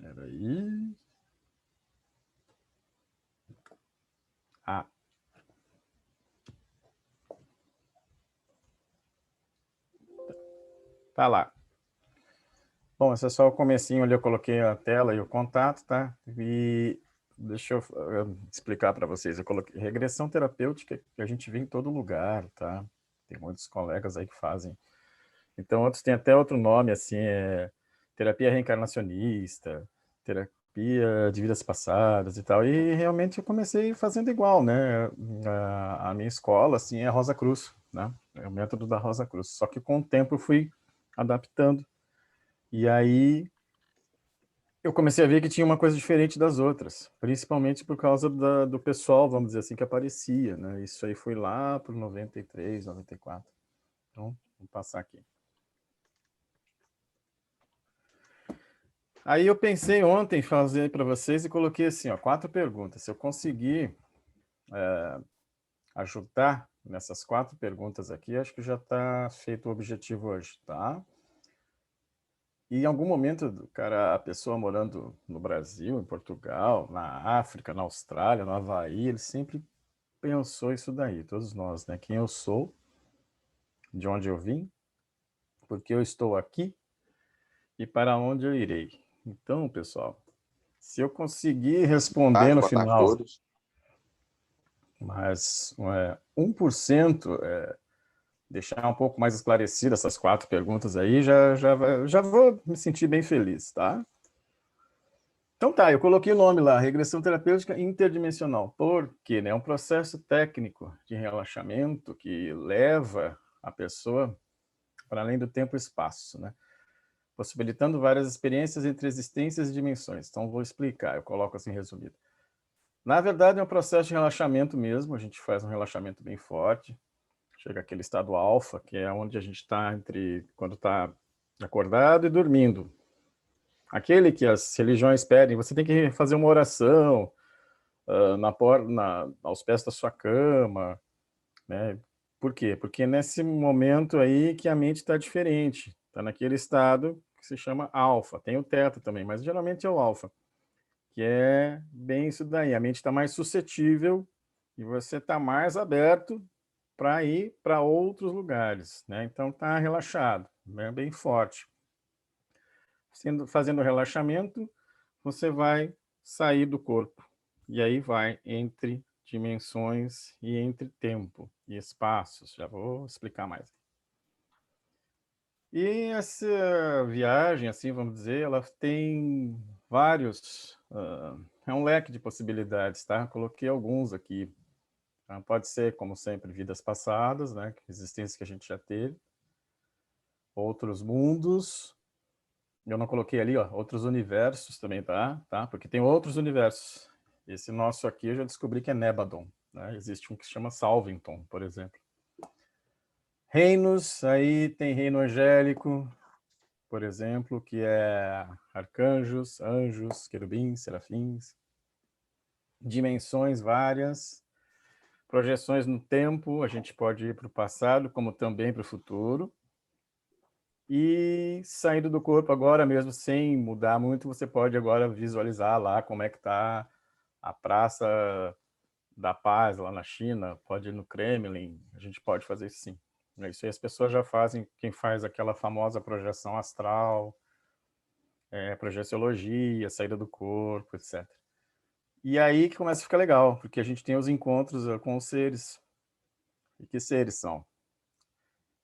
Peraí. Ah. Tá lá. Bom, esse é só o comecinho ali, eu coloquei a tela e o contato, tá? E deixa eu explicar para vocês. Eu coloquei regressão terapêutica, que a gente vê em todo lugar, tá? Tem muitos colegas aí que fazem. Então, outros têm até outro nome, assim, terapia reencarnacionista, terapia de vidas passadas e tal. E realmente eu comecei fazendo igual, né? A minha escola, assim, é a Rosa Cruz, né? É o método da Rosa Cruz. Só que com o tempo eu fui adaptando. E aí eu comecei a ver que tinha uma coisa diferente das outras, principalmente por causa do pessoal, vamos dizer assim, que aparecia, né? Isso aí foi lá para 93, 94. Então, vamos passar aqui. Aí eu pensei ontem em fazer para vocês e coloquei assim, ó, 4 perguntas. Se eu conseguir ajudar nessas 4 perguntas aqui, acho que já está feito o objetivo hoje, tá? E em algum momento, cara, a pessoa morando no Brasil, em Portugal, na África, na Austrália, no Havaí, ele sempre pensou isso daí, todos nós, né? Quem eu sou, de onde eu vim, por que eu estou aqui e para onde eu irei. Então, pessoal, se eu conseguir responder Tarde, no boa tarde a final, todos. mas 1%, deixar um pouco mais esclarecido essas 4 perguntas aí, já vou me sentir bem feliz, tá? Então tá, eu coloquei o nome lá, regressão terapêutica interdimensional. Por quê? Né? É um processo técnico de relaxamento que leva a pessoa para além do tempo e espaço, né? Possibilitando várias experiências entre existências e dimensões. Então vou explicar, eu coloco assim resumido. Na verdade é um processo de relaxamento mesmo, a gente faz um relaxamento bem forte, chega aquele estado alfa, que é onde a gente está entre quando está acordado e dormindo. Aquele que as religiões pedem, você tem que fazer uma oração aos pés da sua cama, né? Por quê? Porque nesse momento aí que a mente está diferente, está naquele estado que se chama alfa. Tem o teta também, mas geralmente é o alfa, que é bem isso daí. A mente está mais suscetível e você está mais aberto para ir para outros lugares, né? Então está relaxado, né? Bem forte. Fazendo relaxamento, você vai sair do corpo. E aí vai entre dimensões e entre tempo e espaços. Já vou explicar mais. E essa viagem, assim, vamos dizer, ela tem vários... é um leque de possibilidades, tá? Coloquei alguns aqui. Pode ser, como sempre, vidas passadas, né? Existências que a gente já teve. Outros mundos. Eu não coloquei ali, ó, outros universos também, tá? Porque tem outros universos. Esse nosso aqui eu já descobri que é Nebadon, né? Existe um que se chama Salvington, por exemplo. Reinos, aí tem reino angélico, por exemplo, que é arcanjos, anjos, querubins, serafins. Dimensões várias. Projeções no tempo, a gente pode ir para o passado, como também para o futuro. E saindo do corpo agora mesmo, sem mudar muito, você pode agora visualizar lá como é que está a Praça da Paz lá na China, pode ir no Kremlin, a gente pode fazer isso sim. Isso aí as pessoas já fazem, quem faz aquela famosa projeção astral, projeciologia, saída do corpo, etc. E aí que começa a ficar legal, porque a gente tem os encontros com os seres. E que seres são?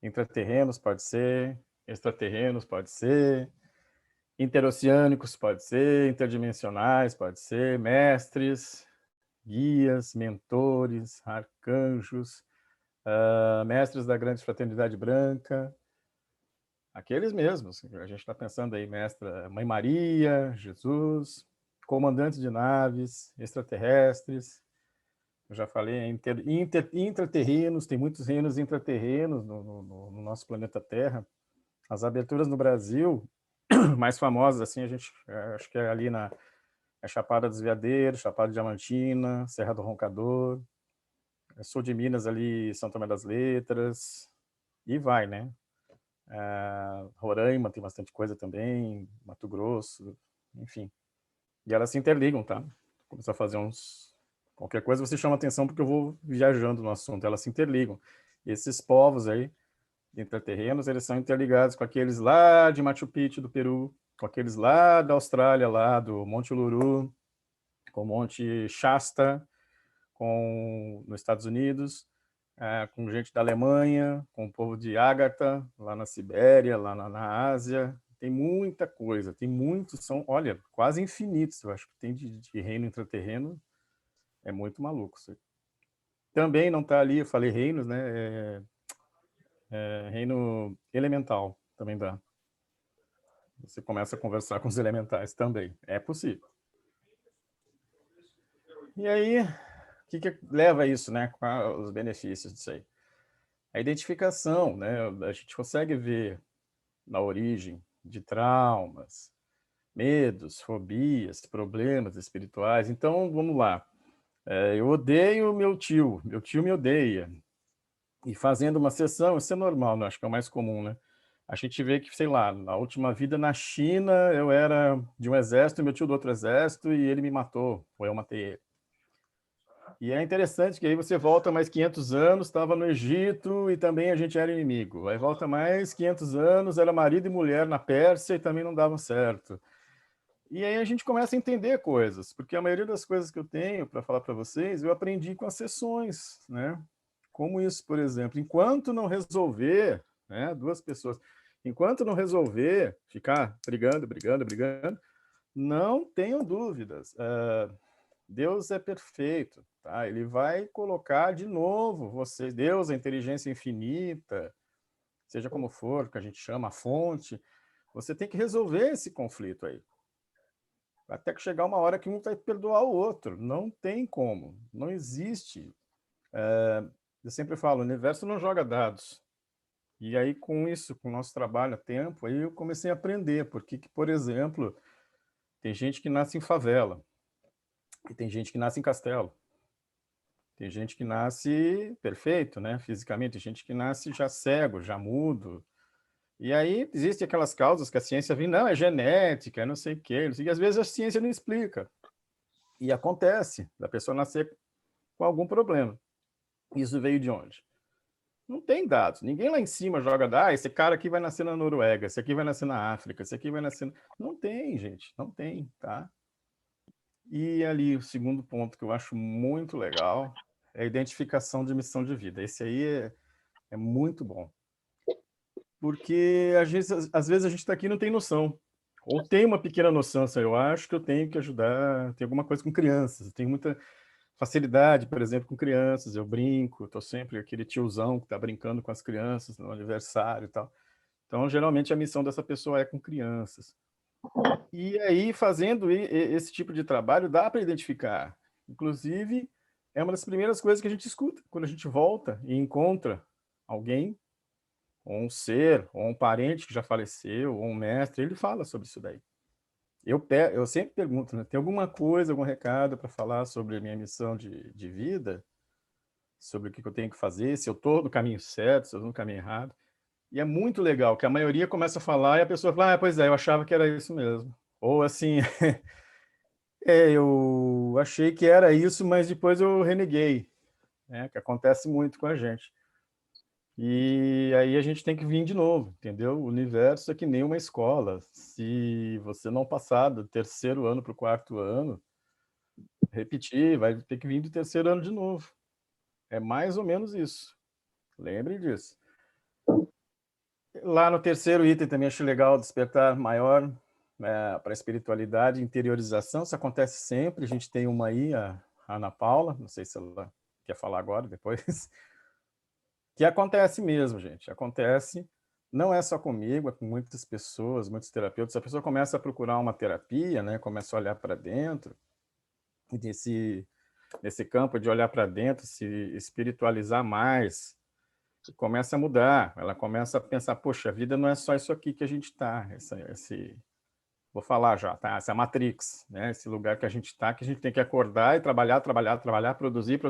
Intraterrenos pode ser, extraterrenos pode ser, interoceânicos pode ser, interdimensionais pode ser, mestres, guias, mentores, arcanjos, mestres da grande fraternidade branca, aqueles mesmos. A gente está pensando aí, mestra Mãe Maria, Jesus, comandantes de naves, extraterrestres. Eu já falei, intraterrenos, tem muitos reinos intraterrenos no nosso planeta Terra. As aberturas no Brasil, mais famosas, assim, a gente acho que é ali na Chapada dos Veadeiros, Chapada Diamantina, Serra do Roncador, sul de Minas ali, São Tomé das Letras, e vai, né? Roraima tem bastante coisa também, Mato Grosso, enfim. E elas se interligam, tá? Vou começar a fazer uns... Qualquer coisa você chama atenção porque eu vou viajando no assunto. Elas se interligam. E esses povos aí, intraterrenos, eles são interligados com aqueles lá de Machu Picchu, do Peru, com aqueles lá da Austrália, lá do Monte Uluru, com o Monte Shasta, nos Estados Unidos, com gente da Alemanha, com o povo de Ágata, lá na Sibéria, lá na Ásia. Tem muita coisa, tem muitos, são, olha, quase infinitos, eu acho que tem de reino intraterreno, é muito maluco isso aí. Também não está ali, eu falei reinos, né? Reino elemental também dá. Você começa a conversar com os elementais também, é possível. E aí, o que leva a isso, né? Quais os benefícios disso aí? A identificação, né? A gente consegue ver na origem de traumas, medos, fobias, problemas espirituais. Então, vamos lá. Eu odeio meu tio me odeia. E fazendo uma sessão, isso é normal, né? Acho que é o mais comum, né? A gente vê que, sei lá, na última vida na China, eu era de um exército, meu tio do outro exército, e ele me matou, ou eu matei ele. E é interessante que aí você volta mais 500 anos, estava no Egito e também a gente era inimigo. Aí volta mais 500 anos, era marido e mulher na Pérsia e também não davam certo. E aí a gente começa a entender coisas, porque a maioria das coisas que eu tenho para falar para vocês, eu aprendi com as sessões, né? Como isso, por exemplo, enquanto não resolver, né, duas pessoas, enquanto não resolver, ficar brigando, não tenham dúvidas. Deus é perfeito, tá? Ele vai colocar de novo você, Deus, a inteligência infinita, seja como for, que a gente chama a fonte, você tem que resolver esse conflito aí. Até que chegar uma hora que um vai perdoar o outro. Não tem como, não existe. Eu sempre falo, o universo não joga dados. E aí, com isso, com o nosso trabalho a tempo, aí eu comecei a aprender, porque, por exemplo, tem gente que nasce em favela, e tem gente que nasce em castelo. Tem gente que nasce perfeito, né, fisicamente, tem gente que nasce já cego, já mudo. E aí existem aquelas causas que a ciência vem, não, é genética, é não sei o quê, não sei o quê. Às vezes a ciência não explica. E acontece da pessoa nascer com algum problema. Isso veio de onde? Não tem dados. Ninguém lá em cima joga, esse cara aqui vai nascer na Noruega, esse aqui vai nascer na África, esse aqui vai nascer... Não tem, gente, não tem, tá? E ali, o segundo ponto que eu acho muito legal é a identificação de missão de vida. Esse aí é muito bom. Porque às vezes a gente está aqui e não tem noção. Ou tem uma pequena noção, assim, eu acho que eu tenho que ajudar, tem alguma coisa com crianças, eu tenho muita facilidade, por exemplo, com crianças, eu brinco, estou sempre aquele tiozão que está brincando com as crianças no aniversário e tal. Então, geralmente, a missão dessa pessoa é com crianças. E aí, fazendo esse tipo de trabalho, dá para identificar. Inclusive, é uma das primeiras coisas que a gente escuta quando a gente volta e encontra alguém, ou um ser, ou um parente que já faleceu, ou um mestre, ele fala sobre isso daí. Eu sempre pergunto, né, tem alguma coisa, algum recado para falar sobre a minha missão de vida? Sobre o que eu tenho que fazer, se eu estou no caminho certo, se eu estou no caminho errado. E é muito legal que a maioria começa a falar e a pessoa fala, pois é, eu achava que era isso mesmo. Ou assim, eu achei que era isso, mas depois eu reneguei, né? Que acontece muito com a gente. E aí a gente tem que vir de novo, entendeu? O universo é que nem uma escola. Se você não passar do terceiro ano para o quarto ano, repetir, vai ter que vir do terceiro ano de novo. É mais ou menos isso. Lembre disso. Lá no terceiro item também acho legal despertar maior, né, para a espiritualidade, interiorização. Isso acontece sempre. A gente tem uma aí, a Ana Paula, não sei se ela quer falar agora, depois, que acontece mesmo, gente. Acontece, não é só comigo, é com muitas pessoas, muitos terapeutas. A pessoa começa a procurar uma terapia, né, começa a olhar para dentro, e nesse campo de olhar para dentro, se espiritualizar mais, começa a mudar, ela começa a pensar, poxa, a vida não é só isso aqui que a gente está, vou falar já, tá? Essa Matrix, né? Esse lugar que a gente está, que a gente tem que acordar e trabalhar, produzir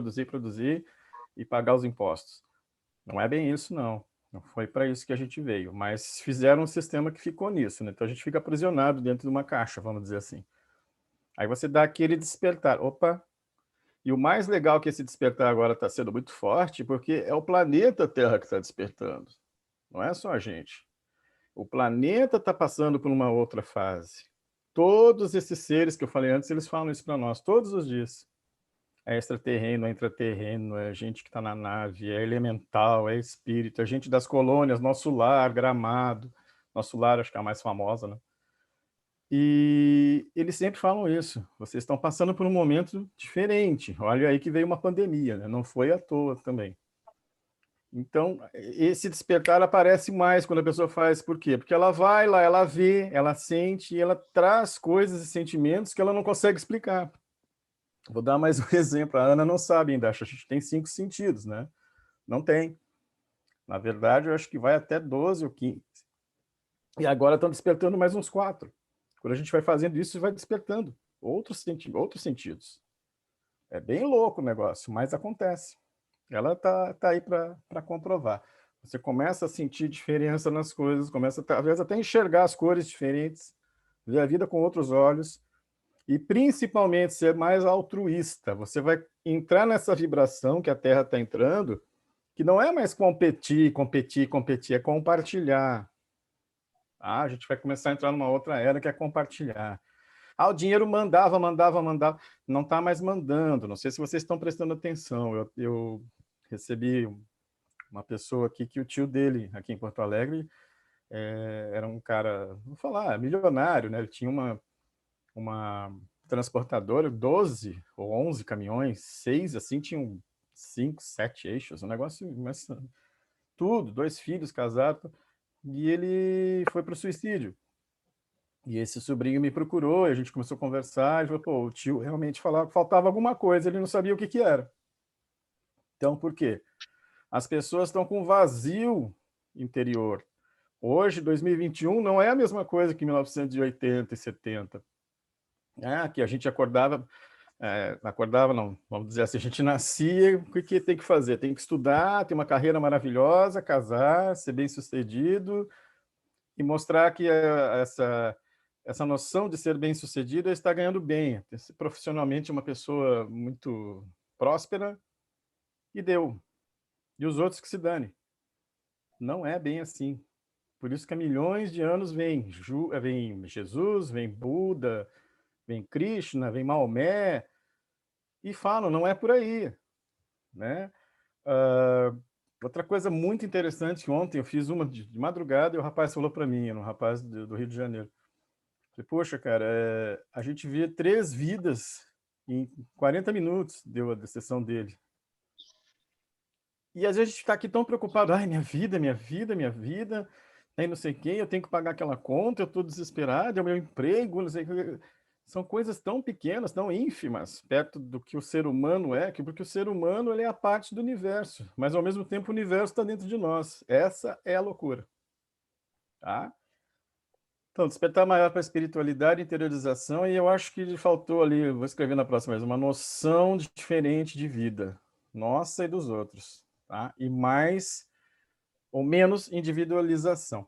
e pagar os impostos. Não é bem isso, não. Não foi para isso que a gente veio, mas fizeram um sistema que ficou nisso, né? Então a gente fica aprisionado dentro de uma caixa, vamos dizer assim. Aí você dá aquele despertar. Opa! E o mais legal é que esse despertar agora está sendo muito forte, porque é o planeta Terra que está despertando. Não é só a gente. O planeta está passando por uma outra fase. Todos esses seres que eu falei antes, eles falam isso para nós todos os dias. É extraterreno, é intraterreno, é gente que está na nave, é elemental, é espírito, é gente das colônias, nosso lar, Gramado. Nosso lar, acho que é a mais famosa, né? E eles sempre falam isso. Vocês estão passando por um momento diferente. Olha aí que veio uma pandemia, né? Não foi à toa também. Então, esse despertar aparece mais quando a pessoa faz. Por quê? Porque ela vai lá, ela vê, ela sente, e ela traz coisas e sentimentos que ela não consegue explicar. Vou dar mais um exemplo. A Ana não sabe ainda, acho que a gente tem 5 sentidos, né? Não tem. Na verdade, eu acho que vai até 12 ou 15. E agora estão despertando mais uns 4. Quando a gente vai fazendo isso, vai despertando outros sentidos. É bem louco o negócio, mas acontece. Ela tá aí para comprovar. Você começa a sentir diferença nas coisas, começa às vezes até enxergar as cores diferentes, ver a vida com outros olhos, e principalmente ser mais altruísta. Você vai entrar nessa vibração que a Terra está entrando, que não é mais competir, é compartilhar. A gente vai começar a entrar numa outra era que é compartilhar. O dinheiro mandava. Não está mais mandando. Não sei se vocês estão prestando atenção. Eu recebi uma pessoa aqui que o tio dele, aqui em Porto Alegre, era um cara, vou falar, milionário, né? Ele tinha uma transportadora, 12 ou 11 caminhões, 6, assim, tinham 5, 7 eixos, um negócio, mas tudo, 2 filhos casados, e ele foi para o suicídio. E esse sobrinho me procurou, e a gente começou a conversar, e falou, pô, o tio realmente falava que faltava alguma coisa, ele não sabia o que que era. Então, por quê? As pessoas estão com vazio interior. Hoje, 2021, não é a mesma coisa que 1980 e 70. Que a gente acordava não, vamos dizer assim, a gente nascia, o que tem que fazer? Tem que estudar, ter uma carreira maravilhosa, casar, ser bem-sucedido e mostrar que essa noção de ser bem-sucedido está ganhando bem, profissionalmente uma pessoa muito próspera, e deu. E os outros que se dane. Não é bem assim. Por isso que há milhões de anos vem Jesus, vem Buda, vem Krishna, vem Maomé, e falam, não é por aí. Né? Outra coisa muito interessante, que ontem eu fiz uma de madrugada e o rapaz falou para mim, um rapaz do Rio de Janeiro. Falei, poxa, cara, a gente vê 3 vidas em 40 minutos, deu a sessão dele. E às vezes a gente está aqui tão preocupado, ai, minha vida, aí não sei quem, eu tenho que pagar aquela conta, eu estou desesperado, é o meu emprego, não sei o que. São coisas tão pequenas, tão ínfimas, perto do que o ser humano é, porque o ser humano ele é a parte do universo, mas ao mesmo tempo o universo está dentro de nós. Essa é a loucura. Tá? Então, despertar maior para a espiritualidade, interiorização, e eu acho que faltou ali, vou escrever na próxima vez, uma noção diferente de vida, nossa e dos outros. Tá? E mais ou menos individualização.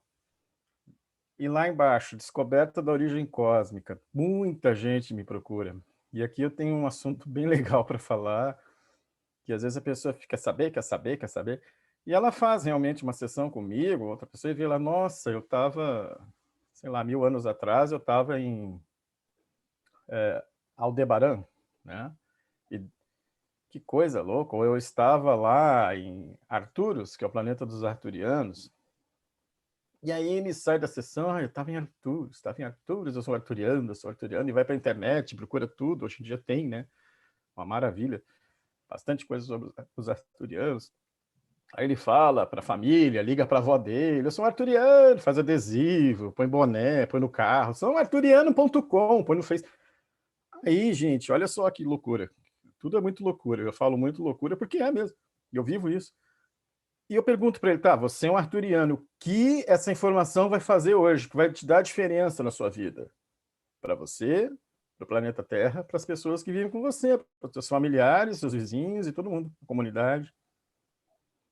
E lá embaixo, descoberta da origem cósmica. Muita gente me procura. E aqui eu tenho um assunto bem legal para falar, que às vezes a pessoa fica quer saber. E ela faz realmente uma sessão comigo, outra pessoa, e vê lá, nossa, eu estava, sei lá, 1000 anos atrás, eu estava em Aldebaran, né? E que coisa louca, ou eu estava lá em Arturus, que é o planeta dos arturianos. E aí ele sai da sessão, eu estava em Arturus, eu sou arturiano, e vai para a internet, procura tudo, hoje em dia tem, né? Uma maravilha, bastante coisa sobre os arturianos. Aí ele fala para a família, liga para a avó dele, eu sou um arturiano, faz adesivo, põe boné, põe no carro, sou um arturiano.com, põe no Face. Aí, gente, olha só que loucura. Tudo é muito loucura, eu falo muito loucura porque é mesmo, eu vivo isso. E eu pergunto para ele, tá, você é um arturiano, o que essa informação vai fazer hoje, que vai te dar diferença na sua vida? Para você, para o planeta Terra, para as pessoas que vivem com você, para os seus familiares, seus vizinhos e todo mundo, a comunidade.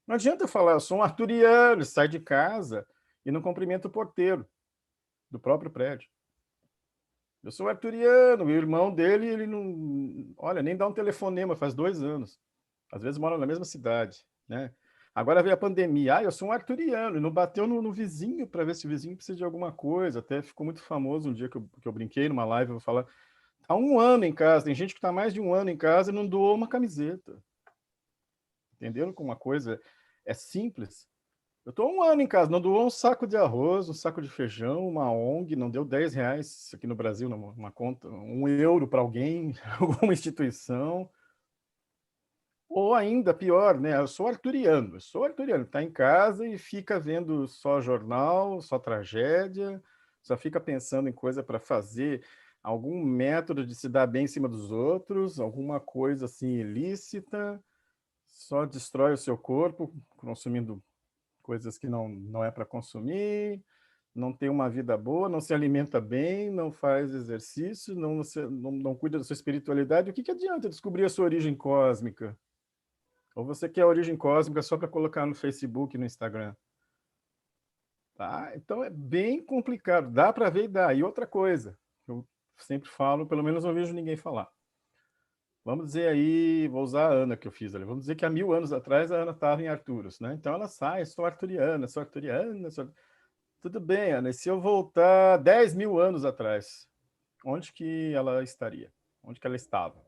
Não adianta eu falar, eu sou um arturiano, sai de casa e não cumprimenta o porteiro do próprio prédio. Eu sou arturiano, o irmão dele, ele não... Olha, nem dá um telefonema, faz 2 anos. Às vezes moram na mesma cidade, né? Agora veio a pandemia. Ah, eu sou um arturiano. E não bateu no vizinho para ver se o vizinho precisa de alguma coisa. Até ficou muito famoso um dia que eu brinquei numa live. Eu vou falar, há 1 ano em casa. Tem gente que está mais de 1 ano em casa e não doou uma camiseta. Entenderam como uma coisa é simples? Eu estou 1 ano em casa, não doou um saco de arroz, um saco de feijão, uma ONG, não deu R$ 10 aqui no Brasil, numa conta, 1 euro para alguém, alguma instituição. Ou ainda pior, né? Eu sou arturiano, está em casa e fica vendo só jornal, só tragédia, só fica pensando em coisa para fazer, algum método de se dar bem em cima dos outros, alguma coisa assim ilícita, só destrói o seu corpo, consumindo coisas que não é para consumir, não tem uma vida boa, não se alimenta bem, não faz exercício, não cuida da sua espiritualidade. O que adianta descobrir a sua origem cósmica? Ou você quer a origem cósmica só para colocar no Facebook e no Instagram? Tá? Então é bem complicado. Dá para ver e dá. E outra coisa, eu sempre falo, pelo menos não vejo ninguém falar. Vamos dizer aí, vou usar a Ana que eu fiz ali. Vamos dizer que há 1000 anos atrás a Ana estava em Arturos, né? Então ela sai, sou arturiana, sou arturiana. Tudo bem, Ana. E se eu voltar 10.000 anos atrás, onde que ela estaria? Onde que ela estava?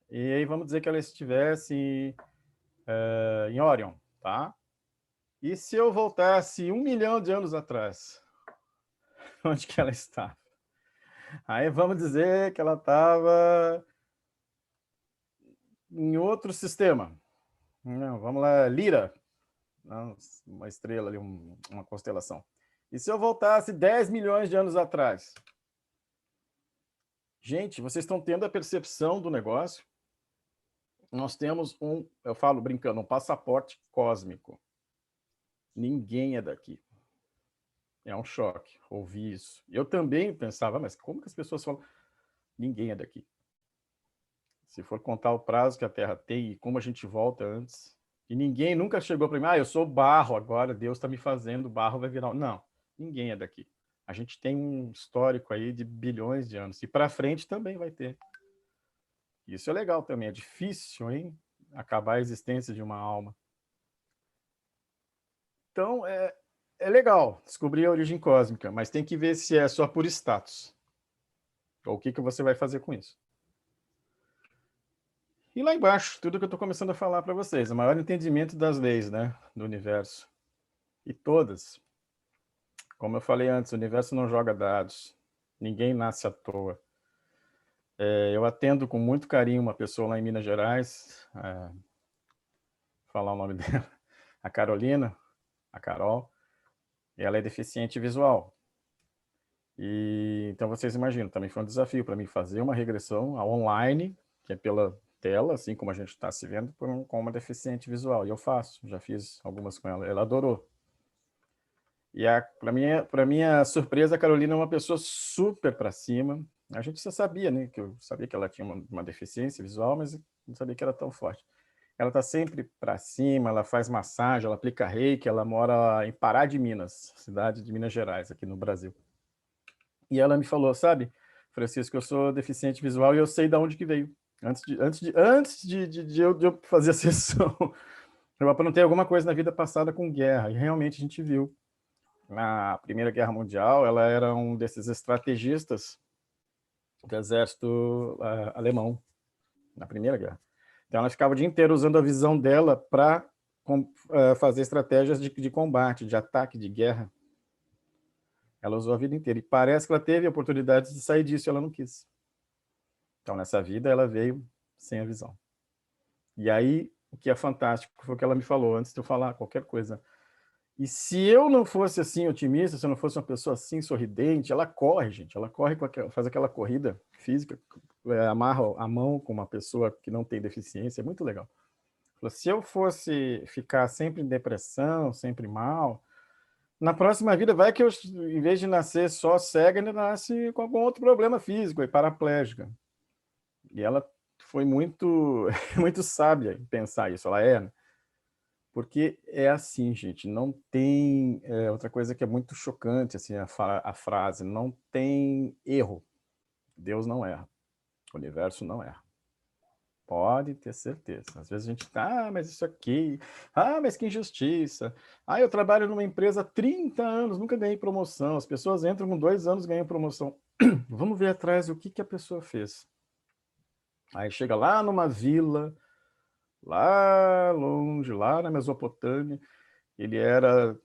E aí vamos dizer que ela estivesse em Orion, tá? E se eu voltasse 1 milhão de anos atrás, onde que ela estava? Aí vamos dizer que ela estava em outro sistema. Não, vamos lá, Lira, uma estrela ali, uma constelação. E se eu voltasse 10 milhões de anos atrás? Gente, vocês estão tendo a percepção do negócio? Nós temos eu falo brincando, um passaporte cósmico. Ninguém é daqui. É um choque ouvir isso. Eu também pensava, mas como que as pessoas falam? Ninguém é daqui. Se for contar o prazo que a Terra tem e como a gente volta antes, e ninguém nunca chegou para mim, eu sou barro agora, Deus está me fazendo, barro vai virar... Não, ninguém é daqui. A gente tem um histórico aí de bilhões de anos. E para frente também vai ter. Isso é legal também. É difícil, hein? Acabar a existência de uma alma. Então, é legal descobrir a origem cósmica, mas tem que ver se é só por status. Ou o que você vai fazer com isso. E lá embaixo, tudo que eu estou começando a falar para vocês, o maior entendimento das leis, né, do universo. E todas. Como eu falei antes, o universo não joga dados. Ninguém nasce à toa. Eu atendo com muito carinho uma pessoa lá em Minas Gerais, falar o nome dela, a Carolina, a Carol, e ela é deficiente visual. E então vocês imaginam, também foi um desafio para mim fazer uma regressão online, que é pela tela, assim como a gente está se vendo, com uma deficiente visual. E eu faço, já fiz algumas com ela. Ela adorou. E para minha surpresa, a Carolina é uma pessoa super para cima. A gente já sabia, né? Que eu sabia que ela tinha uma deficiência visual, mas não sabia que era tão forte. Ela está sempre para cima, ela faz massagem, ela aplica reiki, ela mora em Pará de Minas, cidade de Minas Gerais, aqui no Brasil. E ela me falou, sabe, Francisco, eu sou deficiente visual e eu sei de onde que veio. Antes de eu fazer a sessão, eu aprontei alguma coisa na vida passada com guerra, e realmente a gente viu. Na Primeira Guerra Mundial, ela era um desses estrategistas do exército alemão, na Primeira Guerra. Então ela ficava o dia inteiro usando a visão dela para fazer estratégias de combate, de ataque, de guerra. Ela usou a vida inteira. E parece que ela teve a oportunidade de sair disso e ela não quis. Então, nessa vida, ela veio sem a visão. E aí, o que é fantástico foi o que ela me falou antes de eu falar qualquer coisa. E se eu não fosse assim otimista, se eu não fosse uma pessoa assim sorridente, ela corre, gente. Ela corre, faz aquela corrida física, amarra a mão com uma pessoa que não tem deficiência. É muito legal. Se eu fosse ficar sempre em depressão, sempre mal, na próxima vida vai que eu, em vez de nascer só cega, ainda nasce com algum outro problema físico, e paraplégica. E ela foi muito, muito sábia em pensar isso. Ela é, né? Porque é assim, gente, não tem... outra coisa que é muito chocante, assim, a frase, não tem erro. Deus não erra. O universo não erra. Pode ter certeza. Às vezes a gente tá, mas isso aqui, mas que injustiça. Eu trabalho numa empresa há 30 anos, nunca ganhei promoção. As pessoas entram com 2 anos e ganham promoção. Vamos ver atrás o que a pessoa fez. Aí chega lá numa vila, lá longe, lá na Mesopotâmia, ele era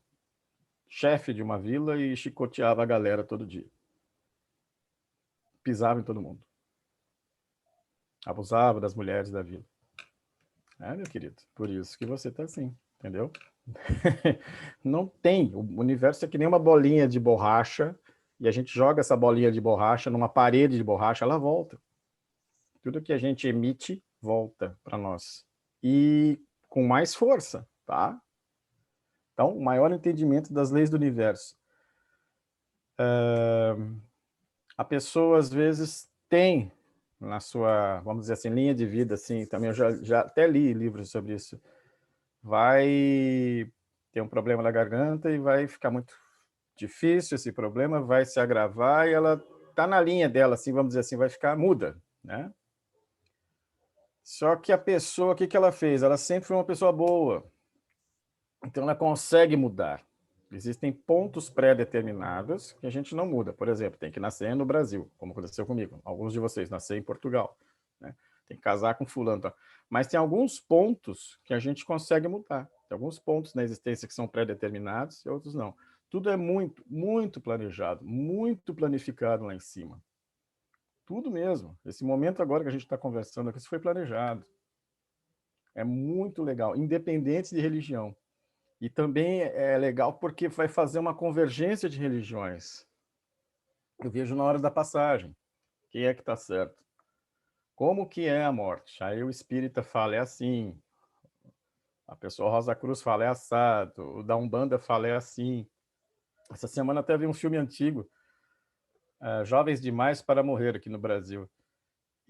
chefe de uma vila e chicoteava a galera todo dia. Pisava em todo mundo. Abusava das mulheres da vila. Meu querido, por isso que você tá assim, entendeu? Não tem. O universo é que nem uma bolinha de borracha e a gente joga essa bolinha de borracha numa parede de borracha, ela volta. Tudo que a gente emite volta para nós. E com mais força, tá? Então, o maior entendimento das leis do universo. A pessoa, às vezes, tem na sua, vamos dizer assim, linha de vida, assim, também eu já até li livros sobre isso, vai ter um problema na garganta e vai ficar muito difícil esse problema, vai se agravar e ela tá na linha dela, assim, vamos dizer assim, vai ficar muda, né? Só que a pessoa, o que ela fez? Ela sempre foi uma pessoa boa, então ela consegue mudar. Existem pontos pré-determinados que a gente não muda. Por exemplo, tem que nascer no Brasil, como aconteceu comigo. Alguns de vocês nasceram em Portugal, né? Tem que casar com fulano. Tá? Mas tem alguns pontos que a gente consegue mudar. Tem alguns pontos na existência que são pré-determinados e outros não. Tudo é muito, muito planejado, muito planificado lá em cima. Tudo mesmo. Esse momento agora que a gente está conversando aqui, isso foi planejado. É muito legal, independente de religião. E também é legal porque vai fazer uma convergência de religiões. Eu vejo na hora da passagem. Quem é que está certo? Como que é a morte? Aí o espírita fala, é assim. A pessoa Rosa Cruz fala, é assado. O da Umbanda fala, é assim. Essa semana até vi um filme antigo, Jovens Demais para Morrer, aqui no Brasil.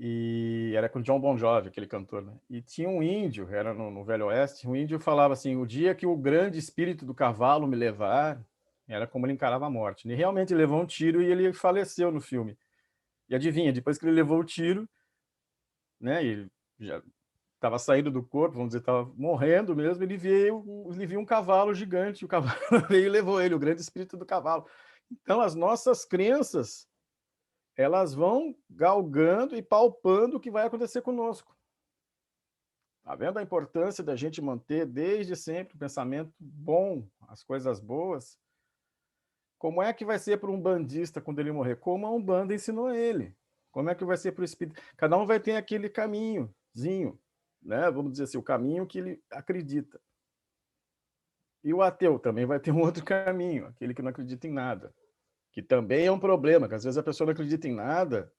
E era com John Bon Jovi, aquele cantor, né? E tinha um índio, era no Velho Oeste, um índio falava assim, o dia que o grande espírito do cavalo me levar, era como ele encarava a morte. E realmente levou um tiro e ele faleceu no filme. E adivinha, depois que ele levou o tiro, né, ele já estava saindo do corpo, vamos dizer, estava morrendo mesmo, ele viu um cavalo gigante, o cavalo veio e levou ele, o grande espírito do cavalo. Então, as nossas crenças, elas vão galgando e palpando o que vai acontecer conosco. Tá vendo a importância da gente manter desde sempre o pensamento bom, as coisas boas? Como é que vai ser para um bandista quando ele morrer? Como a Umbanda ensinou ele. Como é que vai ser para o espírito? Cada um vai ter aquele caminhozinho, né? Vamos dizer assim, o caminho que ele acredita. E o ateu também vai ter um outro caminho, aquele que não acredita em nada. Que também é um problema, que às vezes a pessoa não acredita em nada.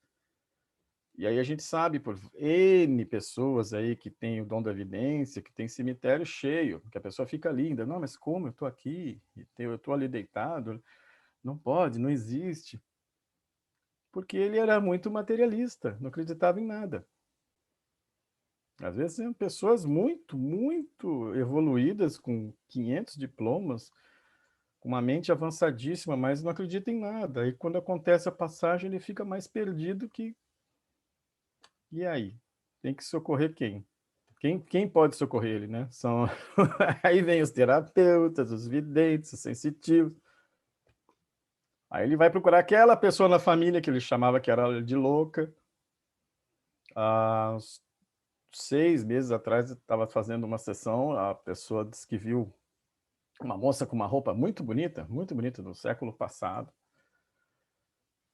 E aí a gente sabe por N pessoas aí que tem o dom da evidência, que tem cemitério cheio, que a pessoa fica linda. Não, mas como? Eu estou aqui, eu estou ali deitado. Não pode, não existe. Porque ele era muito materialista, não acreditava em nada. Às vezes são pessoas muito, muito evoluídas, com 500 diplomas, com uma mente avançadíssima, mas não acredita em nada. Aí quando acontece a passagem, ele fica mais perdido que... E aí? Tem que socorrer quem? Quem pode socorrer ele, né? São... Aí vem os terapeutas, os videntes, os sensitivos. Aí ele vai procurar aquela pessoa na família que ele chamava que era de louca. Há uns 6 meses atrás, eu estava fazendo uma sessão, a pessoa disse que viu uma moça com uma roupa muito bonita, do século passado,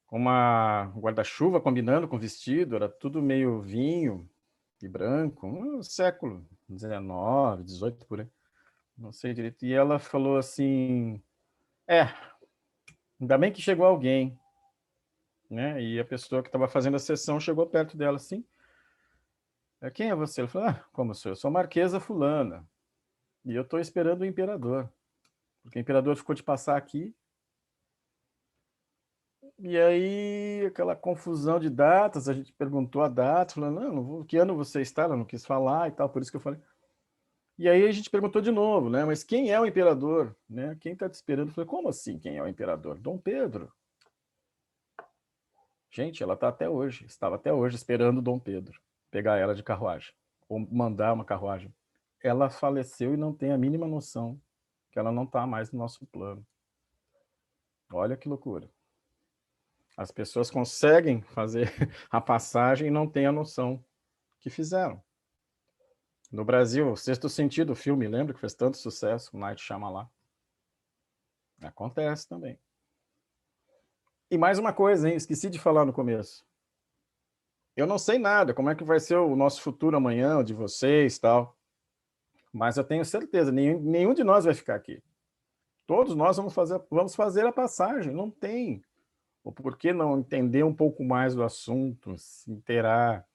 com uma guarda-chuva combinando com o vestido, era tudo meio vinho e branco, um século XIX, XVIII, por aí. Não sei direito. E ela falou assim, ainda bem que chegou alguém, né? E a pessoa que estava fazendo a sessão chegou perto dela assim, quem é você? Ela falou, como sou? Eu sou a Marquesa Fulana, e eu estou esperando o imperador, porque o imperador ficou de passar aqui, e aí aquela confusão de datas, a gente perguntou a data, falando, não vou, que ano você está? Ela não quis falar e tal, por isso que eu falei. E aí a gente perguntou de novo, né? Mas quem é o imperador? Né? Quem está te esperando? Eu falei, como assim quem é o imperador? Dom Pedro. Gente, ela está até hoje, estava até hoje esperando Dom Pedro pegar ela de carruagem, ou mandar uma carruagem. Ela faleceu e não tem a mínima noção que ela não está mais no nosso plano. Olha que loucura. As pessoas conseguem fazer a passagem e não têm a noção que fizeram. No Brasil, Sexto Sentido, o filme, lembra que fez tanto sucesso, o Night Shyamalan? Acontece também. E mais uma coisa, hein? Esqueci de falar no começo. Eu não sei nada, como é que vai ser o nosso futuro amanhã, o de vocês e tal. Mas eu tenho certeza, nenhum de nós vai ficar aqui. Todos nós vamos fazer a passagem, não tem. Ou por que não entender um pouco mais do assunto, se inteirar?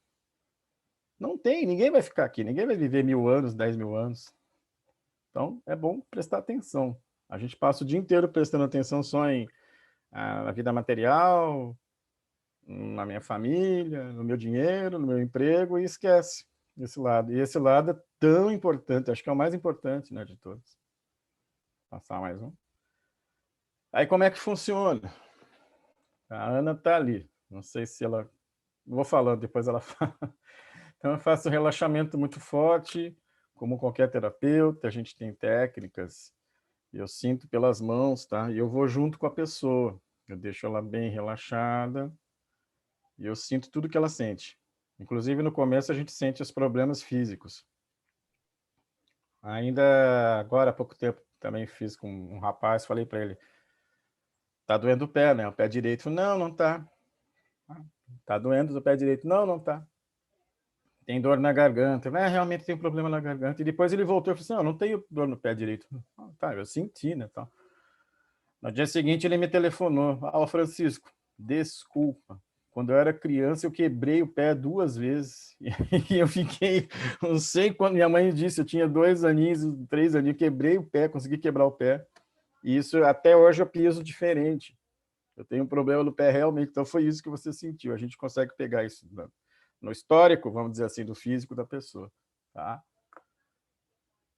Não tem, ninguém vai ficar aqui, ninguém vai viver 1000 anos, 10.000 anos. Então, é bom prestar atenção. A gente passa o dia inteiro prestando atenção só na vida material, na minha família, no meu dinheiro, no meu emprego, e esquece esse lado. E esse lado é tão importante, acho que é o mais importante, né, de todos. Passar mais um. Aí como é que funciona? A Ana está ali. Não sei se ela... Vou falando, depois ela fala. Então eu faço um relaxamento muito forte, como qualquer terapeuta, a gente tem técnicas, eu sinto pelas mãos, tá? E eu vou junto com a pessoa. Eu deixo ela bem relaxada e eu sinto tudo que ela sente. Inclusive, no começo, a gente sente os problemas físicos. Ainda agora, há pouco tempo, também fiz com um rapaz, falei para ele, tá doendo o pé, né? O pé direito. Não, não tá. Tá doendo o pé direito. Não, não tá. Tem dor na garganta. Realmente tem um problema na garganta. E depois ele voltou e falou assim, não tenho dor no pé direito. Tá, eu senti, né? Tal. No dia seguinte, ele me telefonou. Francisco, desculpa. Quando eu era criança, eu quebrei o pé 2 vezes. E eu fiquei, não sei quando minha mãe disse, eu tinha 2 aninhos, 3 aninhos, quebrei o pé, consegui quebrar o pé. E isso, até hoje, eu piso diferente. Eu tenho um problema no pé realmente. Então, foi isso que você sentiu. A gente consegue pegar isso no histórico, vamos dizer assim, do físico da pessoa. Tá?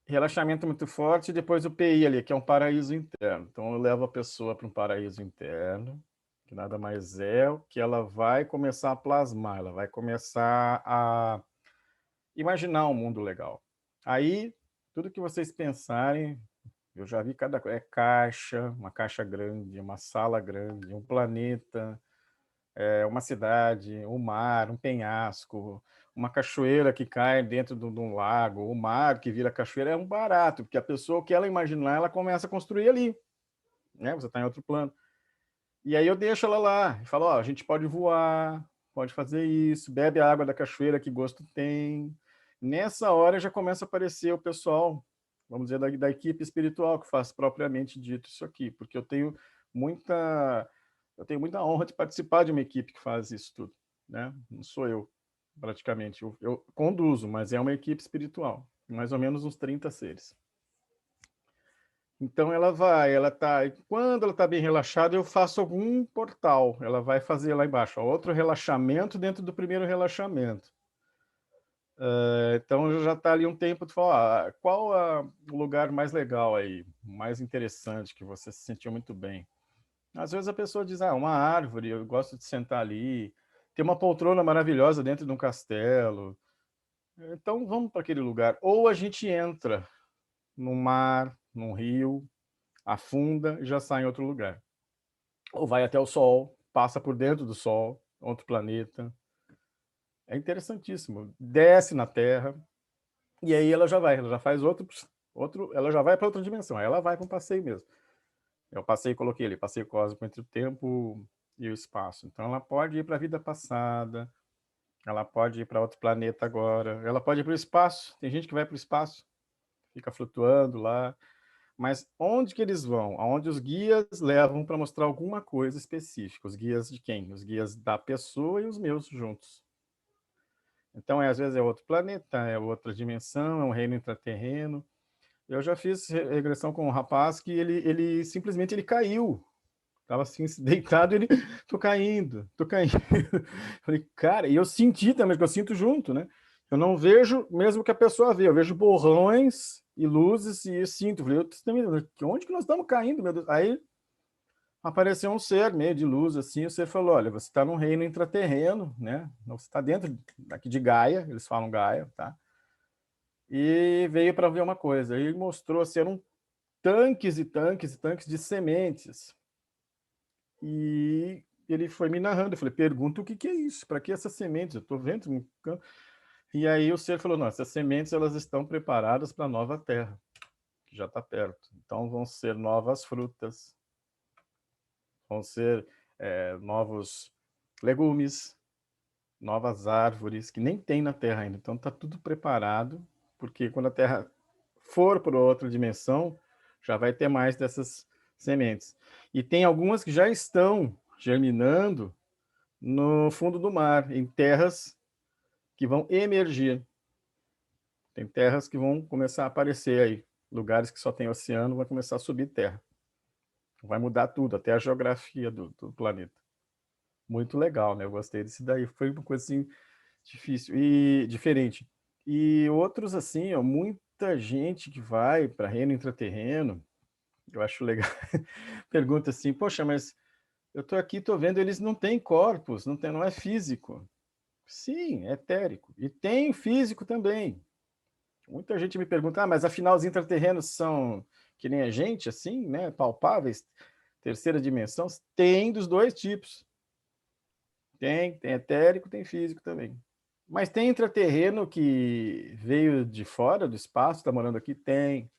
Relaxamento muito forte, e depois o PI ali, que é um paraíso interno. Então, eu levo a pessoa para um paraíso interno, que nada mais é o que ela vai começar a plasmar, ela vai começar a imaginar um mundo legal. Aí, tudo que vocês pensarem, eu já vi cada coisa, é caixa, uma caixa grande, uma sala grande, um planeta, uma cidade, um mar, um penhasco, uma cachoeira que cai dentro de um lago, o mar que vira cachoeira é um barato, porque a pessoa, o que ela imaginar, ela começa a construir ali, né? Você está em outro plano. E aí eu deixo ela lá, e falo, ó, a gente pode voar, pode fazer isso, bebe a água da cachoeira, que gosto tem. Nessa hora já começa a aparecer o pessoal, vamos dizer, da equipe espiritual, que faz propriamente dito isso aqui, porque muita eu tenho muita honra de participar de uma equipe que faz isso tudo, né? Não sou eu, praticamente. Eu conduzo, mas é uma equipe espiritual, mais ou menos uns 30 seres. Então ela tá, quando ela está bem relaxada, eu faço algum portal, ela vai fazer lá embaixo, outro relaxamento dentro do primeiro relaxamento. Então já está ali um tempo, tu fala, qual o lugar mais legal aí, mais interessante, que você se sentiu muito bem? Às vezes a pessoa diz, uma árvore, eu gosto de sentar ali, tem uma poltrona maravilhosa dentro de um castelo, então vamos para aquele lugar. Ou a gente entra no mar, num rio, afunda e já sai em outro lugar. Ou vai até o Sol, passa por dentro do Sol, outro planeta. É interessantíssimo. Desce na Terra, e aí ela já faz outro, ela já vai para outra dimensão, aí ela vai para um passeio mesmo. Eu coloquei ali, passeio cósmico entre o tempo e o espaço. Então ela pode ir para a vida passada, ela pode ir para outro planeta agora, ela pode ir para o espaço. Tem gente que vai para o espaço, fica flutuando lá. Mas onde que eles vão? Aonde os guias levam para mostrar alguma coisa específica. Os guias de quem? Os guias da pessoa e os meus juntos. Então, às vezes é outro planeta, é outra dimensão, é um reino intraterreno. Eu já fiz regressão com um rapaz que ele simplesmente ele caiu. Estava assim, deitado, ele, tô caindo, tô caindo. Falei, cara, e eu senti também, porque eu sinto junto, né? Eu não vejo mesmo que a pessoa vê, eu vejo borrões e luzes e eu sinto. Eu falei, onde que nós estamos caindo, meu Deus? Aí apareceu um ser meio de luz, assim, o ser falou, olha, você está num reino intraterreno, né? Você está dentro aqui de Gaia, eles falam Gaia, tá? E veio para ver uma coisa. Aí mostrou, assim, eram tanques e tanques e tanques de sementes. E ele foi me narrando, eu falei, pergunta o que que é isso? Para que essas sementes? Eu estou vendo um campo. E aí o ser falou, não, essas sementes elas estão preparadas para a nova terra, que já está perto. Então vão ser novas frutas, vão ser novos legumes, novas árvores, que nem tem na Terra ainda. Então está tudo preparado, porque quando a Terra for para outra dimensão, já vai ter mais dessas sementes. E tem algumas que já estão germinando no fundo do mar, em terras que vão emergir. Tem terras que vão começar a aparecer aí. Lugares que só tem oceano vão começar a subir terra. Vai mudar tudo, até a geografia do planeta. Muito legal, né? Eu gostei desse daí. Foi uma coisa assim difícil e diferente. E outros assim, ó, muita gente que vai para reino intraterreno, eu acho legal. Pergunta assim: "Poxa, mas eu tô aqui, tô vendo, eles não têm corpos, não é físico". Sim, é etérico. E tem físico também. Muita gente me pergunta: "Ah, mas afinal os intraterrenos são que nem a gente assim, né, palpáveis, terceira dimensão?". Tem dos dois tipos. Tem etérico, tem físico também. Mas tem intraterreno que veio de fora do espaço, está morando aqui? Tem.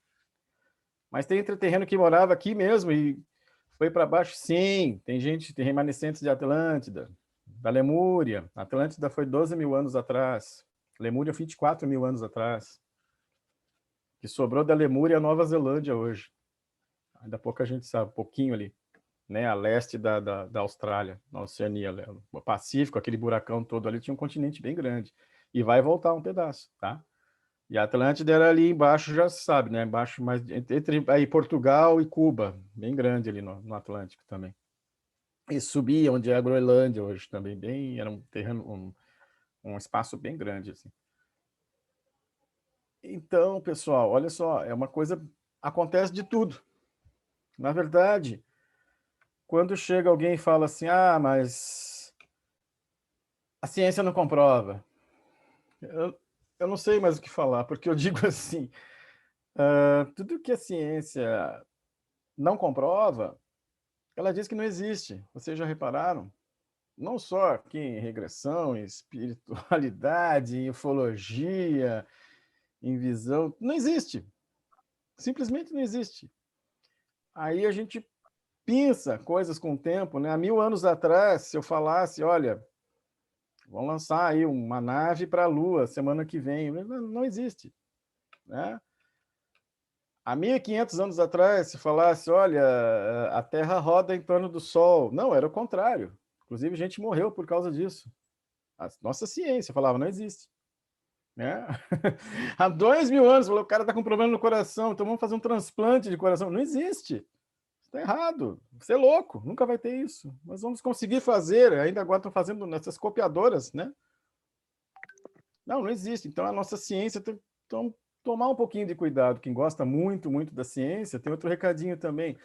Mas tem intraterreno que morava aqui mesmo e foi para baixo? Sim. Tem gente, tem remanescentes de Atlântida, da Lemúria. A Atlântida foi 12 mil anos atrás. Lemúria, 24 mil anos atrás. O que sobrou da Lemúria é a Nova Zelândia hoje. Ainda pouco a gente sabe, um pouquinho ali, né? A leste da Austrália, na Oceania, o Pacífico, aquele buracão todo ali, tinha um continente bem grande. E vai voltar um pedaço, tá? E a Atlântida era ali embaixo, já se sabe, né? Embaixo, mais entre aí Portugal e Cuba, bem grande ali no Atlântico também. E subia onde é a Groenlândia hoje também, bem, era um terreno, um espaço bem grande assim. Então, pessoal, olha só, é uma coisa, acontece de tudo. Na verdade, quando chega alguém e fala assim, ah, mas a ciência não comprova. Eu não sei mais o que falar, porque eu digo assim, tudo que a ciência não comprova, ela diz que não existe. Vocês já repararam? Não só aqui em regressão, em espiritualidade, em ufologia, em visão, não existe. Simplesmente não existe. Aí a gente pensa coisas com o tempo, né? Há 1000 anos atrás, se eu falasse, olha, vão lançar aí uma nave para a Lua semana que vem, não existe, né? Há 1500 anos atrás, se falasse, olha, a Terra roda em torno do Sol. Não, era o contrário. Inclusive, gente morreu por causa disso. A nossa ciência falava, não existe. Né? Há 2000 anos, falou, o cara está com problema no coração, então vamos fazer um transplante de coração. Não existe. Está errado. Você é louco, nunca vai ter isso. Mas vamos conseguir fazer, ainda agora estão fazendo nessas copiadoras, né? Não existe. Então a nossa ciência tem que tomar um pouquinho de cuidado. Quem gosta muito, muito da ciência, tem outro recadinho também.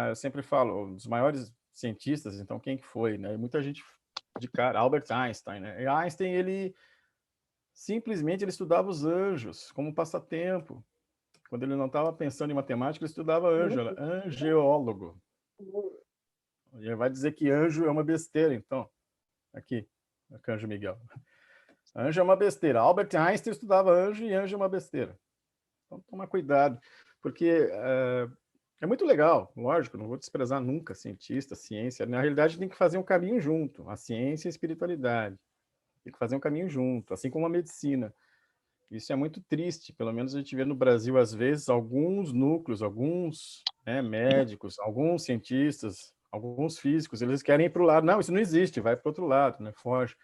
Eu sempre falo, um dos maiores cientistas, então quem que foi, né? Muita gente de cara, Albert Einstein, né? E Einstein, ele simplesmente ele estudava os anjos como passatempo. Quando ele não estava pensando em matemática, ele estudava anjo, era angeólogo. E vai dizer que anjo é uma besteira, então. Aqui, Arcanjo Miguel. Anjo é uma besteira. Albert Einstein estudava anjo e anjo é uma besteira. Então, toma cuidado, porque é muito legal, lógico, não vou desprezar nunca cientista, ciência. Na realidade, tem que fazer um caminho junto, a ciência e a espiritualidade. Tem que fazer um caminho junto, assim como a medicina. Isso é muito triste, pelo menos a gente vê no Brasil, às vezes, alguns núcleos, alguns médicos, alguns cientistas, alguns físicos, eles querem ir para o lado. Não, isso não existe, vai para o outro lado, né? Foge.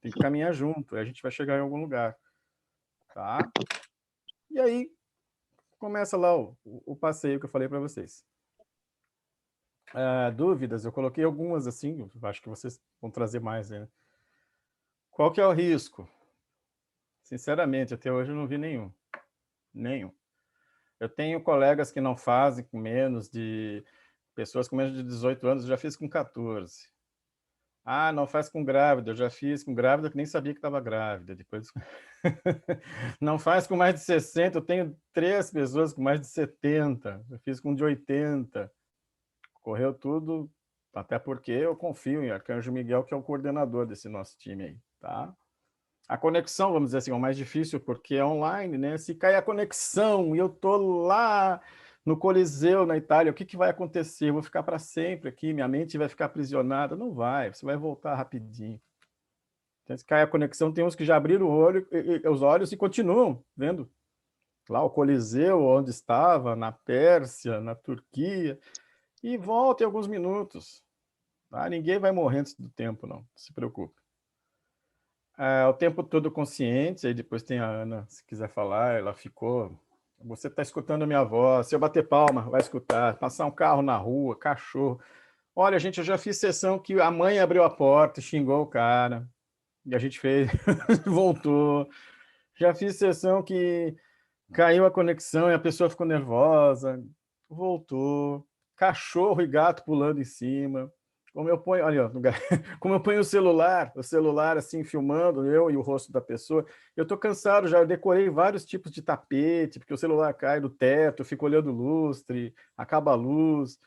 Tem que caminhar junto, a gente vai chegar em algum lugar. Tá? E aí, começa lá o passeio que eu falei para vocês. Dúvidas, eu coloquei algumas assim, acho que vocês vão trazer mais, né? Qual que é o risco? Sinceramente, até hoje eu não vi nenhum. Nenhum. Eu tenho colegas que não fazem com menos de... Pessoas com menos de 18 anos, eu já fiz com 14. Ah, não faz com grávida. Eu já fiz com grávida que nem sabia que estava grávida. Depois... Não faz com mais de 60. Eu tenho 3 pessoas com mais de 70. Eu fiz com de 80. Correu tudo, até porque eu confio em Arcanjo Miguel, que é o coordenador desse nosso time aí, tá? A conexão, vamos dizer assim, é o mais difícil, porque é online, né? Se cair a conexão e eu tô lá no Coliseu, na Itália, o que vai acontecer? Eu vou ficar para sempre aqui, minha mente vai ficar aprisionada? Não vai, você vai voltar rapidinho. Então, se cair a conexão, tem uns que já abriram os olhos e continuam vendo. Lá o Coliseu, onde estava, na Pérsia, na Turquia, e volta em alguns minutos. Tá? Ninguém vai morrer antes do tempo, não se preocupe. O tempo todo consciente, aí depois tem a Ana, se quiser falar, ela ficou... Você está escutando a minha voz, se eu bater palma, vai escutar, passar um carro na rua, cachorro. Olha, gente, eu já fiz sessão que a mãe abriu a porta, xingou o cara, e a gente fez, voltou. Já fiz sessão que caiu a conexão e a pessoa ficou nervosa, voltou. Cachorro e gato pulando em cima. Como eu ponho, olha, como eu ponho o celular assim, filmando eu e o rosto da pessoa, eu tô cansado já, eu decorei vários tipos de tapete, porque o celular cai do teto, eu fico olhando o lustre, acaba a luz.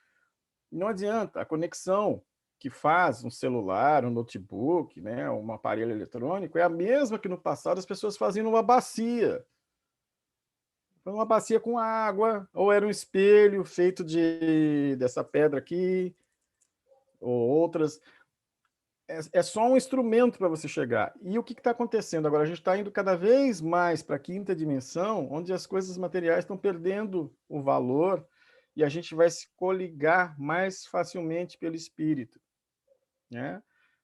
Não adianta, a conexão que faz um celular, um notebook, né, um aparelho eletrônico, é a mesma que no passado as pessoas faziam numa bacia. Uma bacia com água, ou era um espelho feito dessa pedra aqui, ou outras. É só um instrumento para você chegar. E o que está acontecendo agora? A gente está indo cada vez mais para a quinta dimensão, onde as coisas materiais estão perdendo o valor e a gente vai se coligar mais facilmente pelo espírito, né?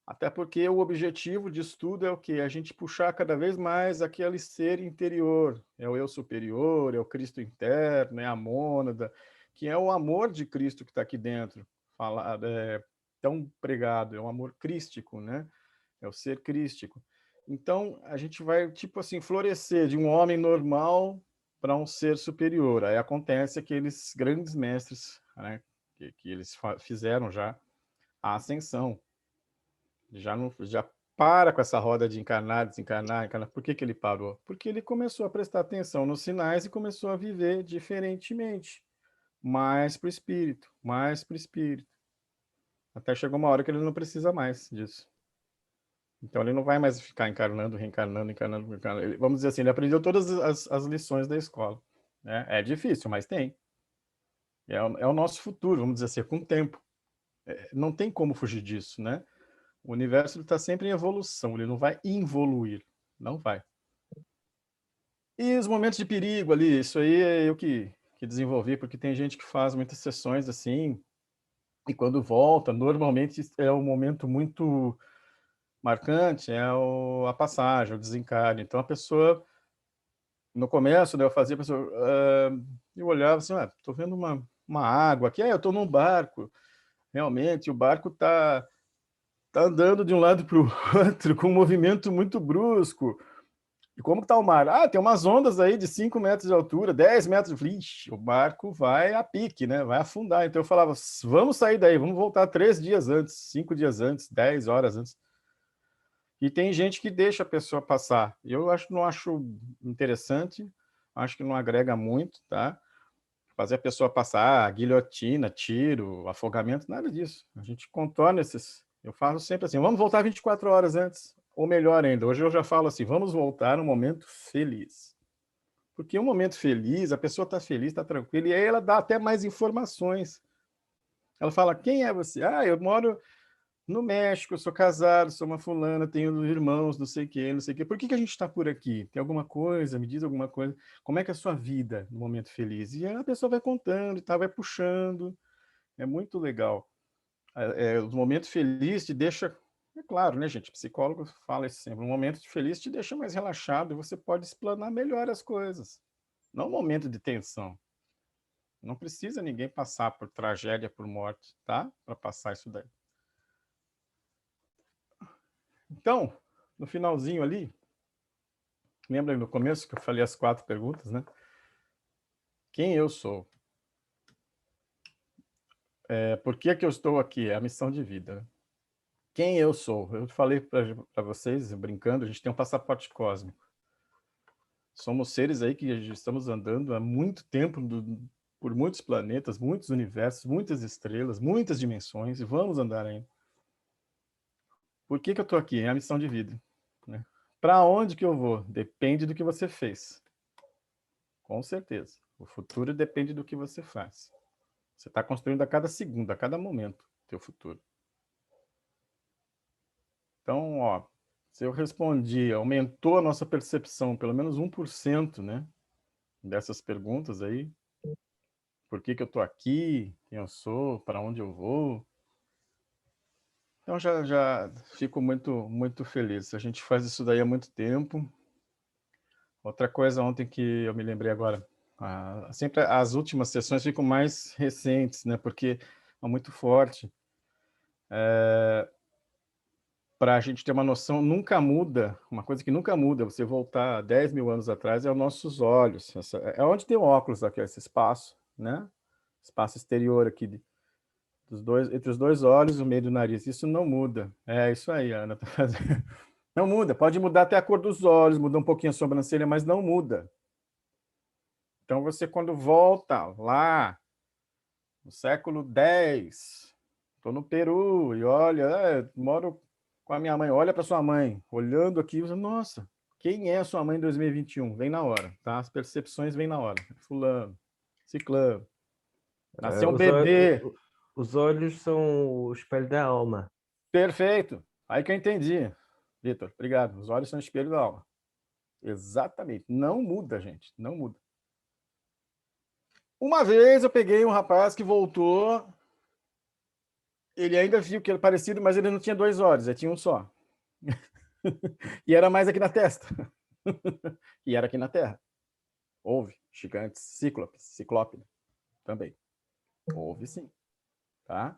Até porque o objetivo de estudo é o quê? A gente puxar cada vez mais aquele ser interior. É o eu superior, é o Cristo interno, é a mônada, que é o amor de Cristo que está aqui dentro. Falado, tão pregado, é um amor crístico, né? É o ser crístico. Então, a gente vai, tipo assim, florescer de um homem normal para um ser superior. Aí acontece aqueles grandes mestres, né? Que eles fizeram já a ascensão. Já para com essa roda de encarnar, desencarnar, encarnar. Por que ele parou? Porque ele começou a prestar atenção nos sinais e começou a viver diferentemente. Mais para o espírito, mais para o espírito. Até chegou uma hora que ele não precisa mais disso. Então ele não vai mais ficar encarnando, reencarnando, encarnando, reencarnando. Vamos dizer assim, ele aprendeu todas as lições da escola. Né? É difícil, mas tem. É o nosso futuro, vamos dizer assim, com o tempo. Não tem como fugir disso, né? O universo está sempre em evolução, ele não vai involuir, não vai. E os momentos de perigo ali, isso aí é eu que desenvolvi, porque tem gente que faz muitas sessões assim, e quando volta, normalmente é um momento muito marcante, a passagem, o desencarne. Então a pessoa, no começo, né, eu fazia, a pessoa, eu olhava assim, estou vendo uma água aqui, eu estou num barco, realmente, o barco está andando de um lado para o outro, com um movimento muito brusco. E como está o mar? Tem umas ondas aí de 5 metros de altura, 10 metros. Ixi, o barco vai a pique, né? Vai afundar. Então eu falava, vamos sair daí, vamos voltar 3 dias antes, 5 dias antes, 10 horas antes. E tem gente que deixa a pessoa passar. Eu não acho interessante, acho que não agrega muito, tá? Fazer a pessoa passar, guilhotina, tiro, afogamento, nada disso. A gente contorna esses... Eu falo sempre assim, vamos voltar 24 horas antes. Ou melhor ainda, hoje eu já falo assim, vamos voltar no momento feliz. Porque um momento feliz, a pessoa está feliz, está tranquila, e aí ela dá até mais informações. Ela fala, quem é você? Eu moro no México, eu sou casado, sou uma fulana, tenho irmãos, não sei o quê, não sei o quê. Por que a gente está por aqui? Tem alguma coisa? Me diz alguma coisa. Como é que é a sua vida no momento feliz? E aí a pessoa vai contando, vai puxando. É muito legal. O momento feliz te deixa... É claro, né, gente? Psicólogo fala isso sempre. Um momento feliz te deixa mais relaxado e você pode explanar melhor as coisas. Não um momento de tensão. Não precisa ninguém passar por tragédia, por morte, tá? Para passar isso daí. Então, no finalzinho ali, Lembra no começo que eu falei as 4 perguntas, né? Quem eu sou? Por que que eu estou aqui? É a missão de vida, né? Quem eu sou? Eu falei para vocês, brincando, a gente tem um passaporte cósmico. Somos seres aí que estamos andando há muito tempo por muitos planetas, muitos universos, muitas estrelas, muitas dimensões, e vamos andar ainda. Por que que eu estou aqui? É a missão de vida, né? Para onde que eu vou? Depende do que você fez. Com certeza. O futuro depende do que você faz. Você está construindo a cada segundo, a cada momento, teu futuro. Então, ó, se eu respondi, aumentou a nossa percepção, pelo menos 1%, né? Dessas perguntas aí. Por que que eu estou aqui? Quem eu sou? Para onde eu vou? Então, já fico muito feliz. A gente faz isso daí há muito tempo. Outra coisa ontem que eu me lembrei agora, sempre as últimas sessões ficam mais recentes, né? Porque é muito forte. Para a gente ter uma noção, nunca muda, uma coisa que nunca muda, você voltar 10 mil anos atrás, é os nossos olhos. É onde tem o óculos aqui, esse espaço, né? Espaço exterior aqui, entre os dois olhos e o meio do nariz. Isso não muda. É isso aí, a Ana tá fazendo. Não muda, pode mudar até a cor dos olhos, muda um pouquinho a sobrancelha, mas não muda. Então você, quando volta lá, no século X, estou no Peru e olha, moro com a minha mãe, olha para sua mãe, olhando aqui, você, nossa, quem é a sua mãe em 2021? Vem na hora, tá? As percepções vêm na hora. Fulano, ciclano, nasceu um Os, bebê, os olhos são o espelho da alma. perfeito. Aí que eu entendi. Vitor, obrigado. Os olhos são o espelho da alma. Exatamente. Não muda, gente. Não muda. Uma vez eu peguei um rapaz que voltou, ele ainda viu que era parecido, mas ele não tinha 2 olhos, ele tinha um só. E era mais aqui na testa. E era aqui na Terra. Houve gigantes, ciclope também. Houve sim, tá?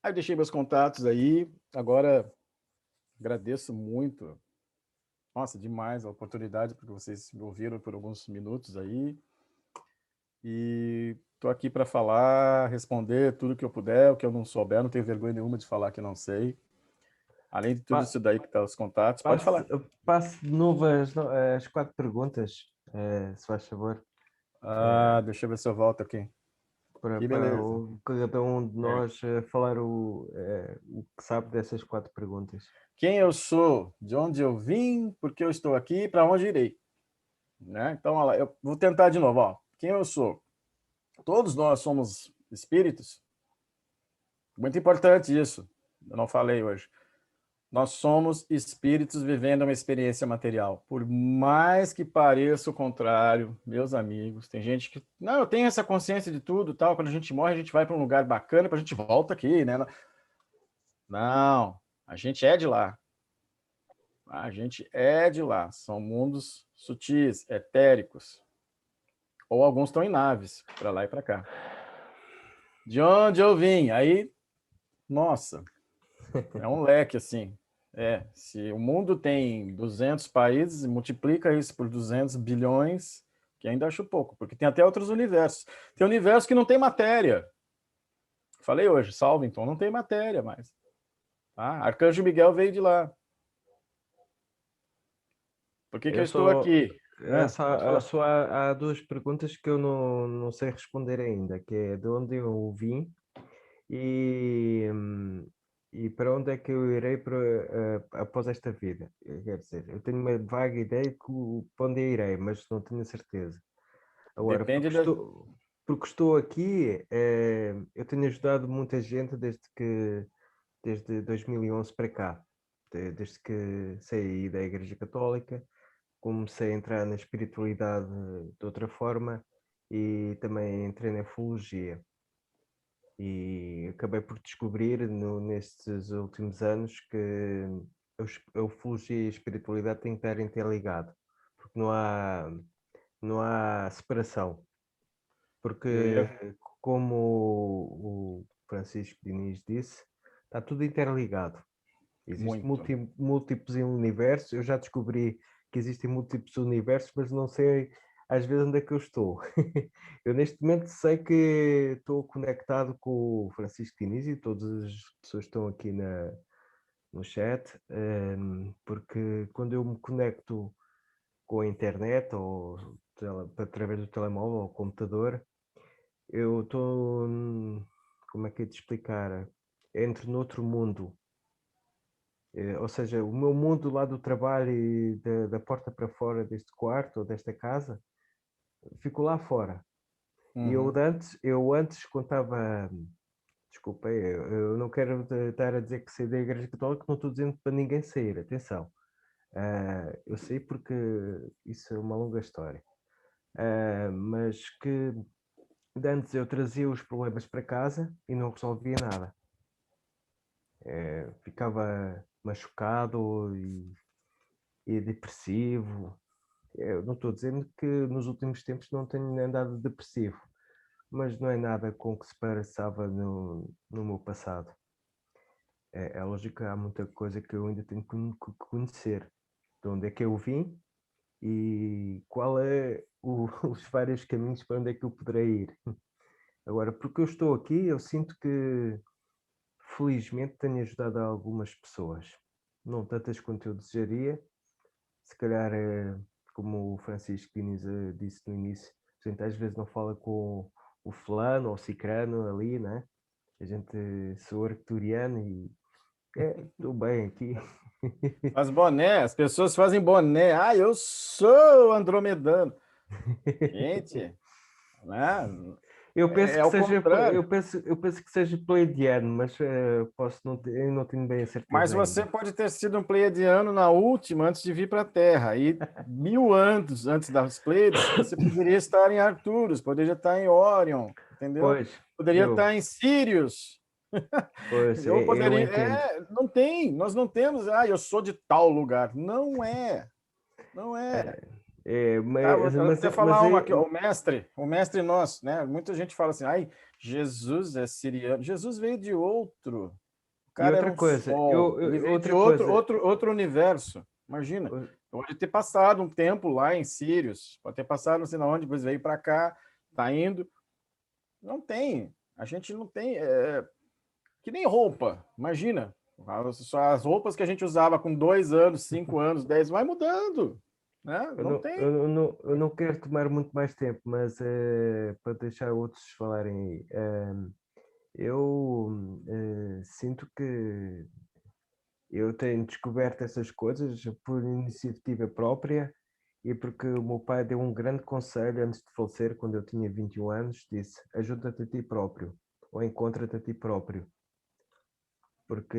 Aí eu deixei meus contatos aí. Agora agradeço muito. Nossa, demais a oportunidade, porque vocês me ouviram por alguns minutos aí. E estou aqui para falar, responder tudo que eu puder, o que eu não souber, não tenho vergonha nenhuma de falar que não sei. Além de tudo Pa- isso daí que está os contatos, pode Passe, falar. passe de novo as 4 perguntas, se faz favor, Deixa eu ver se eu volto aqui. Que para beleza. cada um de É. nós falar o que sabe dessas 4 perguntas. Quem eu sou, de onde eu vim, por que eu estou aqui, para onde irei. Né? Então, olha lá, eu vou tentar de novo. Ó. Quem eu sou? Todos nós somos espíritos. Muito importante isso. Eu não falei hoje. Nós somos espíritos vivendo uma experiência material. Por mais que pareça o contrário, meus amigos, tem gente que, não, eu tenho essa consciência de tudo, tal, quando a gente morre, a gente vai para um lugar bacana, para a gente volta aqui, né? Não, a gente é de lá. A gente é de lá. São mundos sutis, etéricos. Ou alguns estão em naves, para lá e para cá. De onde eu vim? Aí, nossa, é um leque assim. Se o mundo tem 200 países, multiplica isso por 200 bilhões, que ainda acho pouco, porque tem até outros universos. Tem universo que não tem matéria. Falei hoje, Salvington, não tem matéria mais. Arcanjo Miguel veio de lá. Por que que eu Eu estou só, aqui? Pode falar. só há 2 perguntas que eu não sei responder ainda, que é de onde eu vim e, hum, e para onde é que eu irei após esta vida. Quer dizer, eu tenho uma vaga ideia de para onde eu irei, mas não tenho a certeza. Agora, Depende da. porque estou aqui, eu tenho ajudado muita gente desde 2011 para cá, desde que saí da Igreja Católica, comecei a entrar na espiritualidade de outra forma e também entrei na ufologia. E acabei por descobrir nestes últimos anos que a ufologia e a espiritualidade têm que estar interligados, porque não há separação. Eu ia. Porque, como o Francisco Diniz disse, está tudo interligado. Existem Muito. múltiplos universos. Eu já descobri que existem múltiplos universos, mas não sei às vezes onde é que eu estou. Eu neste momento sei que estou conectado com o Francisco Diniz e todas as pessoas que estão aqui no chat, porque quando eu me conecto com a internet ou através do telemóvel ou computador, eu estou, como é que é de explicar? Entro noutro mundo. Ou seja, o meu mundo lá do trabalho e da porta para fora deste quarto ou desta casa, fico lá fora. E Uhum. eu antes contava, desculpa, eu não quero estar a dizer que saí da Igreja Católica, não estou dizendo para ninguém sair, atenção. Eu saí porque isso é uma longa história. Mas que de antes eu trazia os problemas para casa e não resolvia nada. Ficava machucado e depressivo. Eu não estou dizendo que nos últimos tempos não tenho andado depressivo, mas não é nada com que se pareçava no meu passado. É lógico que há muita coisa que eu ainda tenho que conhecer. De onde é que eu vim e qual é os vários caminhos para onde é que eu poderei ir. Agora, porque eu estou aqui, eu sinto que felizmente tenho ajudado algumas pessoas. Não tantas quanto eu desejaria. Se calhar, como o Francisco Diniz disse no início, a gente às vezes não fala com o fulano ou o cicrano ali, né? A gente sou arcturiano e estou bem aqui. Faz boné, as pessoas fazem boné. Ah, eu sou andromedano. Gente, né? Eu penso É que o seja, contrário. eu penso que seja pleiadiano, mas posso não ter, eu não tenho bem a Mas certeza você ainda. pode ter sido um pleiadiano na última, antes de vir para a Terra. E 1000 anos antes das Pleiades, você poderia estar em Arcturus, poderia estar em Orion, entendeu? Pois, Poderia estar em Sirius. pois, Eu eu poderia. entendo. Não tem, nós não temos. Ah, eu sou de tal lugar. Não é, não é. Tá, vou até Mas falar uma aqui, ó, o mestre nosso, né? Muita gente fala assim, ai, Jesus é siriano. Jesus veio de outro. O e cara era outra um coisa, sol. Ele veio de outra outro, coisa, outro, outro universo. Imagina. Pode ter passado um tempo lá em Sirius, pode ter passado não sei na onde, depois veio para cá, tá indo. Não tem. A gente não tem. Que nem roupa. Imagina. As roupas que a gente usava com 2 anos, 5 anos, 10, vai mudando. Né? Não tem. eu não quero tomar muito mais tempo, mas para deixar outros falarem aí. Eu sinto que eu tenho descoberto essas coisas por iniciativa própria e porque o meu pai deu um grande conselho antes de falecer, quando eu tinha 21 anos, disse: ajuda-te a ti próprio ou encontra-te a ti próprio. Porque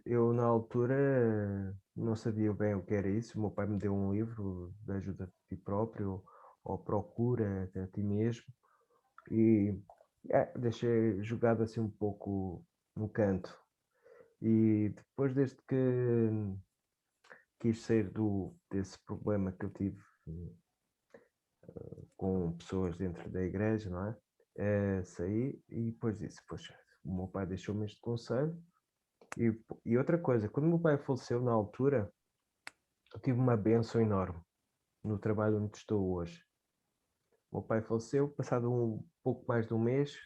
eu, na altura, não sabia bem o que era isso. O meu pai me deu um livro de ajuda a ti próprio ou procura a ti mesmo e deixei jogado assim um pouco no canto. E depois, desde que quis sair desse problema que eu tive com pessoas dentro da igreja, não é? Saí e depois disse, poxa, o meu pai deixou-me este conselho. E outra coisa, quando o meu pai faleceu na altura, eu tive uma bênção enorme no trabalho onde estou hoje. O meu pai faleceu, passado um pouco mais de um mês,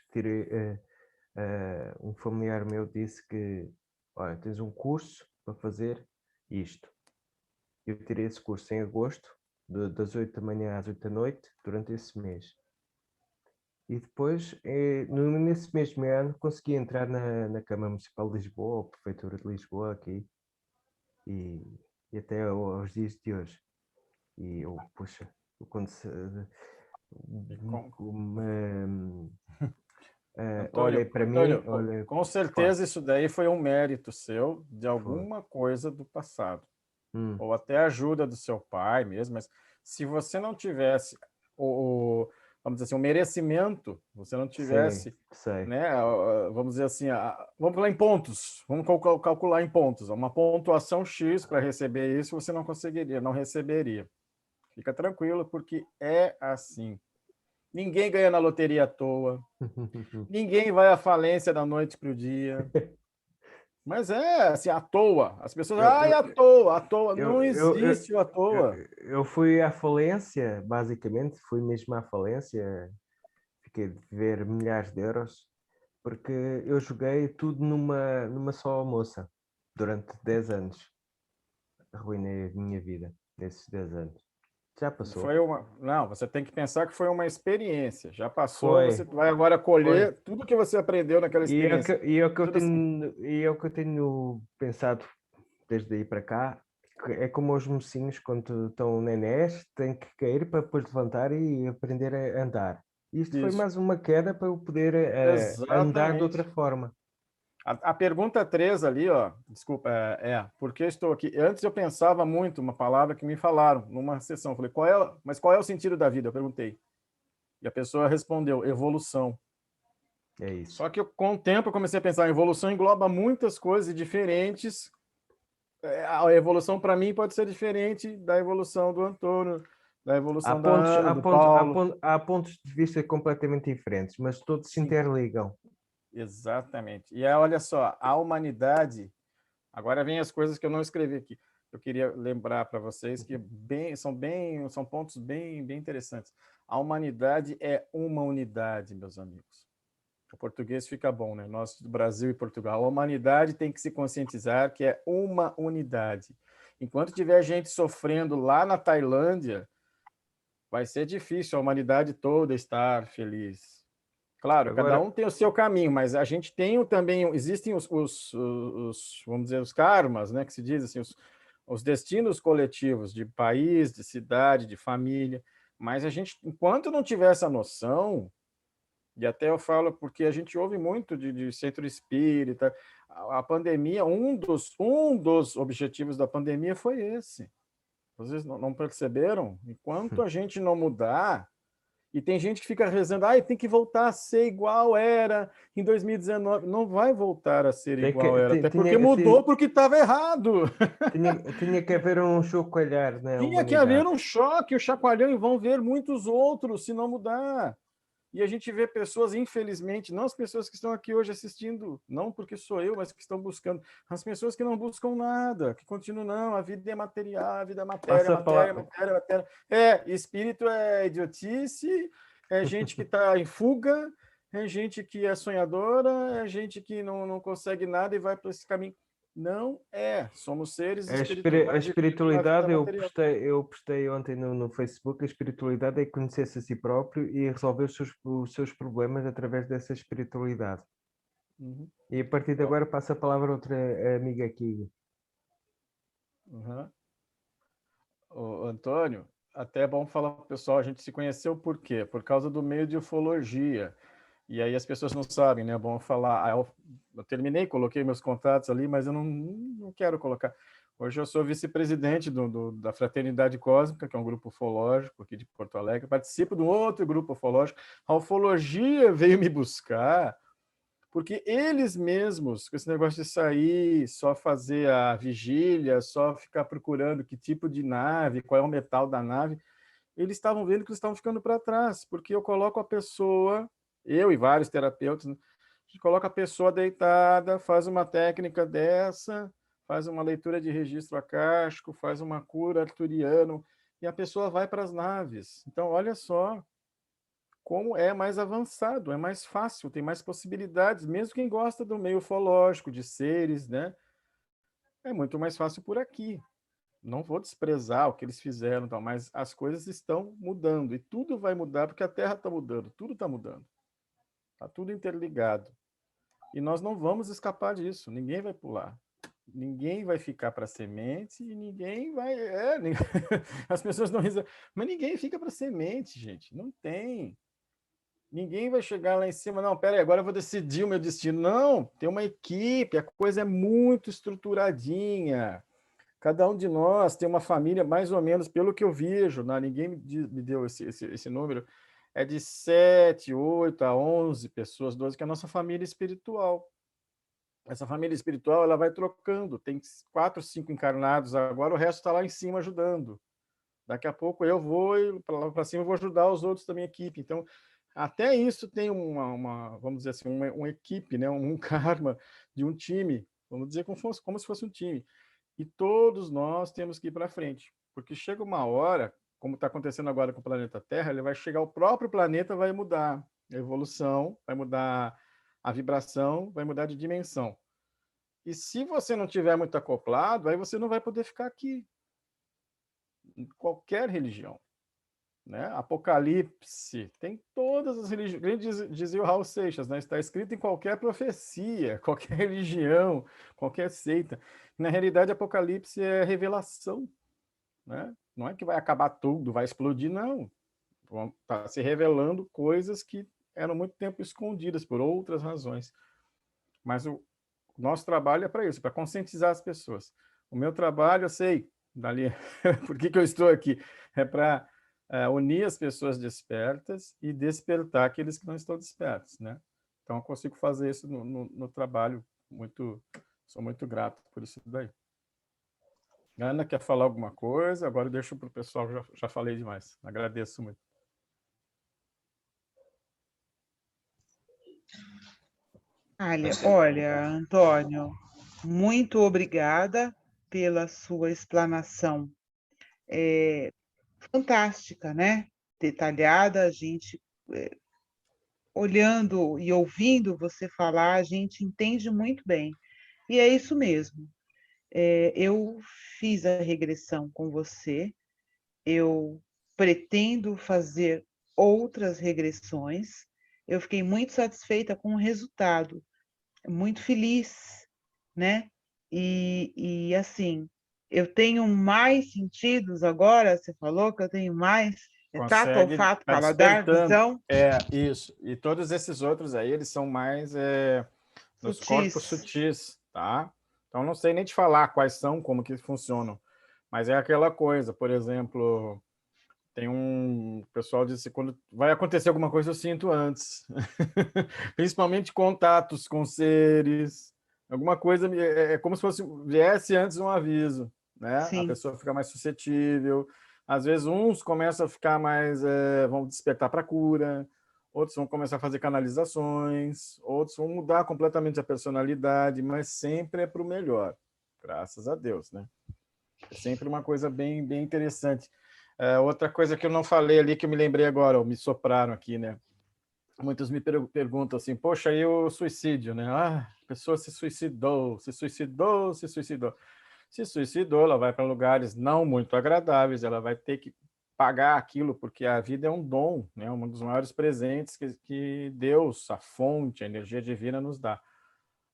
um familiar meu disse que, olha, tens um curso para fazer isto. Eu tirei esse curso em agosto, das 8 da manhã às 8 da noite, durante esse mês. E depois, nesse mesmo ano, consegui entrar na Câmara Municipal de Lisboa, ou Prefeitura de Lisboa, aqui, e, e até aos dias de hoje. E eu, puxa, quando se, E com- olha Antônio, para mim, Antônio, olha, com claro, certeza isso daí foi um mérito seu de foi. alguma coisa do passado, Hum, ou até a ajuda do seu pai mesmo, mas se você não tivesse vamos dizer assim, o merecimento, você não sim, tivesse, sei. né, vamos dizer assim, vamos falar em pontos, vamos calcular em pontos, uma pontuação X para receber isso, você não conseguiria, não receberia. Fica tranquilo, porque é assim. Ninguém ganha na loteria à toa. Ninguém vai à falência da noite para o dia. Mas é assim, à toa. As pessoas, Eu, ai, eu, à toa, à toa. eu, Não eu, eu, existe o à eu, toa. eu fui à falência, basicamente, fui mesmo à falência, fiquei de ver milhares de euros, porque eu joguei tudo numa só moça durante 10 anos. Arruinei a minha vida nesses 10 anos. Já passou. Foi uma. Não, você tem que pensar que foi uma experiência. Já passou, você Foi, vai agora foi. colher tudo que você aprendeu naquela experiência. Tudo assim. E é o que eu tenho pensado desde aí para cá. É como os mocinhos, quando estão nenés, têm que cair para depois levantar e aprender a andar. Isto foi Isso. mais uma queda para eu poder andar de outra Exatamente. forma. A pergunta 3 ali, ó, desculpa, por que estou aqui? Antes eu pensava muito, uma palavra que me falaram numa sessão. Eu falei, mas qual é o sentido da vida? Eu perguntei. E a pessoa respondeu, evolução. É isso. Só que com o tempo eu comecei a pensar, a evolução engloba muitas coisas diferentes. A evolução para mim pode ser diferente da evolução do Antônio, da Há evolução da pontos, Ana, há do pontos, há Paulo. pontos, há pontos de vista completamente diferentes, mas todos se Sim, interligam. exatamente. E olha só, a humanidade. Agora vem as coisas que eu não escrevi aqui. Eu queria lembrar para vocês que são pontos bem interessantes. A humanidade é uma unidade, meus amigos. O português fica bom, né? Nós do Brasil e Portugal. A humanidade tem que se conscientizar que é uma unidade. Enquanto tiver gente sofrendo lá na Tailândia, vai ser difícil a humanidade toda estar feliz. Claro, cada Agora, um tem o seu caminho, mas a gente tem também, existem vamos dizer, os karmas, né, que se diz assim, os destinos coletivos de país, de cidade, de família, mas a gente, enquanto não tiver essa noção, e até eu falo porque a gente ouve muito de centro espírita, a pandemia, um dos objetivos da pandemia foi esse. Vocês não perceberam? Enquanto a gente não mudar, e tem gente que fica rezando, tem que voltar a ser igual era em 2019. Não vai voltar a ser tem igual que, era, ti- até porque tinha, mudou ti- porque estava errado. tinha que haver um chocalhar na Tinha que haver humanidade. um choque, o chacoalhão, e vão ver muitos outros se não mudar. E a gente vê pessoas, infelizmente, não as pessoas que estão aqui hoje assistindo, não porque sou eu, mas que estão buscando, as pessoas que não buscam nada, que continuam, não, a vida é material, a vida é matéria, Passa a matéria, palavra. matéria, matéria. Espírito é idiotice, é gente que está em fuga, é gente que é sonhadora, é gente que não consegue nada e vai para esse caminho. Não é, somos seres A espirituais vivendo uma vida espiritualidade, material. eu postei ontem no Facebook, a espiritualidade é conhecer-se a si próprio e resolver os seus problemas através dessa espiritualidade. Uhum. E a partir de agora passo a palavra a outra amiga aqui. Uhum. Ô, Antônio, até é bom falar para o pessoal, a gente se conheceu por quê? Por causa do meio de ufologia. E aí as pessoas não sabem, né? É bom falar. Eu terminei, coloquei meus contatos ali, mas eu não quero colocar. Hoje eu sou vice-presidente da Fraternidade Cósmica, que é um grupo ufológico aqui de Porto Alegre. Participo de um outro grupo ufológico. A ufologia veio me buscar porque eles mesmos, com esse negócio de sair, só fazer a vigília, só ficar procurando que tipo de nave, qual é o metal da nave, eles estavam vendo que eles estavam ficando para trás, porque eu coloco a pessoa, eu e vários terapeutas, né, a gente coloca a pessoa deitada, faz uma técnica dessa, faz uma leitura de registro acástico, faz uma cura arturiano, e a pessoa vai para as naves. Então, olha só, como é mais avançado, é mais fácil, tem mais possibilidades, mesmo quem gosta do meio ufológico, de seres, né? É muito mais fácil por aqui. Não vou desprezar o que eles fizeram, tal, mas as coisas estão mudando e tudo vai mudar porque a Terra está mudando, tudo está mudando, está tudo interligado. E nós não vamos escapar disso, ninguém vai pular. Ninguém vai ficar para semente e ninguém vai. As pessoas não risam, mas ninguém fica para semente, gente. Não tem. Ninguém vai chegar lá em cima, não, pera aí, agora eu vou decidir o meu destino. Não, tem uma equipe, a coisa é muito estruturadinha. Cada um de nós tem uma família, mais ou menos, pelo que eu vejo, né? Ninguém me deu esse número, é de 7, 8 a 11 pessoas, 12, que é a nossa família espiritual. Essa família espiritual ela vai trocando, tem 4, 5 encarnados agora, o resto está lá em cima ajudando. Daqui a pouco eu vou para cima, eu vou ajudar os outros da minha equipe. Então, até isso tem vamos dizer assim, uma equipe, né? Um karma de um time. Vamos dizer como se fosse um time. E todos nós temos que ir para frente, porque chega uma hora, como está acontecendo agora com o planeta Terra, ele vai chegar, o próprio planeta vai mudar a evolução, vai mudar a vibração, vai mudar de dimensão. E se você não tiver muito acoplado, aí você não vai poder ficar aqui. Em qualquer religião. Né? Apocalipse, tem todas as religiões, dizia o Raul Seixas, né? Está escrito em qualquer profecia, qualquer religião, qualquer seita. Na realidade, Apocalipse é revelação. Né? Não é que vai acabar tudo, vai explodir, não. Está se revelando coisas que eram muito tempo escondidas por outras razões. Mas o nosso trabalho é para isso, para conscientizar as pessoas. O meu trabalho, eu sei, dali, por que eu estou aqui? É para unir as pessoas despertas e despertar aqueles que não estão despertos, né? Então, eu consigo fazer isso no trabalho, sou muito grato por isso daí. Ana, quer falar alguma coisa? Agora eu deixo para o pessoal, já falei demais. Agradeço muito. Olha, Antônio, muito obrigada pela sua explanação. Fantástica, né? Detalhada, a gente olhando e ouvindo você falar, a gente entende muito bem. E é isso mesmo. Eu fiz a regressão com você, eu pretendo fazer outras regressões. Eu fiquei muito satisfeita com o resultado, muito feliz, né? E assim, eu tenho mais sentidos agora, você falou que eu tenho mais tato, olfato, paladar, visão. Isso. E todos esses outros aí, eles são mais nos corpos sutis, tá? Então, não sei nem te falar quais são, como que funcionam. Mas é aquela coisa, por exemplo, tem um pessoal diz assim, quando vai acontecer alguma coisa, eu sinto antes. Principalmente contatos com seres, alguma coisa, é como se viesse antes um aviso, né? Sim. A pessoa fica mais suscetível. Às vezes uns começam a ficar mais, vão despertar para cura, outros vão começar a fazer canalizações, outros vão mudar completamente a personalidade, mas sempre é para o melhor, graças a Deus, né? É sempre uma coisa bem, bem interessante. Outra coisa que eu não falei ali, que eu me lembrei agora, me sopraram aqui, né? Muitos me perguntam assim, poxa, e o suicídio, né? Ah, a pessoa se suicidou, se suicidou, se suicidou. Se suicidou, ela vai para lugares não muito agradáveis, ela vai ter que pagar aquilo, porque a vida é um dom, né? Um dos maiores presentes que Deus, a fonte, a energia divina nos dá.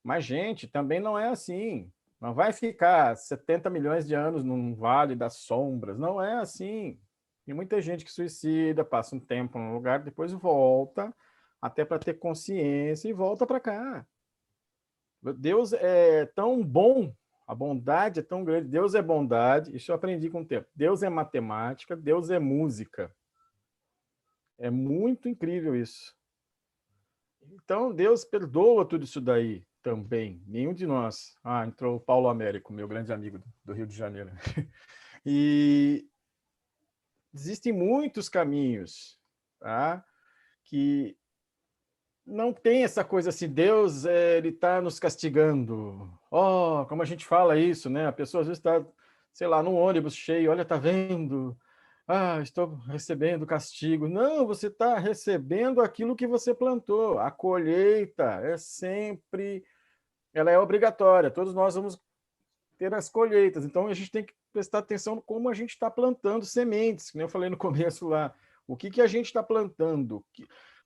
Mas, gente, também não é assim. Não vai ficar 70 milhões de anos num vale das sombras. Não é assim. Tem muita gente que suicida, passa um tempo num lugar, depois volta, até para ter consciência e volta para cá. Deus é tão bom, a bondade é tão grande. Deus é bondade, isso eu aprendi com o tempo. Deus é matemática, Deus é música. É muito incrível isso. Então, Deus perdoa tudo isso daí também. Nenhum de nós. Ah, entrou o Paulo Américo, meu grande amigo do Rio de Janeiro. E existem muitos caminhos, tá? Que não tem essa coisa assim, Deus ele está nos castigando. Oh, como a gente fala isso, né? A pessoa às vezes está, sei lá, num ônibus cheio, olha, tá vendo? Ah, estou recebendo castigo. Não, você está recebendo aquilo que você plantou. A colheita é sempre, ela é obrigatória. Todos nós vamos ter as colheitas. Então a gente tem que prestar atenção no como a gente está plantando sementes, como eu falei no começo lá. O que a gente está plantando?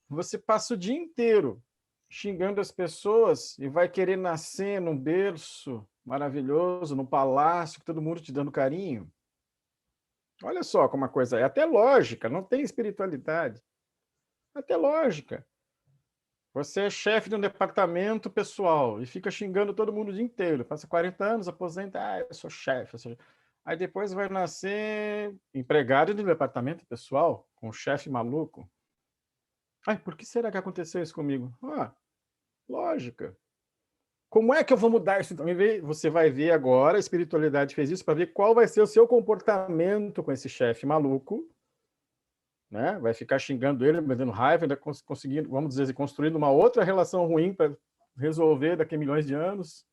Você passa o dia inteiro xingando as pessoas e vai querer nascer num berço maravilhoso, num palácio, com todo mundo te dando carinho. Olha só como a coisa é. Até lógica, não tem espiritualidade. Até lógica. Você é chefe de um departamento pessoal e fica xingando todo mundo o dia inteiro. Passa 40 anos, aposenta, eu sou chefe. Aí depois vai nascer empregado de departamento pessoal, com um chefe maluco. Ai, por que será que aconteceu isso comigo? Ah, lógica. Como é que eu vou mudar isso? Então, você vai ver agora, a espiritualidade fez isso para ver qual vai ser o seu comportamento com esse chefe maluco, né? Vai ficar xingando ele, dando raiva, ainda conseguindo, vamos dizer, construindo uma outra relação ruim para resolver daqui a milhões de anos.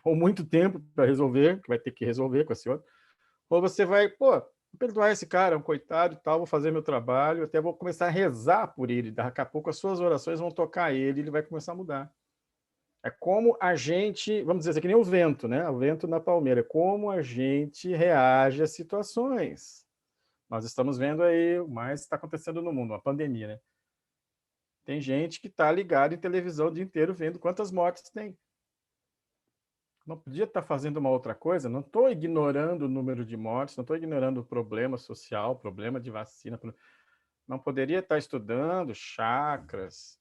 ou muito tempo para resolver, que vai ter que resolver com esse outro, ou você vai, pô, perdoar esse cara, é um coitado e tal, vou fazer meu trabalho, até vou começar a rezar por ele, daqui a pouco as suas orações vão tocar ele, ele vai começar a mudar. É como a gente, vamos dizer assim, que nem o vento, né? O vento na palmeira, é como a gente reage às situações. Nós estamos vendo aí o mais está acontecendo no mundo, uma pandemia, né? Tem gente que está ligada em televisão o dia inteiro vendo quantas mortes tem. Não podia estar fazendo uma outra coisa? Não estou ignorando o número de mortes, não estou ignorando o problema social, problema de vacina. Não poderia estar estudando chakras.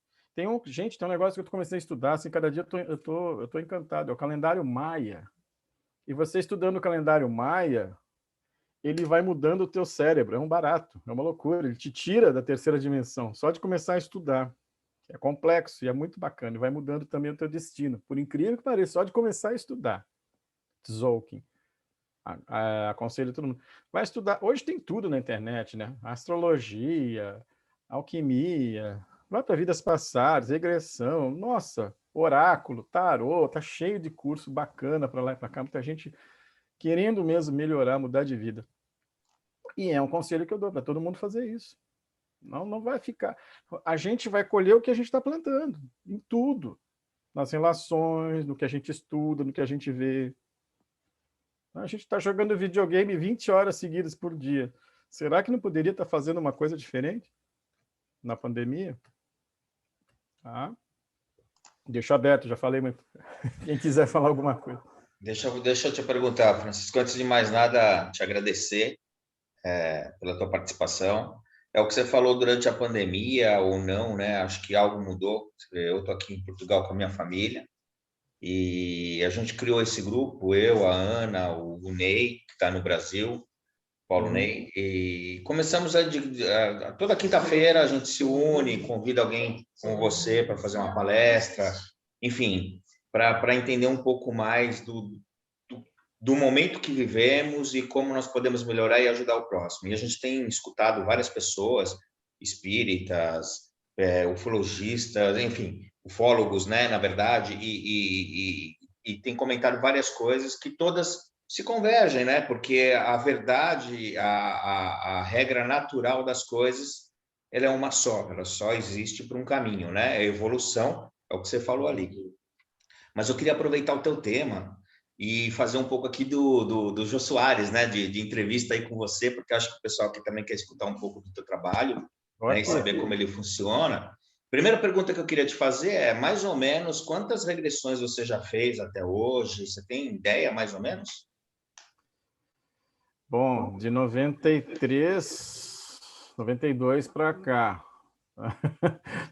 Gente, tem um negócio que eu comecei a estudar, assim, cada dia eu tô encantado, é o calendário maia. E você estudando o calendário maia, ele vai mudando o teu cérebro, é um barato, é uma loucura, ele te tira da terceira dimensão, só de começar a estudar. É complexo e é muito bacana, e vai mudando também o teu destino. Por incrível que pareça, só de começar a estudar. Tzolk'in. Aconselho todo mundo. Vai estudar. Hoje tem tudo na internet, né? Astrologia, alquimia, vai para vidas passadas, regressão, nossa, oráculo, tarô, tá cheio de curso bacana para lá e para cá, muita gente querendo mesmo melhorar, mudar de vida. E é um conselho que eu dou para todo mundo fazer isso. Não vai ficar. A gente vai colher o que a gente está plantando, em tudo. Nas relações, no que a gente estuda, no que a gente vê. A gente está jogando videogame 20 horas seguidas por dia. Será que não poderia estar fazendo uma coisa diferente na pandemia? Ah, deixo aberto, já falei muito. Quem quiser falar alguma coisa. Deixa eu te perguntar, Francisco, antes de mais nada, te agradecer pela tua participação. É o que você falou durante a pandemia ou não, né? Acho que algo mudou. Eu estou aqui em Portugal com a minha família e a gente criou esse grupo, eu, a Ana, o Ney, que está no Brasil, Paulo Ney, e começamos toda quinta-feira a gente se une, convida alguém como você para fazer uma palestra, enfim, para entender um pouco mais do momento que vivemos e como nós podemos melhorar e ajudar o próximo. E a gente tem escutado várias pessoas, espíritas, ufologistas, enfim, ufólogos, né, na verdade, e tem comentado várias coisas que todas se convergem, né? Porque a verdade, a regra natural das coisas, ela é uma só, ela só existe por um caminho, né? A evolução é o que você falou ali. Mas eu queria aproveitar o teu tema e fazer um pouco aqui do Jô Soares, né? De entrevista aí com você, porque acho que o pessoal aqui também quer escutar um pouco do teu trabalho, né? E saber como ele funciona. Primeira pergunta que eu queria te fazer é, mais ou menos, quantas regressões você já fez até hoje? Você tem ideia, mais ou menos? Bom, de 93, 92 para cá.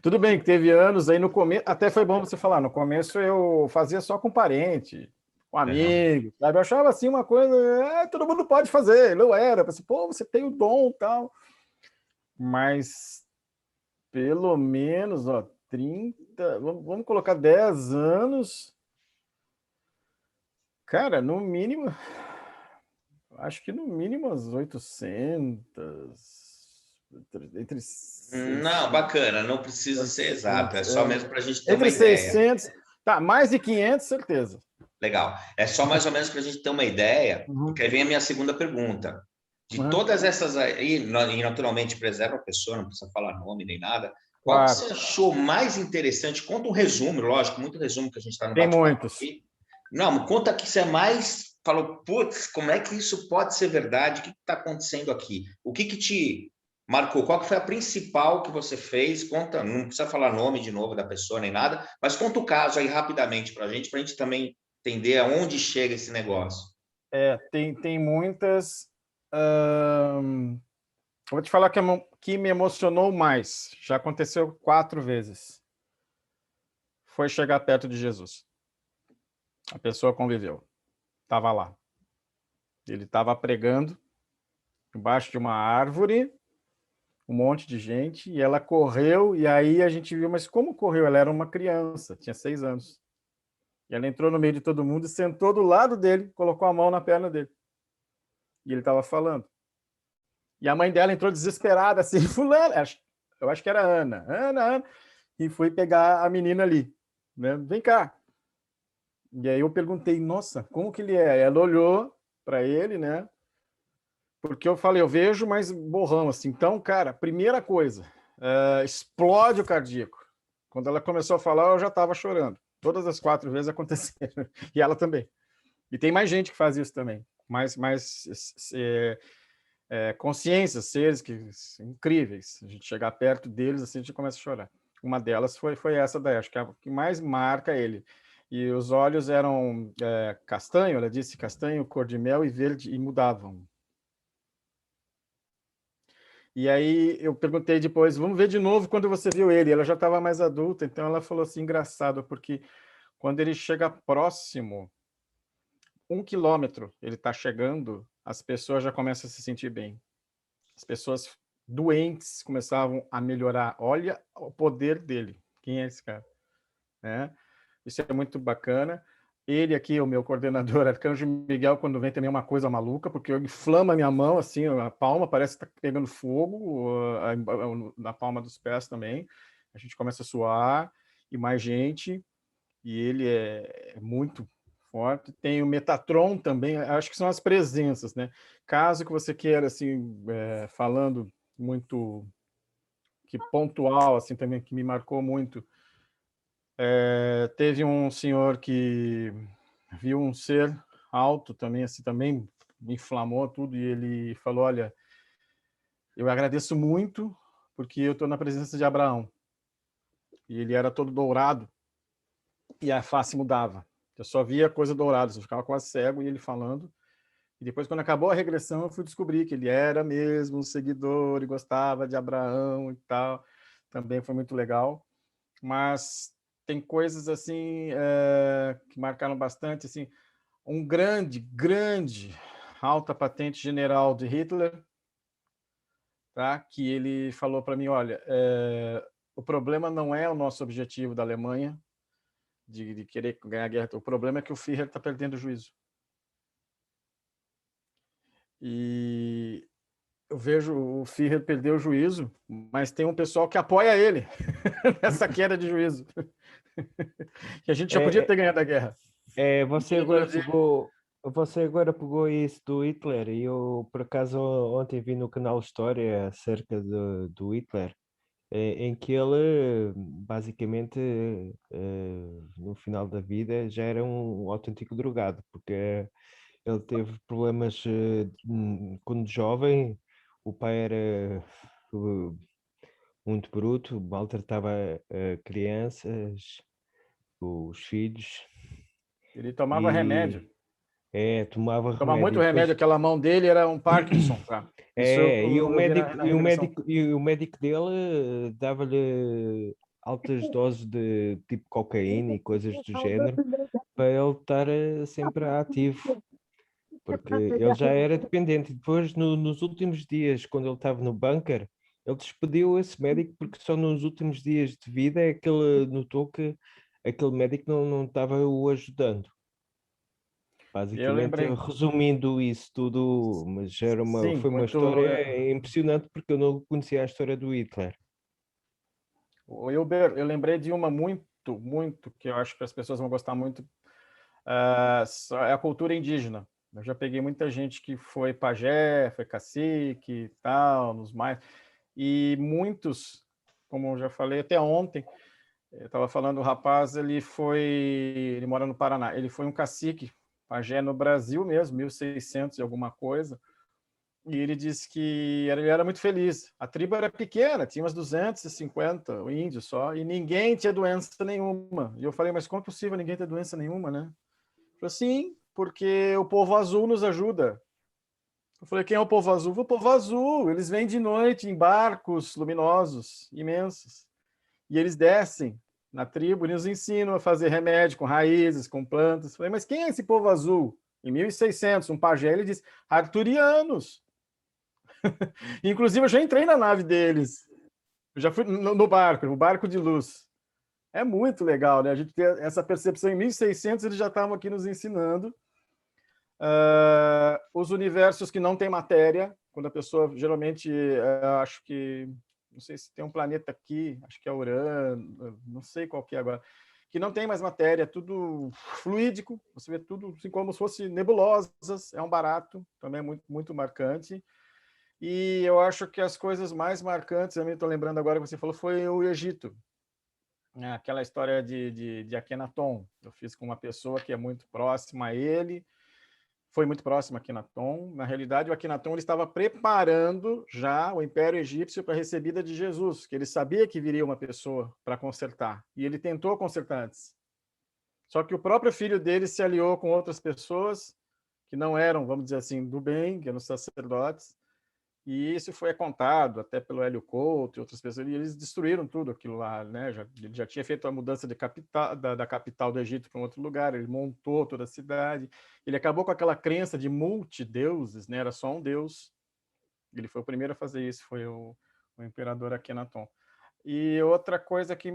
Tudo bem que teve anos aí no começo, até foi bom você falar, no começo eu fazia só com parente, com amigo, sabe? Eu achava assim uma coisa, todo mundo pode fazer, não era, eu pensei, pô, você tem o dom e tal. Mas pelo menos, 30, vamos colocar 10 anos. Cara, no mínimo, acho que no mínimo umas 800, entre... Não, bacana, não precisa ser exato, é só mesmo para a gente ter uma ideia. Entre 600, tá, mais de 500, certeza. Legal, é só mais ou menos para a gente ter uma ideia, porque aí vem a minha segunda pergunta. De todas essas aí, e naturalmente preserva a pessoa, não precisa falar nome nem nada, qual você achou mais interessante? Conta um resumo, lógico, muito resumo que a gente está no bate-papo. Tem muitos. Aqui. Não, conta que você mais falou, putz, como é que isso pode ser verdade? O que está acontecendo aqui? O que te marcou? Qual que foi a principal que você fez? Conta, não precisa falar nome de novo da pessoa nem nada, mas conta o caso aí rapidamente para a gente também entender aonde chega esse negócio. Tem muitas. Vou te falar que me emocionou mais. Já aconteceu 4 vezes. Foi chegar perto de Jesus. A pessoa conviveu. Estava lá. Ele estava pregando embaixo de uma árvore, um monte de gente, e ela correu, e aí a gente viu, mas como correu? Ela era uma criança, tinha 6 anos. E ela entrou no meio de todo mundo e sentou do lado dele, colocou a mão na perna dele. E ele estava falando. E a mãe dela entrou desesperada, assim, fulano, eu acho que era Ana, e foi pegar a menina ali, né? Vem cá. E aí eu perguntei, nossa, como que ele é? Ela olhou para ele, né? Porque eu falei, eu vejo, mas borrão, assim. Então, cara, primeira coisa, explode o cardíaco. Quando ela começou a falar, eu já estava chorando. Todas as 4 vezes aconteceram. E ela também. E tem mais gente que faz isso também. Mais consciências, seres que incríveis. A gente chegar perto deles, assim, a gente começa a chorar. Uma delas foi essa daí, acho que é a que mais marca ele. E os olhos eram castanho, ela disse, castanho, cor de mel e verde, e mudavam. E aí eu perguntei depois, vamos ver de novo quando você viu ele. Ela já estava mais adulta, então ela falou assim, engraçado, porque quando ele chega próximo, 1 quilômetro, ele está chegando, as pessoas já começam a se sentir bem. As pessoas doentes começavam a melhorar. Olha o poder dele. Quem é esse cara? Né? Isso é muito bacana. Ele aqui, o meu coordenador, Arcanjo Miguel, quando vem também é uma coisa maluca, porque inflama a minha mão, assim, a palma parece que está pegando fogo, na palma dos pés também. A gente começa a suar, e mais gente, e ele é muito forte. Tem o Metatron também, acho que são as presenças, né? Caso que você queira, assim, falando muito que pontual, assim, também, que me marcou muito, teve um senhor que viu um ser alto também, assim, também inflamou tudo, e ele falou, olha, eu agradeço muito porque eu estou na presença de Abraão. E ele era todo dourado e a face mudava. Eu só via coisa dourada, eu ficava quase cego e ele falando. E depois, quando acabou a regressão, eu fui descobrir que ele era mesmo um seguidor e gostava de Abraão e tal. Também foi muito legal. Mas tem coisas assim que marcaram bastante. Assim, um grande alta patente general de Hitler, tá? Que ele falou para mim, olha, o problema não é o nosso objetivo da Alemanha de querer ganhar a guerra, o problema é que o Führer está perdendo o juízo. E eu vejo o Führer perder o juízo, mas tem um pessoal que apoia ele nessa queda de juízo. Que a gente já podia ter ganhado a guerra. Você agora pegou isso do Hitler e eu, por acaso, ontem vi no canal História acerca do Hitler, em que ele, basicamente, no final da vida, já era um autêntico drogado, porque ele teve problemas quando jovem, o pai era muito bruto, maltratava crianças, os filhos, Ele tomava remédio. e tomava Tomava muito remédio. E remédio, depois, aquela mão dele era um Parkinson. Tá? Isso e o eu vi médico, na regressão. o médico dele dava-lhe altas doses de tipo cocaína e coisas do género para ele estar sempre ativo, porque ele já era dependente. E depois, nos últimos dias, quando ele estava no bunker, ele despediu esse médico porque só nos últimos dias de vida é que ele notou que aquele médico não estava o ajudando. Eu Basicamente, lembrei. resumindo isso tudo, mas Sim, foi uma muito. história impressionante porque eu não conhecia a história do Hitler. O Hilber, eu lembrei de uma muito, que eu acho que as pessoas vão gostar muito. É a cultura indígena. Eu já peguei muita gente que foi pajé, foi cacique e tal, nos mais. E muitos, como eu já falei até ontem, eu estava falando, o rapaz, ele mora no Paraná, ele foi um cacique, pajé no Brasil mesmo, 1600 e alguma coisa, e ele disse que ele era muito feliz. A tribo era pequena, tinha umas 250 índios só, e ninguém tinha doença nenhuma. E eu falei, mas como é possível ninguém ter doença nenhuma, né? Ele falou, sim, porque o povo azul nos ajuda. Eu falei, quem é o povo azul? O povo azul, eles vêm de noite em barcos luminosos, imensos. E eles descem na tribo e nos ensinam a fazer remédio com raízes, com plantas. Eu falei, mas quem é esse povo azul? Em 1600, um pajé, ele diz, arturianos. Inclusive, eu já entrei na nave deles. Eu já fui no barco, o barco de luz. É muito legal, né? A gente ter essa percepção. Em 1600, eles já estavam aqui nos ensinando. Os universos que não têm matéria, quando a pessoa, geralmente, acho que, não sei se tem um planeta aqui, acho que é Urano, não sei qual que é agora, que não tem mais matéria, tudo fluídico, você vê tudo assim, como se fosse nebulosas, é um barato, também é muito, muito marcante. E eu acho que as coisas mais marcantes, eu me estou lembrando agora que você falou, foi o Egito. Aquela história de Akhenaton. Eu fiz com uma pessoa que é muito próxima a ele, foi muito próximo a Akhenaton. Na realidade, o Akhenaton ele estava preparando já o Império Egípcio para a recebida de Jesus, que ele sabia que viria uma pessoa para consertar, e ele tentou consertar antes. Só que o próprio filho dele se aliou com outras pessoas que não eram, vamos dizer assim, do bem, que eram sacerdotes, e isso foi contado até pelo Hélio Couto e outras pessoas, e eles destruíram tudo aquilo lá, né? Ele já tinha feito a mudança de capital, da capital do Egito para um outro lugar, ele montou toda a cidade, ele acabou com aquela crença de multideuses, né? Era só um deus. Ele foi o primeiro a fazer isso, foi o imperador Akhenaton. E outra coisa que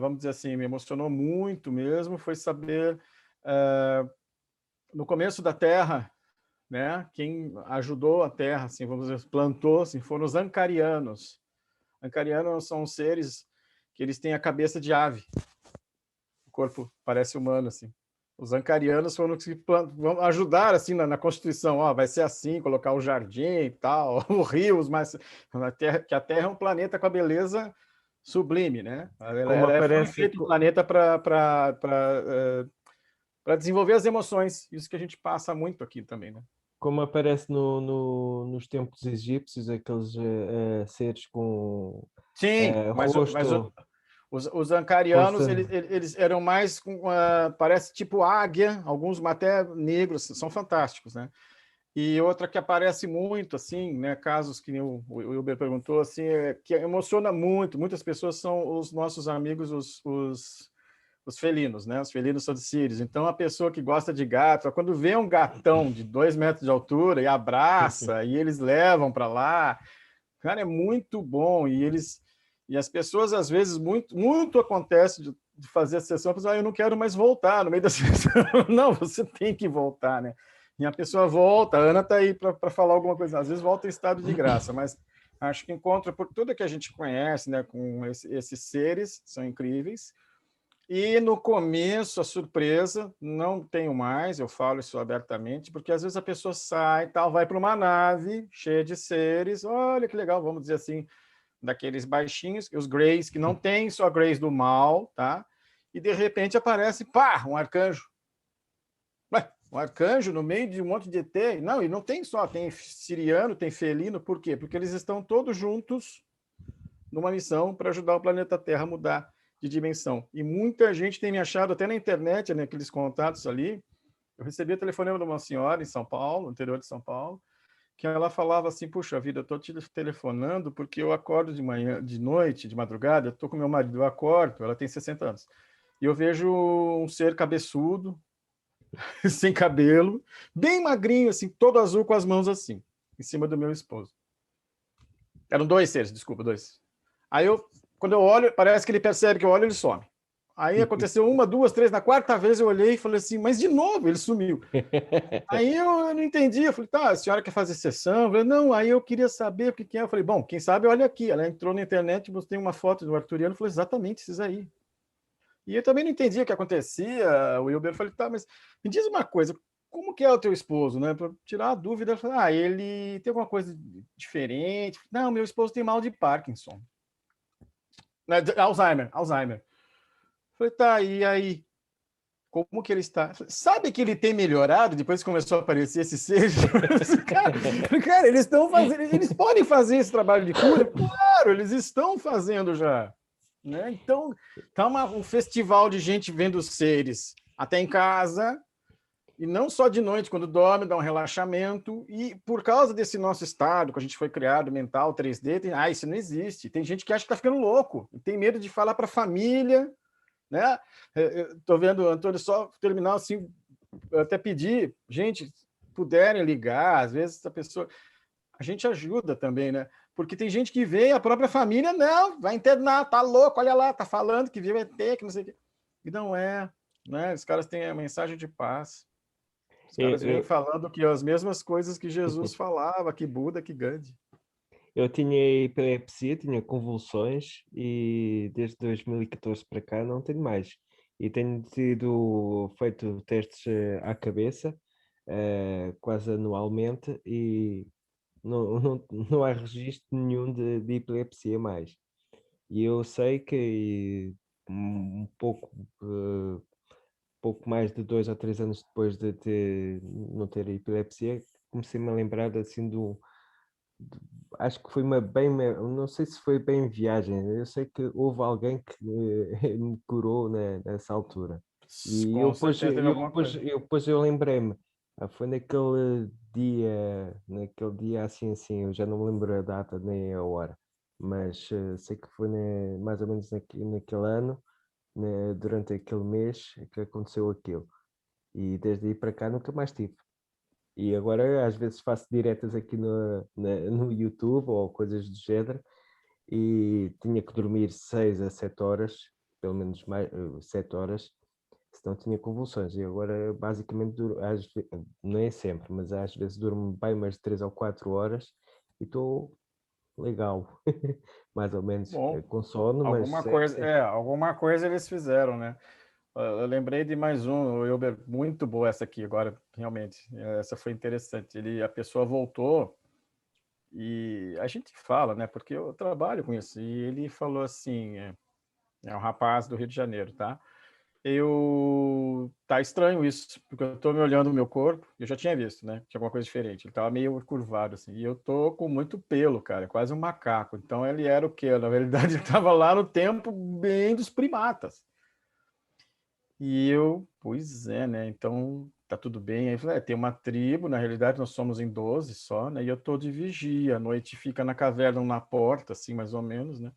vamos dizer assim, me emocionou muito mesmo foi saber, no começo da Terra, né? Quem ajudou a Terra, assim, vamos dizer, plantou, assim, foram os ancarianos. Ancarianos são seres que eles têm a cabeça de ave, o corpo parece humano, assim. Os ancarianos foram os que vão ajudar assim na Constituição, vai ser assim, colocar o jardim e tal, os rios, mas que a Terra é um planeta com a beleza sublime, né? Foi feito um planeta para desenvolver as emoções, isso que a gente passa muito aqui também, né? Como aparece nos templos egípcios, aqueles seres com Sim, mas rosto... os ancarianos, eles eram mais, parece tipo águia, alguns até negros, são fantásticos, né? E outra que aparece muito, assim, né, casos que o Wilber perguntou, assim, que emociona muito, muitas pessoas são os nossos amigos, os felinos, né? Os felinos são de Sírios. Então, a pessoa que gosta de gato, quando vê um gatão de 2 metros de altura e abraça, e eles levam para lá, cara, é muito bom. E as pessoas, às vezes, muito acontece de fazer a sessão, eu não quero mais voltar no meio da sessão. Não, você tem que voltar, né? E a pessoa volta, a Ana está aí para falar alguma coisa, às vezes volta em estado de graça, mas acho que encontra por tudo que a gente conhece, né, com esses seres, são incríveis. E no começo, a surpresa, não tenho mais, eu falo isso abertamente, porque às vezes a pessoa sai, tal, vai para uma nave cheia de seres, olha que legal, vamos dizer assim, daqueles baixinhos, os Greys, que não tem só Greys do mal, tá? E de repente aparece, pá, um arcanjo. Ué, um arcanjo no meio de um monte de ET? Não, e não tem só, tem siriano, tem felino, por quê? Porque eles estão todos juntos numa missão para ajudar o planeta Terra a mudar de dimensão. E muita gente tem me achado, até na internet, né, aqueles contatos ali. Eu recebi o telefonema de uma senhora em São Paulo, no interior de São Paulo, que ela falava assim, puxa vida, eu estou te telefonando porque eu acordo de manhã, de noite, de madrugada, eu estou com meu marido, eu acordo, ela tem 60 anos, e eu vejo um ser cabeçudo, sem cabelo, bem magrinho, assim, todo azul, com as mãos assim, em cima do meu esposo. Eram 2 seres, desculpa, 2. Aí quando eu olho, parece que ele percebe que eu olho, ele some. Aí aconteceu 1, 2, 3, na 4ª vez eu olhei e falei assim, mas de novo, ele sumiu. Aí eu não entendi, eu falei, tá, a senhora quer fazer sessão? Eu falei, não, aí eu queria saber o que é. Eu falei, bom, quem sabe olha aqui. Ela entrou na internet, mostrei uma foto do arturiano, falou, exatamente, esses aí. E eu também não entendi o que acontecia, o Wilber, eu falei, tá, mas me diz uma coisa, como que é o teu esposo, né? Para tirar a dúvida, eu falei, ele tem alguma coisa diferente? Não, meu esposo tem mal de Parkinson. Alzheimer. Falei, tá, e aí? Como que ele está? Sabe que ele tem melhorado depois que começou a aparecer esse seres? cara, eles estão fazendo, eles podem fazer esse trabalho de cura? Claro, eles estão fazendo já. Né? Então, tá um festival de gente vendo os seres até em casa, e não só de noite, quando dorme, dá um relaxamento, e por causa desse nosso estado, que a gente foi criado, mental, 3D, isso não existe. Tem gente que acha que está ficando louco, tem medo de falar para a família, né? Estou vendo o Antônio só terminar assim, eu até pedir, gente, puderem ligar, às vezes a pessoa... A gente ajuda também, né? Porque tem gente que vê a própria família, não, vai internar, tá louco, olha lá, tá falando que viu ET, que não sei o quê. E não é, né? Os caras têm a mensagem de paz. Os caras vêm falando que as mesmas coisas que Jesus falava, que Buda, que Gandhi. Eu tinha epilepsia, tinha convulsões e desde 2014 para cá não tenho mais. E tenho tido feito testes à cabeça quase anualmente e não há registro nenhum de epilepsia mais. E eu sei que pouco mais de 2 ou 3 anos depois de não ter epilepsia, comecei-me a lembrar assim de- acho que foi não sei se foi bem viagem, eu sei que houve alguém que me curou nessa altura. E Com certeza teve alguma coisa. eu lembrei-me, foi naquele dia assim, eu já não me lembro a data nem a hora, mas sei que foi mais ou menos naquele ano, durante aquele mês que aconteceu aquilo. E desde aí para cá nunca mais tive. E agora às vezes faço diretas aqui no YouTube ou coisas do género e tinha que dormir 6 a 7 horas, pelo menos mais 7 horas, senão tinha convulsões. E agora basicamente não é sempre, mas às vezes durmo bem mais de 3 ou 4 horas e estou legal, mais ou menos, Bom, com sono, mas alguma coisa eles fizeram, né? Eu lembrei de mais um, o Elber, muito boa essa aqui agora, realmente. Essa foi interessante. A pessoa voltou e a gente fala, né? Porque eu trabalho com isso. E ele falou assim, é um rapaz do Rio de Janeiro, tá? Tá estranho isso, porque eu tô me olhando o meu corpo, eu já tinha visto, né? Tinha alguma coisa diferente. Ele tava meio curvado, assim, e eu tô com muito pelo, cara, quase um macaco. Então ele era o quê? Na verdade, ele tava lá no tempo bem dos primatas. E pois é, né? Então tá tudo bem. Aí eu falei, tem uma tribo, na realidade nós somos em 12 só, né? E eu tô de vigia, à noite fica na caverna, na porta, assim, mais ou menos, né?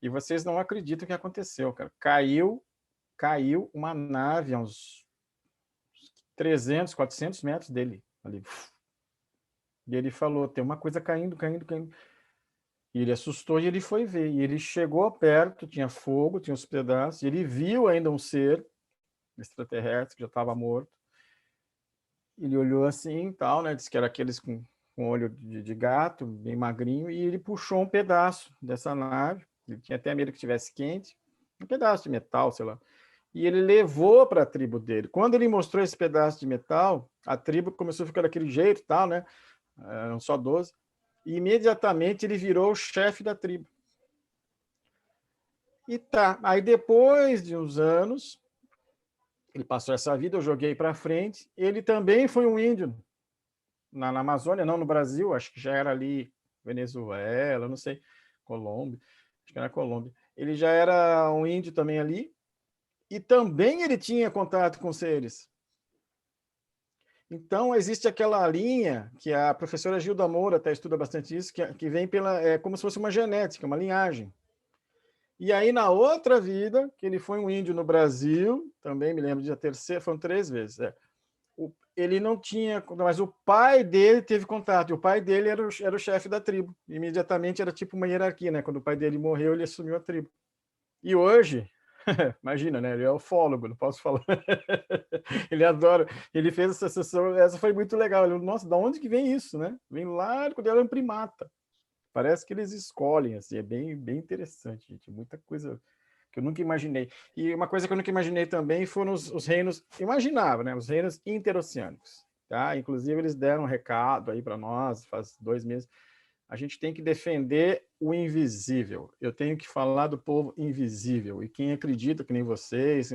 E vocês não acreditam o que aconteceu, cara. Caiu uma nave a uns 300, 400 metros dele, ali. E ele falou, tem uma coisa caindo, caindo, caindo. E ele assustou e ele foi ver. E ele chegou perto, tinha fogo, tinha os pedaços, e ele viu ainda um ser extraterrestre que já estava morto. Ele olhou assim e tal, né? Disse que era aqueles com olho de gato, bem magrinho, e ele puxou um pedaço dessa nave. Ele tinha até medo que estivesse quente, um pedaço de metal, sei lá. E ele levou para a tribo dele. Quando ele mostrou esse pedaço de metal, a tribo começou a ficar daquele jeito, tal, né? Eram só 12. E imediatamente ele virou o chefe da tribo. E tá. Aí depois de uns anos, ele passou essa vida, eu joguei para frente. Ele também foi um índio na Amazônia, não no Brasil, acho que já era ali Venezuela, não sei, Colômbia, acho que era Colômbia. Ele já era um índio também ali, e também ele tinha contato com seres. Então, existe aquela linha que a professora Gilda Moura até estuda bastante isso, que vem como se fosse uma genética, uma linhagem. E aí, na outra vida, que ele foi um índio no Brasil, também me lembro de a terceira, foram 3 vezes. Ele não tinha, mas o pai dele teve contato, e o pai dele era o chefe da tribo. Imediatamente era tipo uma hierarquia, né? Quando o pai dele morreu, ele assumiu a tribo. E hoje, imagina, né? Ele é ufólogo, não posso falar. Ele adora. Ele fez essa sessão, essa foi muito legal. Ele, nossa, da onde que vem isso, né? Vem lá quando era um primata. Parece que eles escolhem, assim, é bem, bem interessante, gente. Muita coisa que eu nunca imaginei. E uma coisa que eu nunca imaginei também foram os reinos, imaginava, né? Os reinos interoceânicos, tá? Inclusive, eles deram um recado aí para nós, faz 2 meses. A gente tem que defender o invisível. Eu tenho que falar do povo invisível. E quem acredita, que nem vocês,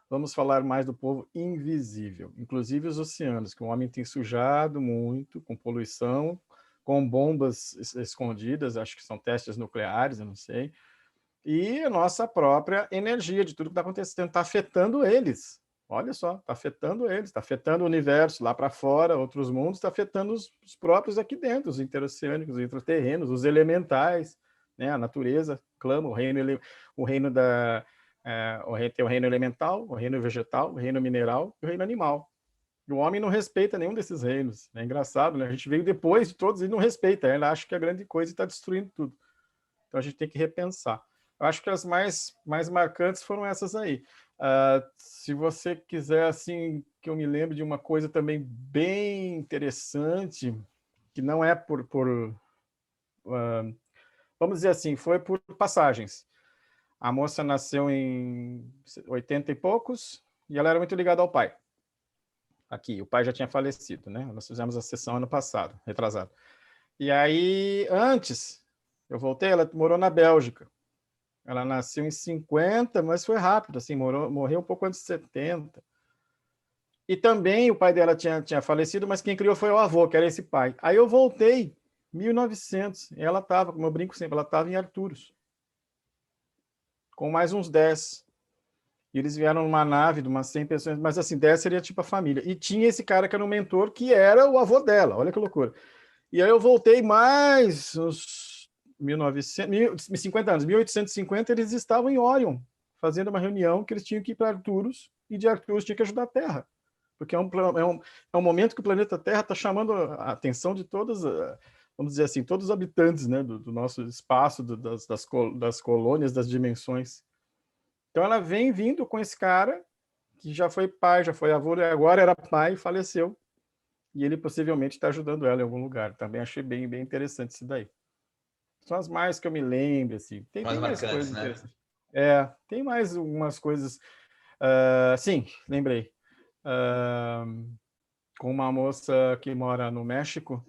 vamos falar mais do povo invisível. Inclusive os oceanos, que o homem tem sujado muito com poluição, com bombas escondidas, acho que são testes nucleares, eu não sei, e a nossa própria energia de tudo que está acontecendo está afetando eles. Olha só, está afetando eles, está afetando o universo lá para fora, outros mundos, está afetando os próprios aqui dentro, os interoceânicos, os intraterrenos, os elementais, né? A natureza clama, o reino da tem o reino elemental, o reino vegetal, o reino mineral e o reino animal. E o homem não respeita nenhum desses reinos. É engraçado, né? A gente veio depois de todos e não respeita. Ele acha que é a grande coisa e está destruindo tudo. Então a gente tem que repensar. Eu acho que as mais marcantes foram essas aí. Se você quiser, assim, que eu me lembre de uma coisa também bem interessante, que não é por vamos dizer assim, foi por passagens. A moça nasceu em 80 e poucos e ela era muito ligada ao pai. Aqui, o pai já tinha falecido, né? Nós fizemos a sessão ano passado, retrasado. E aí, antes, eu voltei, ela morou na Bélgica. Ela nasceu em 50, mas foi rápido, assim, morreu um pouco antes de 70. E também o pai dela tinha falecido, mas quem criou foi o avô, que era esse pai. Aí eu voltei, 1900, e ela estava, como eu brinco sempre, ela estava em Arturos, com mais uns 10. E eles vieram numa nave de umas 100 pessoas, mas assim, 10 seria tipo a família. E tinha esse cara que era um mentor, que era o avô dela, olha que loucura. E aí eu voltei mais uns 50 anos, 1850, eles estavam em Orion, fazendo uma reunião que eles tinham que ir para Arturos, e de Arturos tinha que ajudar a Terra. Porque é um momento que o planeta Terra está chamando a atenção de todas, vamos dizer assim, todos os habitantes, né, do nosso espaço, das colônias, das dimensões. Então ela vem vindo com esse cara, que já foi pai, já foi avô, agora era pai e faleceu. E ele possivelmente está ajudando ela em algum lugar. Também achei bem, bem interessante isso daí. São as mais que eu me lembro, assim. Tem Mais mais marcantes, coisas né? interessantes. Tem mais algumas coisas. Sim, lembrei. Com uma moça que mora no México,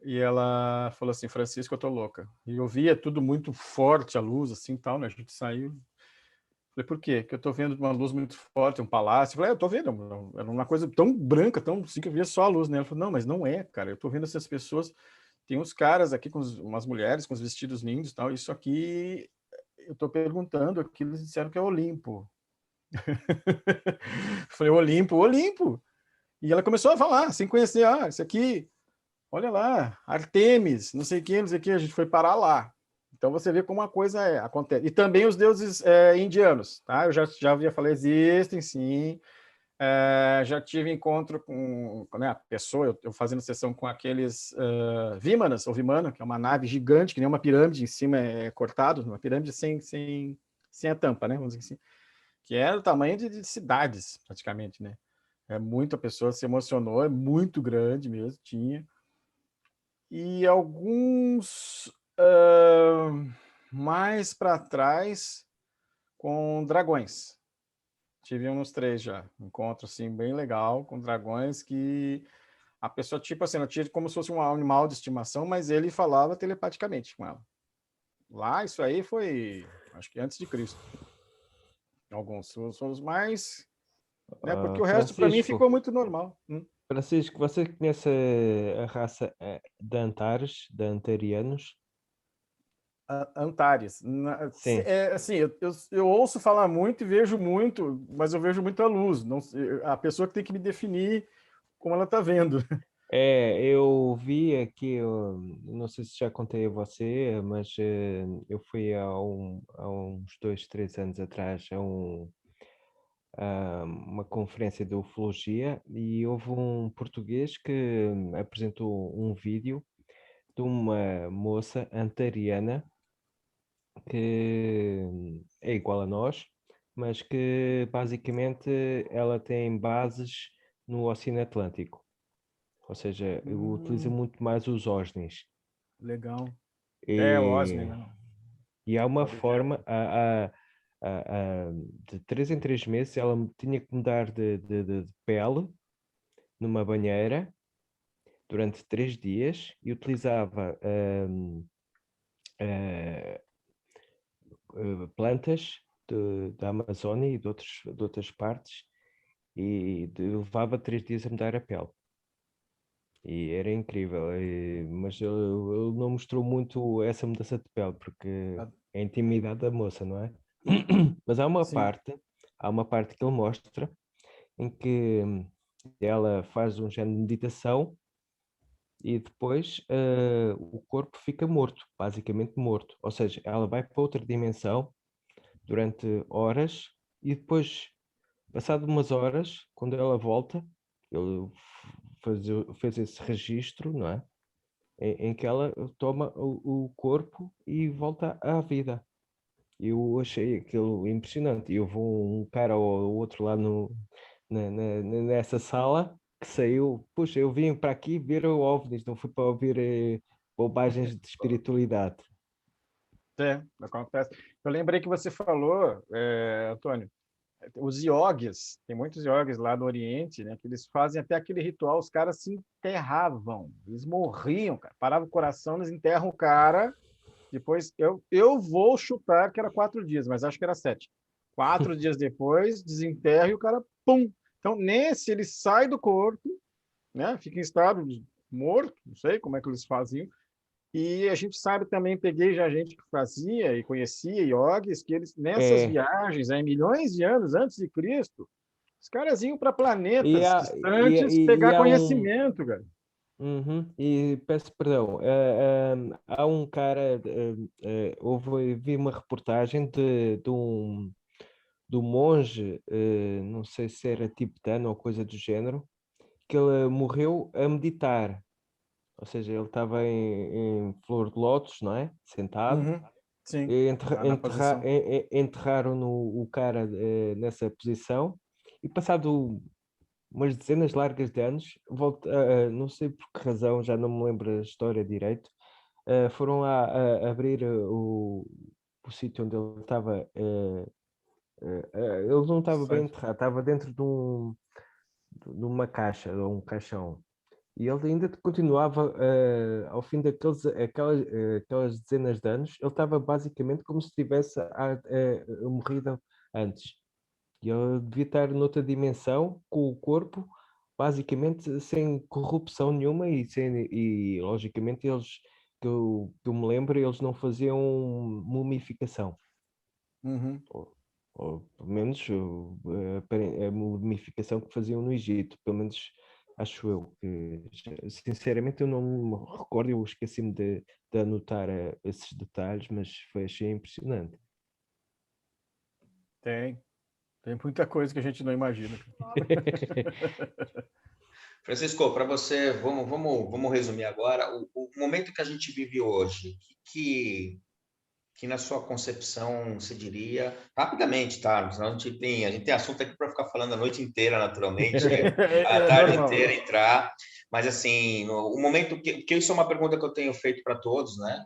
e ela falou assim, Francisco, eu tô louca. E eu via tudo muito forte, a luz, assim, tal, né? A gente saiu. Falei, por quê? Porque eu tô vendo uma luz muito forte, um palácio. Eu falei, eu tô vendo. Era uma coisa tão branca, tão assim, que eu via só a luz, né? Ela falou, não, mas não é, cara. Eu tô vendo essas pessoas. Tem uns caras aqui, umas mulheres com os vestidos lindos e tal. Isso aqui, eu tô perguntando, aqui eles disseram que é Olimpo. Falei, Olimpo, Olimpo. E ela começou a falar, sem conhecer, isso aqui, olha lá, Artemis, não sei o que, não sei o que, a gente foi parar lá. Então você vê como a coisa acontece. E também os deuses indianos, tá? Eu já havia falado, existem sim. Já tive encontro com, né, a pessoa, eu fazendo sessão com aqueles Vimanas, ou Vimana, que é uma nave gigante, que nem uma pirâmide, em cima é cortado, uma pirâmide sem a tampa, né? Vamos dizer assim, que era o tamanho de cidades, praticamente, né? Muita pessoa se emocionou, é muito grande mesmo, tinha. E alguns mais para trás com dragões. Tive uns 3 já. Encontro assim, bem legal com dragões que a pessoa, tipo assim, ela tinha como se fosse um animal de estimação, mas ele falava telepaticamente com ela. Lá, isso aí foi, acho que antes de Cristo. Alguns são os mais, né? Porque o resto para mim Francisco, ficou muito normal. Francisco, você conhece a raça de Antares, de Antarianos? Antares. Sim. Assim, eu ouço falar muito e vejo muito, mas eu vejo muita luz. Não, a pessoa que tem que me definir como ela está vendo. Eu vi aqui, eu não sei se já contei a você, mas eu fui há uns 2, 3 anos atrás a uma conferência de ufologia e houve um português que apresentou um vídeo de uma moça antariana que é igual a nós, mas que basicamente ela tem bases no Oceano Atlântico, ou seja, utiliza muito mais os OSNIs. Legal. O Osni, E, né? e há uma Pode crer. forma, de 3 em 3 meses, ela tinha que mudar de pele numa banheira durante 3 dias e utilizava eh, plantas da Amazónia e de outras partes e levava 3 dias a mudar a pele. E era incrível, mas ele não mostrou muito essa mudança de pele, porque Ah, é a intimidade da moça, não é? Mas sim. há uma parte que ele mostra em que ela faz um género de meditação e depois o corpo fica morto, basicamente morto. Ou seja, ela vai para outra dimensão durante horas e depois, passado umas horas, quando ela volta, ele fez esse registro, não é? Em que ela toma o corpo e volta à vida. Eu achei aquilo impressionante. Eu vou um cara ou outro lá nessa sala que saiu. Puxa, eu vim para aqui ver o OVNIs, não fui para ouvir bobagens de espiritualidade. Acontece. Eu lembrei que você falou, Antônio, os iogues, tem muitos iogues lá no Oriente, né, que eles fazem até aquele ritual, os caras se enterravam, eles morriam, cara, parava o coração, eles enterram o cara, depois eu vou chutar que era 4 dias, mas acho que era 7. 4 dias depois, desenterra e o cara, pum! Então, nesse, ele sai do corpo, né, fica em estado de morto, não sei como é que eles faziam, e a gente sabe também, peguei já gente que fazia e conhecia iogues, que eles, nessas É, viagens, aí, milhões de anos antes de Cristo, os caras iam para e planetas há, e, distantes e- e pegar há um. conhecimento, cara. Uhum, e peço perdão, há um cara, vi uma reportagem de um monge, não sei se era tibetano ou coisa do género, que ele morreu a meditar. Ou seja, ele estava em flor de lótus, não é? Sentado. Uhum. Sim, E lá na posição. enterraram o cara nessa posição e passado umas dezenas largas de anos, não sei por que razão, já não me lembro a história direito, foram lá abrir o sítio onde ele estava. Ele não estava bem Certo. enterrado, estava dentro de uma caixa, ou um caixão. E ele ainda continuava, ao fim aquelas dezenas de anos, ele estava basicamente como se tivesse morrido antes. E ele devia estar noutra dimensão, com o corpo, basicamente sem corrupção nenhuma e logicamente, que eu me lembro, eles não faziam mumificação. Uhum. Ou pelo menos a mumificação que faziam no Egito, pelo menos acho eu. Sinceramente, eu não me recordo, eu esqueci-me de anotar esses detalhes, mas foi achei impressionante. Tem muita coisa que a gente não imagina. Francisco, para você, vamos resumir agora o momento que a gente vive hoje, que na sua concepção se diria, rapidamente, tá? Senão a gente tem assunto aqui para ficar falando a noite inteira, naturalmente, a É tarde normal. inteira entrar, mas assim, o momento que isso é uma pergunta que eu tenho feito para todos, né?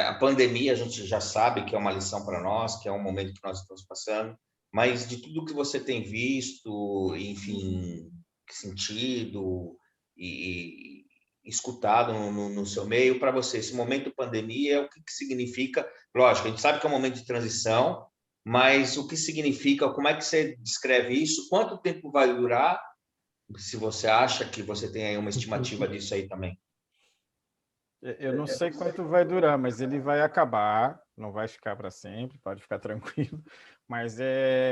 A pandemia a gente já sabe que é uma lição para nós, que é um momento que nós estamos passando, mas de tudo que você tem visto, enfim, sentido e escutado no seu meio, para você, esse momento pandemia, o que significa? Lógico, a gente sabe que é um momento de transição, mas o que significa, como é que você descreve isso? Quanto tempo vai durar? Se você acha que você tem aí uma estimativa disso aí também. Eu não sei quanto vai durar, mas ele vai acabar, não vai ficar para sempre, pode ficar tranquilo. Mas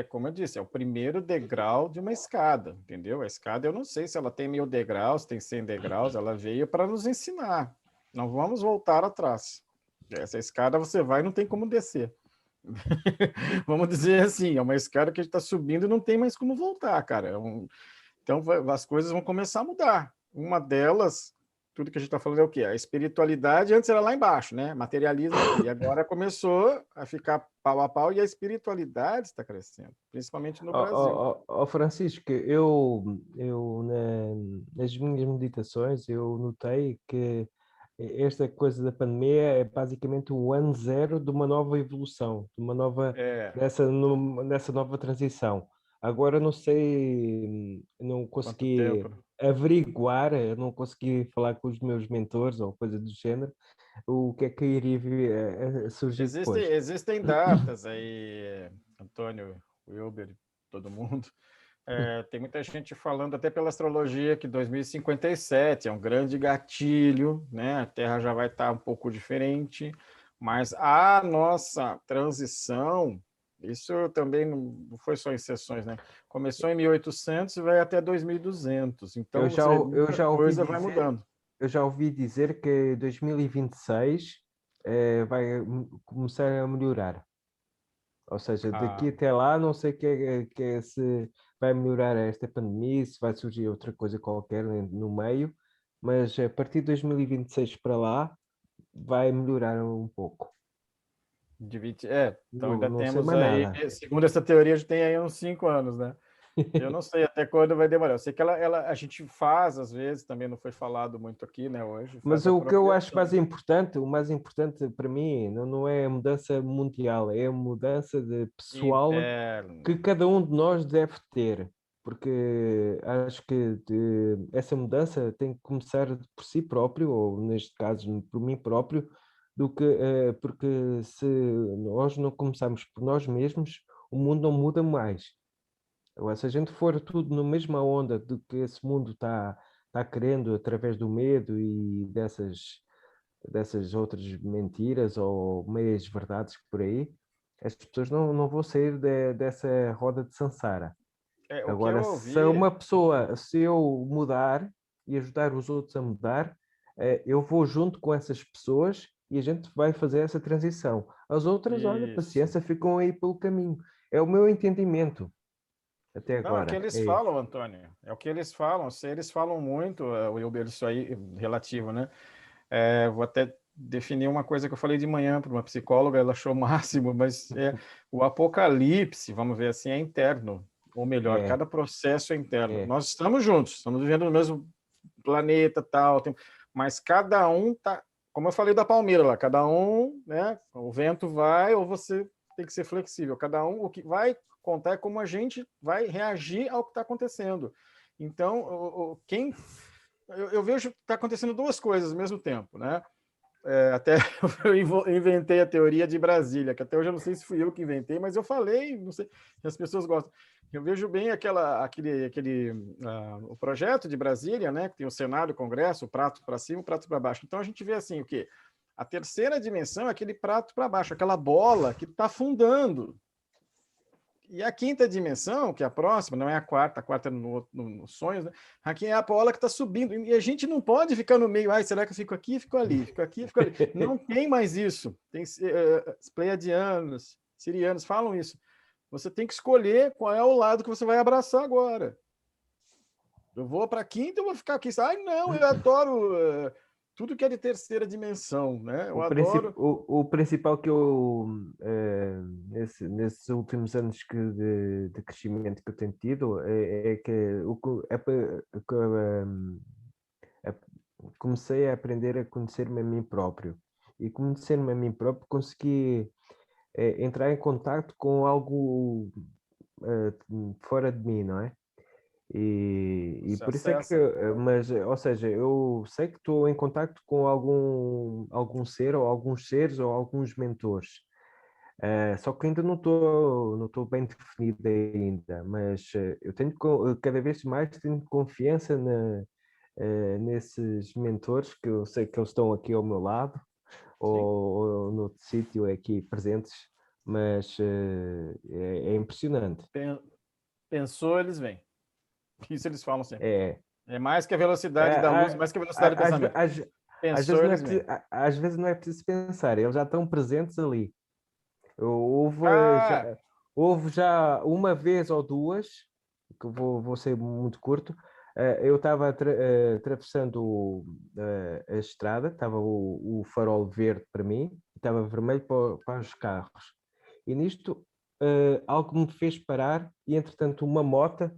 como eu disse, é o primeiro degrau de uma escada, entendeu? A escada, eu não sei se ela tem 1000 degraus, tem 100 degraus, ela veio para nos ensinar. Não vamos voltar atrás. Essa escada você vai e não tem como descer. Vamos dizer assim, é uma escada que a gente está subindo e não tem mais como voltar, cara. Então as coisas vão começar a mudar. Uma delas, tudo que a gente está falando é o quê? A espiritualidade antes era lá embaixo, né? Materialismo aqui. E agora começou a ficar pau a pau e a espiritualidade está crescendo, principalmente no Brasil. Francisco, nas minhas meditações eu notei que esta coisa da pandemia é basicamente o ano zero de uma nova evolução, de uma nova É, nessa nova transição. Agora não sei, não quanto consegui tempo, né? averiguar, não consegui falar com os meus mentores ou coisa do género, o que é que iria a surgir Existem, depois. existem datas aí, Antônio, Wilber, todo mundo. Tem muita gente falando até pela astrologia que 2057 é um grande gatilho, né? A Terra já vai estar um pouco diferente, mas a nossa transição, isso também não foi só em sessões, né? Começou em 1800 e vai até 2200. Eu Então, já, você, eu muita já ouvi coisa vai dizer, mudando. eu já ouvi dizer que 2026 vai começar a melhorar. Ou seja, daqui Ah, até lá, não sei se vai melhorar esta pandemia, se vai surgir outra coisa qualquer no meio, mas a partir de 2026 para lá, vai melhorar um pouco. de 20, então Não, ainda não sei temos mais aí, nada. segundo essa teoria, a gente tem aí uns 5 anos, né? Eu não sei até quando vai demorar. Eu sei que a gente faz, às vezes, também não foi falado muito aqui, né, hoje, Mas faz a o que eu acho proteção o mais importante para mim não é a mudança mundial, é a mudança de pessoal interna. que cada um de nós deve ter, porque acho que essa mudança tem que começar por si próprio, ou neste caso por mim próprio, porque se nós não começarmos por nós mesmos, o mundo não muda mais. Agora, se a gente for tudo na mesma onda do que esse mundo está querendo através do medo e dessas outras mentiras ou meias verdades por aí, as pessoas não vão sair dessa roda de Sansara. O que eu Agora, ouvi, se eu mudar e ajudar os outros a mudar, eu vou junto com essas pessoas e a gente vai fazer essa transição. As outras, olha, isso. paciência, ficam aí pelo caminho. É o meu entendimento até Não, é o que agora. eles É esse. falam, Antônio. É o que eles falam. Se eles falam muito, Wilber, isso aí relativo, né? Vou até definir uma coisa que eu falei de manhã para uma psicóloga, ela achou o máximo, mas o apocalipse, vamos ver assim, é interno. Ou melhor, É, cada processo é interno. é, Nós estamos juntos, estamos vivendo no mesmo planeta, tal, mas cada um tá, como eu falei da palmeira lá, cada um, né? O vento vai, ou você tem que ser flexível. Cada um, o que vai contar é como a gente vai reagir ao que está acontecendo. Então, eu vejo que está acontecendo duas coisas ao mesmo tempo, né? Até eu inventei a teoria de Brasília, que até hoje eu não sei se fui eu que inventei, mas eu falei, não sei se as pessoas gostam. Eu vejo bem o projeto de Brasília, né, que tem o Senado, o Congresso, o prato para cima, o prato para baixo. Então a gente vê assim o quê? A terceira dimensão é aquele prato para baixo, aquela bola que está afundando. E a quinta dimensão, que é a próxima, não é a quarta é no sonhos, né? Aqui é a bola que está subindo. E a gente não pode ficar no meio, será que eu fico aqui, fico ali, fico aqui, fico ali. Não tem mais isso. Tem pleiadianos, sirianos falam isso. Você tem que escolher qual é o lado que você vai abraçar agora. Eu vou para a quinta, eu vou ficar aqui. Não, eu adoro tudo que é de terceira dimensão, né? Eu adoro. O principal que eu, nesses últimos anos de crescimento que eu tenho tido, é que comecei a aprender a conhecer-me a mim próprio. E conhecer-me a mim próprio, consegui entrar em contato com algo fora de mim, não é? E Você por isso é que, acessa. mas, ou seja, eu sei que estou em contacto com algum ser ou alguns seres ou alguns mentores. Só que ainda não estou bem definido ainda, mas eu cada vez mais tenho confiança nesses mentores que eu sei que eles estão aqui ao meu lado Sim. ou no sítio aqui presentes, mas é impressionante. Pensou, eles vêm. Isso eles falam sempre. É, É mais que a velocidade da luz, É, mais que a velocidade do às, pensamento. às, às vezes Pensou, não é eles preciso, vêm. às vezes não é preciso pensar, eles já estão presentes ali. Ah, Houve já uma vez ou duas, que vou ser muito curto, eu estava atravessando a estrada, estava o farol verde para mim, estava vermelho para os carros. E nisto, algo me fez parar e, entretanto, uma moto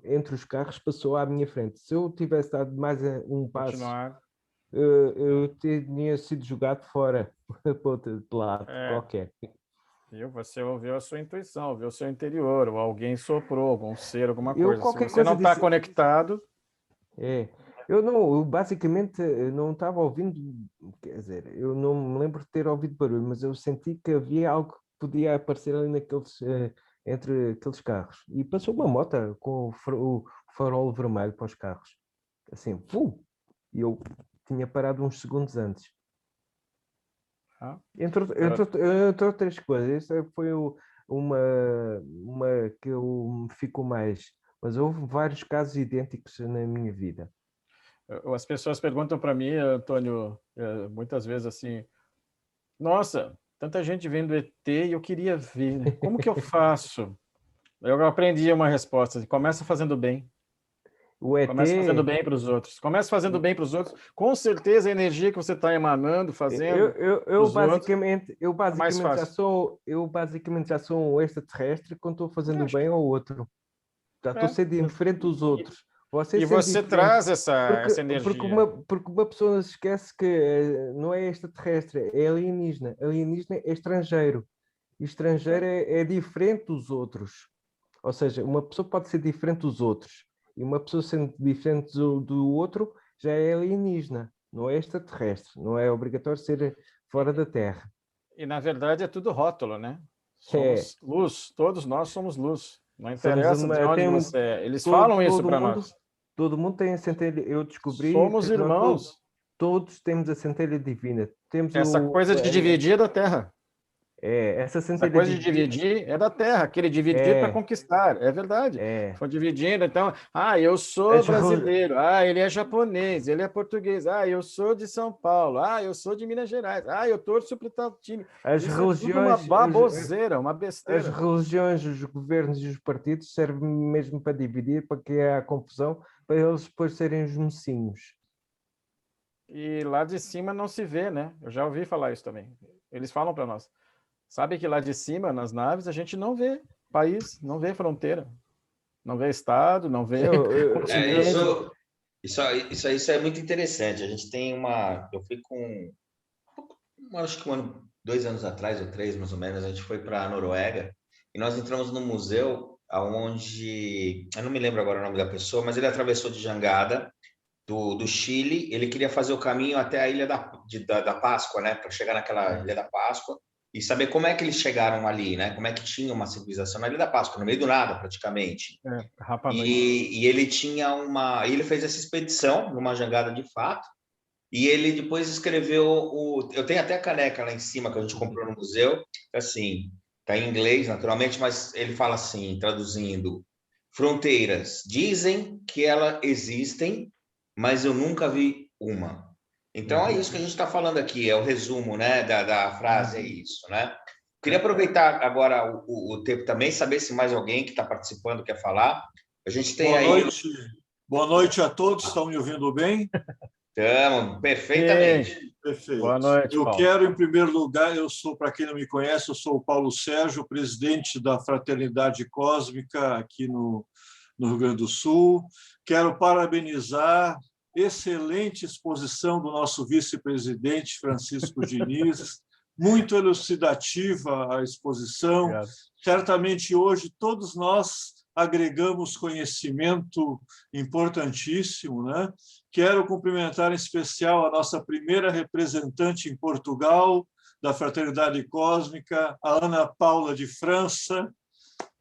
entre os carros passou à minha frente. Se eu tivesse dado mais um passo, continuar. eu tinha sido jogado fora para outro lado qualquer. Você ouviu a sua intuição, ouviu o seu interior, ou alguém soprou, algum ser, alguma Eu coisa. Se qualquer você coisa não está disse. conectado, Eu basicamente não estava ouvindo, quer dizer, eu não me lembro de ter ouvido barulho, mas eu senti que havia algo que podia aparecer ali entre aqueles carros. E passou uma moto com o farol vermelho para os carros. Assim, e eu tinha parado uns segundos antes. Entre outras coisas, essa foi uma, uma que eu me ficou mais. Mas houve vários casos idênticos na minha vida. as pessoas perguntam para mim, Antônio, muitas vezes assim, nossa, tanta gente vendo ET e eu queria ver, né? Como que eu faço? Eu aprendi uma resposta, assim, começa fazendo bem. O Começa fazendo ET, bem para os outros. Começa fazendo bem para os outros. Com certeza a energia que você está emanando, fazendo para os outros, é mais fácil. eu basicamente já sou um extraterrestre quando estou Eu fazendo acho que bem ao outro. estou a ser diferente dos outros. E você traz essa porque energia. Porque uma pessoa se esquece que não é extraterrestre, é alienígena. Alienígena é estrangeiro. E estrangeiro é diferente dos outros. Ou seja, uma pessoa pode ser diferente dos outros. E uma pessoa sendo diferente do outro já é alienígena. Não é extraterrestre. Não é obrigatório ser fora da Terra. E, na verdade, é tudo rótulo, né? É. Somos luz. Todos nós somos luz. Não Somos interessa de onde temos você é. Eles falam isso para nós. Todo mundo tem a centelha. Eu descobri Somos que nós irmãos. todos temos a centelha divina. Temos Essa coisa de dividir é da Terra. essa Essa centelha coisa de divina. dividir é da Terra. Aquele dividir para conquistar. É verdade. Foi dividindo. Então, eu sou brasileiro. Ele é japonês. Ele é português. Eu sou de São Paulo. Eu sou de Minas Gerais. Eu torço para o tal time. As religiões, é uma baboseira, uma besteira. As religiões, os governos e os partidos servem mesmo para dividir, para criar confusão, para eles depois serem os mocinhos. E lá de cima não se vê, né? Eu já ouvi falar isso também. Eles falam para nós. Sabe que lá de cima, nas naves, a gente não vê país, não vê fronteira, não vê estado, não vê continente. Isso é muito interessante. A gente tem uma... Eu fui acho que 2 anos atrás, ou 3 mais ou menos, a gente foi para a Noruega e nós entramos num museu onde... Eu não me lembro agora o nome da pessoa, mas ele atravessou de jangada do Chile. Ele queria fazer o caminho até a Ilha da Páscoa, né? Para chegar naquela Ilha da Páscoa e saber como é que eles chegaram ali, né? Como é que tinha uma civilização na Ilha da Páscoa, no meio do nada, praticamente. E ele tinha ele fez essa expedição numa jangada de fato, e ele depois escreveu eu tenho até a caneca lá em cima que a gente comprou no museu, assim, tá em inglês naturalmente, mas ele fala assim, traduzindo: fronteiras dizem que elas existem, mas eu nunca vi uma. Então, é isso que a gente está falando aqui, é o resumo, né, da frase, é isso, né? Queria aproveitar agora o tempo também, saber se mais alguém que está participando quer falar. A gente tem Boa noite a todos, estão me ouvindo bem? Estamos, perfeitamente. Perfeito. Boa noite, Paulo. Eu quero, em primeiro lugar, para quem não me conhece, eu sou o Paulo Sérgio, presidente da Fraternidade Cósmica aqui no Rio Grande do Sul. Quero parabenizar excelente exposição do nosso vice-presidente, Francisco Diniz, muito elucidativa a exposição. Obrigado. Certamente hoje todos nós agregamos conhecimento importantíssimo, né? Quero cumprimentar em especial a nossa primeira representante em Portugal, da Fraternidade Cósmica, a Ana Paula de França.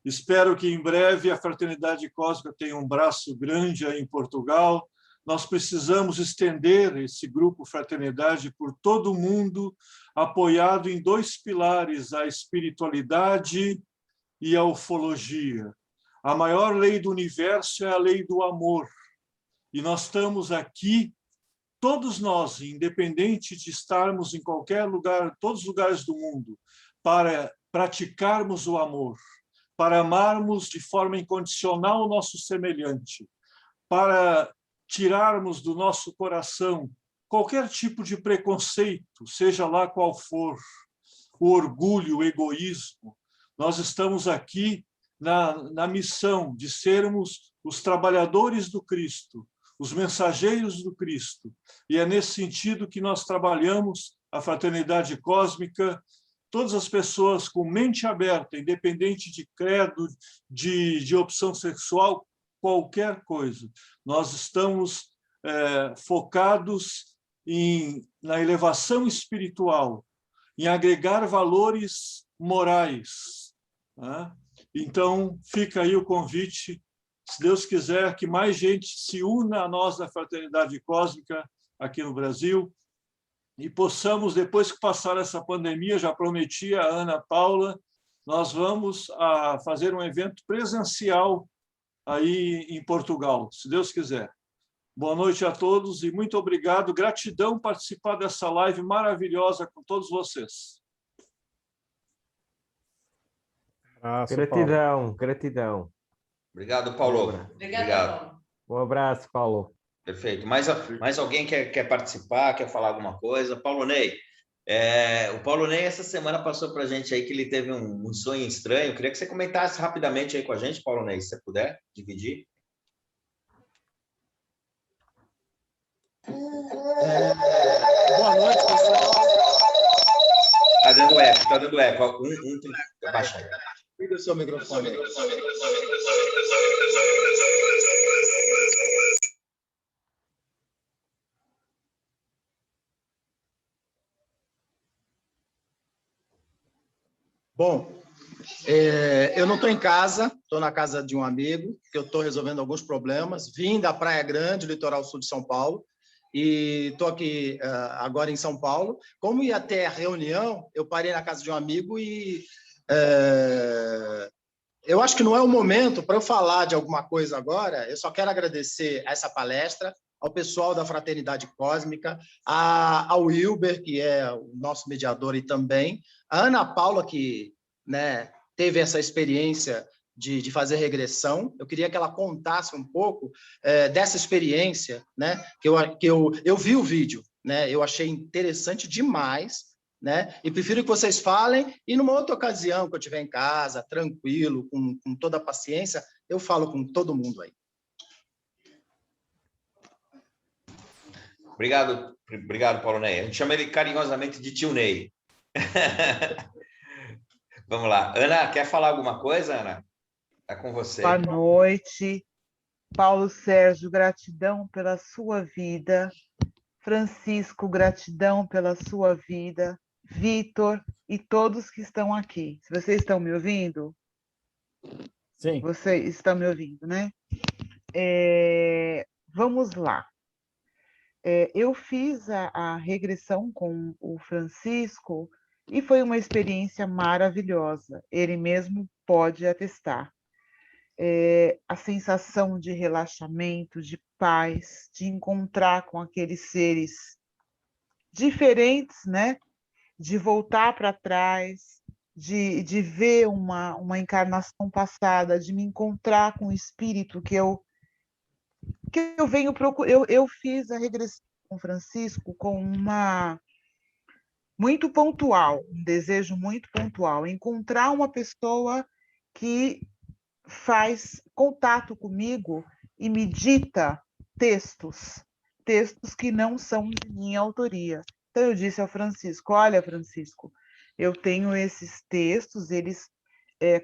Espero que em breve a Fraternidade Cósmica tenha um braço grande aí em Portugal. Nós precisamos estender esse grupo Fraternidade por todo o mundo, apoiado em 2 pilares, a espiritualidade e a ufologia. A maior lei do universo é a lei do amor. E nós estamos aqui, todos nós, independente de estarmos em qualquer lugar, todos os lugares do mundo, para praticarmos o amor, para amarmos de forma incondicional o nosso semelhante, para tirarmos do nosso coração qualquer tipo de preconceito, seja lá qual for, o orgulho, o egoísmo. Nós estamos aqui na missão de sermos os trabalhadores do Cristo, os mensageiros do Cristo. E é nesse sentido que nós trabalhamos a Fraternidade Cósmica, todas as pessoas com mente aberta, independente de credo, de opção sexual, qualquer coisa. Nós estamos focados na elevação espiritual, em agregar valores morais, né? Então, fica aí o convite, se Deus quiser, que mais gente se una a nós da Fraternidade Cósmica aqui no Brasil e possamos, depois que passar essa pandemia, já prometi a Ana Paula, nós vamos fazer um evento presencial aí em Portugal, se Deus quiser. Boa noite a todos e muito obrigado. Gratidão participar dessa live maravilhosa com todos vocês. Gratidão, gratidão. Obrigado, Paulo. Obrigado. Um abraço, Paulo. Perfeito. Mais alguém quer participar, quer falar alguma coisa? Paulo Ney, O Paulo Ney, essa semana, passou para a gente aí que ele teve um sonho estranho. Eu queria que você comentasse rapidamente aí com a gente, Paulo Ney, se você puder dividir. Boa noite, pessoal. Tá dando eco, tá dando eco. Baixa aí. Liga o seu microfone. Bom, eu não estou em casa, estou na casa de um amigo, que eu estou resolvendo alguns problemas. Vim da Praia Grande, litoral sul de São Paulo, e estou aqui agora em São Paulo. Como ia ter a reunião, eu parei na casa de um amigo e eu acho que não é o momento para eu falar de alguma coisa agora. Eu só quero agradecer essa palestra, ao pessoal da Fraternidade Cósmica, ao Wilber, que é o nosso mediador, e também a Ana Paula, que, né, teve essa experiência de fazer regressão. Eu queria que ela contasse um pouco dessa experiência, né, que eu vi o vídeo, né, eu achei interessante demais, né, e prefiro que vocês falem, e numa outra ocasião, que eu estiver em casa, tranquilo, com toda a paciência, eu falo com todo mundo aí. Obrigado, Paulo Ney. A gente chama ele carinhosamente de tio Ney. Vamos lá. Ana, quer falar alguma coisa, Ana? Está com você. Boa noite. Paulo Sérgio, gratidão pela sua vida. Francisco, gratidão pela sua vida. Vitor e todos que estão aqui. Vocês estão me ouvindo? Sim. Vocês estão me ouvindo, né? Vamos lá. Eu fiz a regressão com o Francisco e foi uma experiência maravilhosa. Ele mesmo pode atestar. A sensação de relaxamento, de paz, de encontrar com aqueles seres diferentes, né? De voltar para trás, de ver uma encarnação passada, de me encontrar com o espírito que eu venho procurar. Eu fiz a regressão com Francisco com muito pontual, um desejo muito pontual, encontrar uma pessoa que faz contato comigo e me dita textos que não são de minha autoria. Então eu disse ao Francisco, olha, Francisco, eu tenho esses textos, eles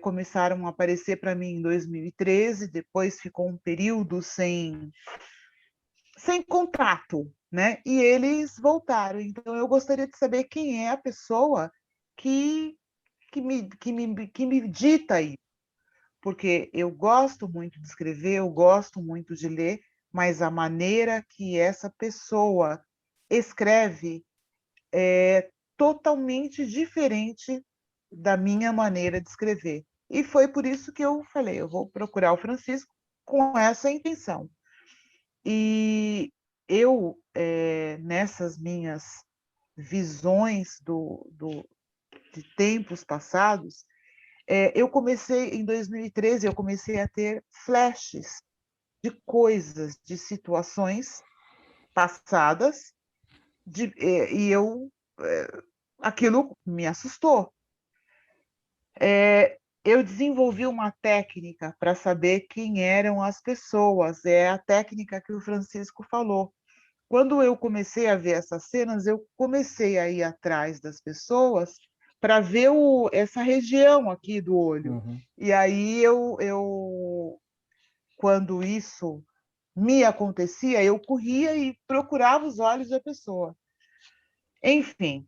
começaram a aparecer para mim em 2013, depois ficou um período sem contato, né? E eles voltaram. Então eu gostaria de saber quem é a pessoa que me dita isso, porque eu gosto muito de escrever, eu gosto muito de ler, mas a maneira que essa pessoa escreve é totalmente diferente da minha maneira de escrever. E foi por isso que eu falei, eu vou procurar o Francisco com essa intenção. E eu, nessas minhas visões de tempos passados, eu comecei, em 2013, eu comecei a ter flashes de coisas, de situações passadas, e aquilo me assustou. Eu desenvolvi uma técnica para saber quem eram as pessoas, é a técnica que o Francisco falou. Quando eu comecei a ver essas cenas, eu comecei a ir atrás das pessoas para ver essa região aqui do olho. Uhum. E aí quando isso me acontecia, eu corria e procurava os olhos da pessoa. Enfim,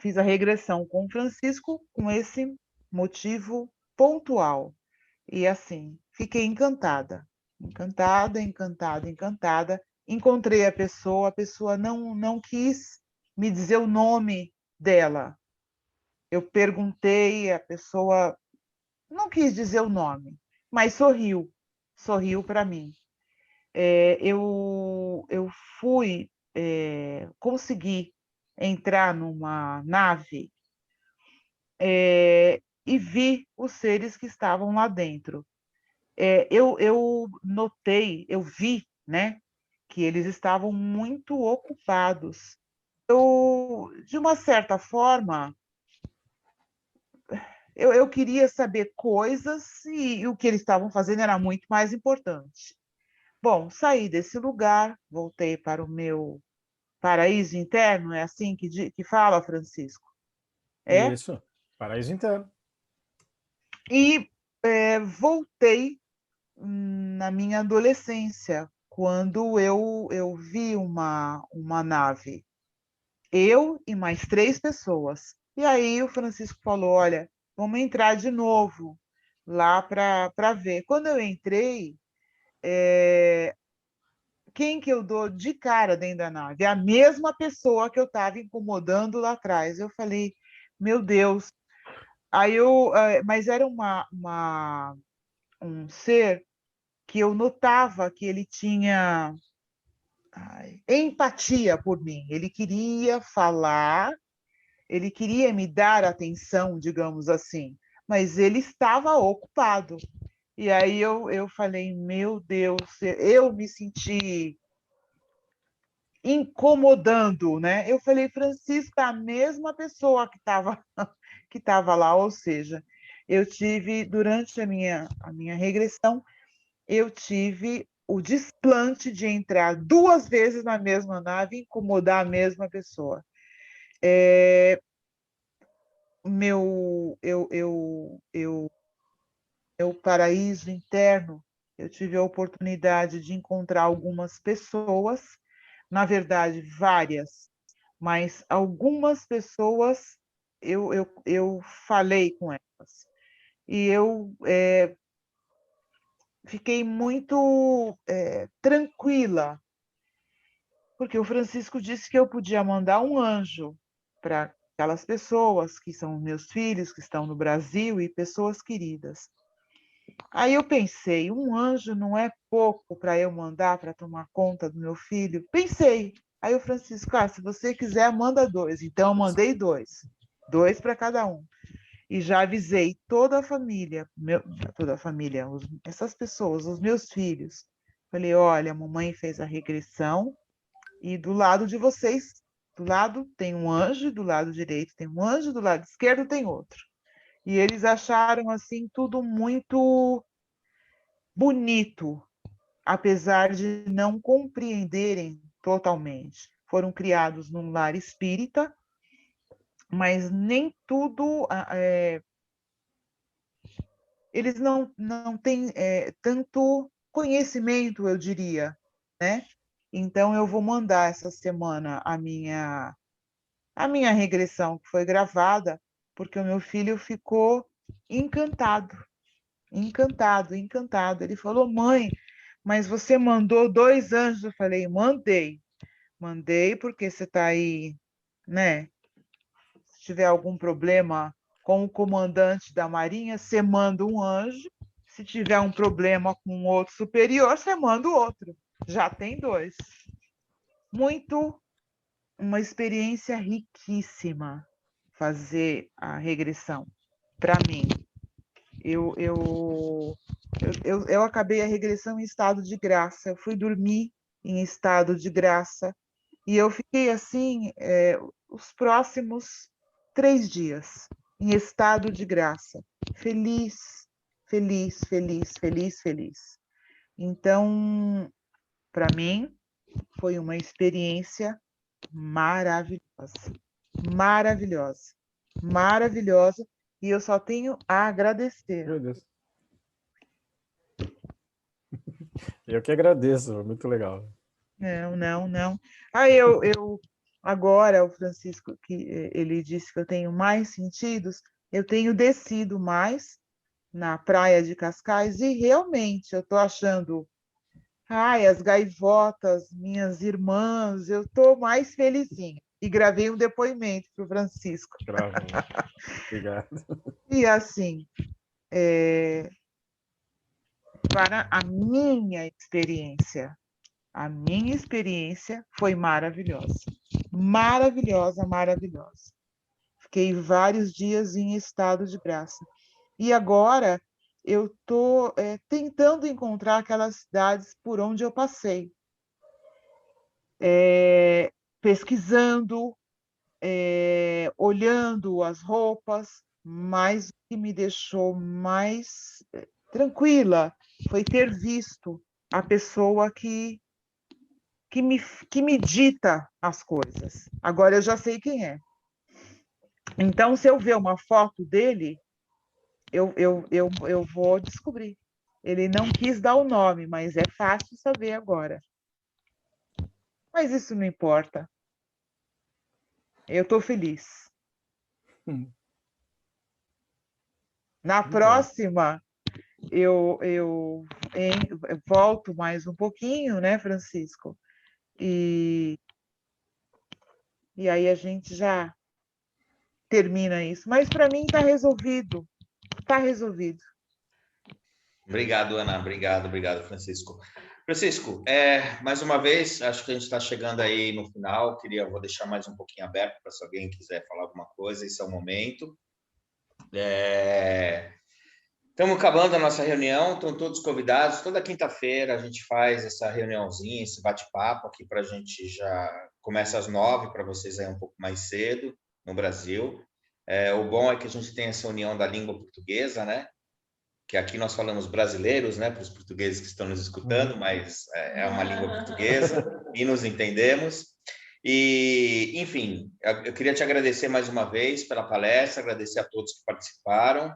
fiz a regressão com o Francisco com esse motivo pontual. E assim, fiquei encantada. Encantada, encantada, encantada. Encontrei a pessoa não quis me dizer o nome dela. Eu perguntei, a pessoa não quis dizer o nome, mas sorriu para mim. Eu consegui entrar numa nave e vi os seres que estavam lá dentro. Eu notei, eu vi, né, que eles estavam muito ocupados de uma certa forma, eu queria saber coisas e o que eles estavam fazendo era muito mais importante. Bom, saí desse lugar, voltei para o meu paraíso interno, é assim que fala, Francisco? É? Isso, paraíso interno. E voltei na minha adolescência, quando eu vi uma nave, eu e mais 3 pessoas. E aí o Francisco falou, olha, vamos entrar de novo lá para ver. Quando eu entrei, quem que eu dou de cara dentro da nave? É a mesma pessoa que eu estava incomodando lá atrás. Eu falei, meu Deus. Mas era um ser que eu notava que ele tinha empatia por mim. Ele queria falar, ele queria me dar atenção, digamos assim, mas ele estava ocupado. E aí eu falei, meu Deus, eu me senti incomodando, né? Eu falei, Francisco, a mesma pessoa que estava lá, ou seja, eu tive, durante a minha regressão, eu tive o desplante de entrar 2 vezes na mesma nave e incomodar a mesma pessoa. Meu paraíso interno, eu tive a oportunidade de encontrar algumas pessoas, na verdade, várias, mas algumas pessoas eu falei com elas. E eu fiquei muito tranquila, porque o Francisco disse que eu podia mandar um anjo para aquelas pessoas que são meus filhos, que estão no Brasil e pessoas queridas. Aí eu pensei, um anjo não é pouco para eu mandar para tomar conta do meu filho? Pensei. Aí o Francisco, se você quiser, manda 2. Então eu mandei 2. 2 para cada um. E já avisei toda a família, essas pessoas, os meus filhos. Falei, olha, a mamãe fez a regressão e do lado de vocês, do lado tem um anjo, do lado direito tem um anjo, do lado esquerdo tem outro. E eles acharam assim tudo muito bonito, apesar de não compreenderem totalmente. Foram criados num lar espírita, mas nem tudo eles não têm tanto conhecimento, eu diria, né? Então eu vou mandar essa semana a minha regressão que foi gravada, porque o meu filho ficou encantado, encantado, encantado. Ele falou, mãe, mas você mandou 2 anjos? Eu falei, mandei porque você está aí, né? Se tiver algum problema com o comandante da Marinha, você manda um anjo. Se tiver um problema com outro superior, você manda o outro. Já tem 2. Uma experiência riquíssima fazer a regressão. Para mim, eu acabei a regressão em estado de graça. Eu fui dormir em estado de graça e eu fiquei assim os próximos 3 dias em estado de graça, feliz, feliz, feliz, feliz, feliz. Então, para mim, foi uma experiência maravilhosa, maravilhosa, maravilhosa, e eu só tenho a agradecer. Meu Deus. Eu que agradeço, muito legal. Não. Aí agora, o Francisco, que ele disse que eu tenho mais sentidos, eu tenho descido mais na praia de Cascais e realmente eu estou achando, as gaivotas, minhas irmãs, eu estou mais felizinha. E gravei um depoimento para o Francisco. Gravou. Obrigado. E assim, para a minha experiência foi maravilhosa. Maravilhosa, maravilhosa. Fiquei vários dias em estado de graça. E agora eu estou tentando encontrar aquelas cidades por onde eu passei. Pesquisando olhando as roupas, mas o que me deixou mais tranquila foi ter visto a pessoa que me dita as coisas. Agora eu já sei quem é. Então, se eu ver uma foto dele, eu vou descobrir. Ele não quis dar o nome, mas é fácil saber agora. Mas isso não importa. Eu estou feliz. Na próxima, eu volto mais um pouquinho, né, Francisco? E aí a gente já termina isso. Mas para mim está resolvido. Está resolvido. Obrigado, Ana. Obrigado, Francisco. Francisco, mais uma vez, acho que a gente está chegando aí no final. Vou deixar mais um pouquinho aberto para se alguém quiser falar alguma coisa, esse é o momento. Estamos acabando a nossa reunião, estão todos convidados. Toda quinta-feira a gente faz essa reuniãozinha, esse bate-papo aqui para a gente já começa às 9 para vocês aí um pouco mais cedo no Brasil. O bom é que a gente tem essa união da língua portuguesa, né? Que aqui nós falamos brasileiros, né? Para os portugueses que estão nos escutando, mas é uma língua portuguesa e nos entendemos. E, enfim, eu queria te agradecer mais uma vez pela palestra, agradecer a todos que participaram.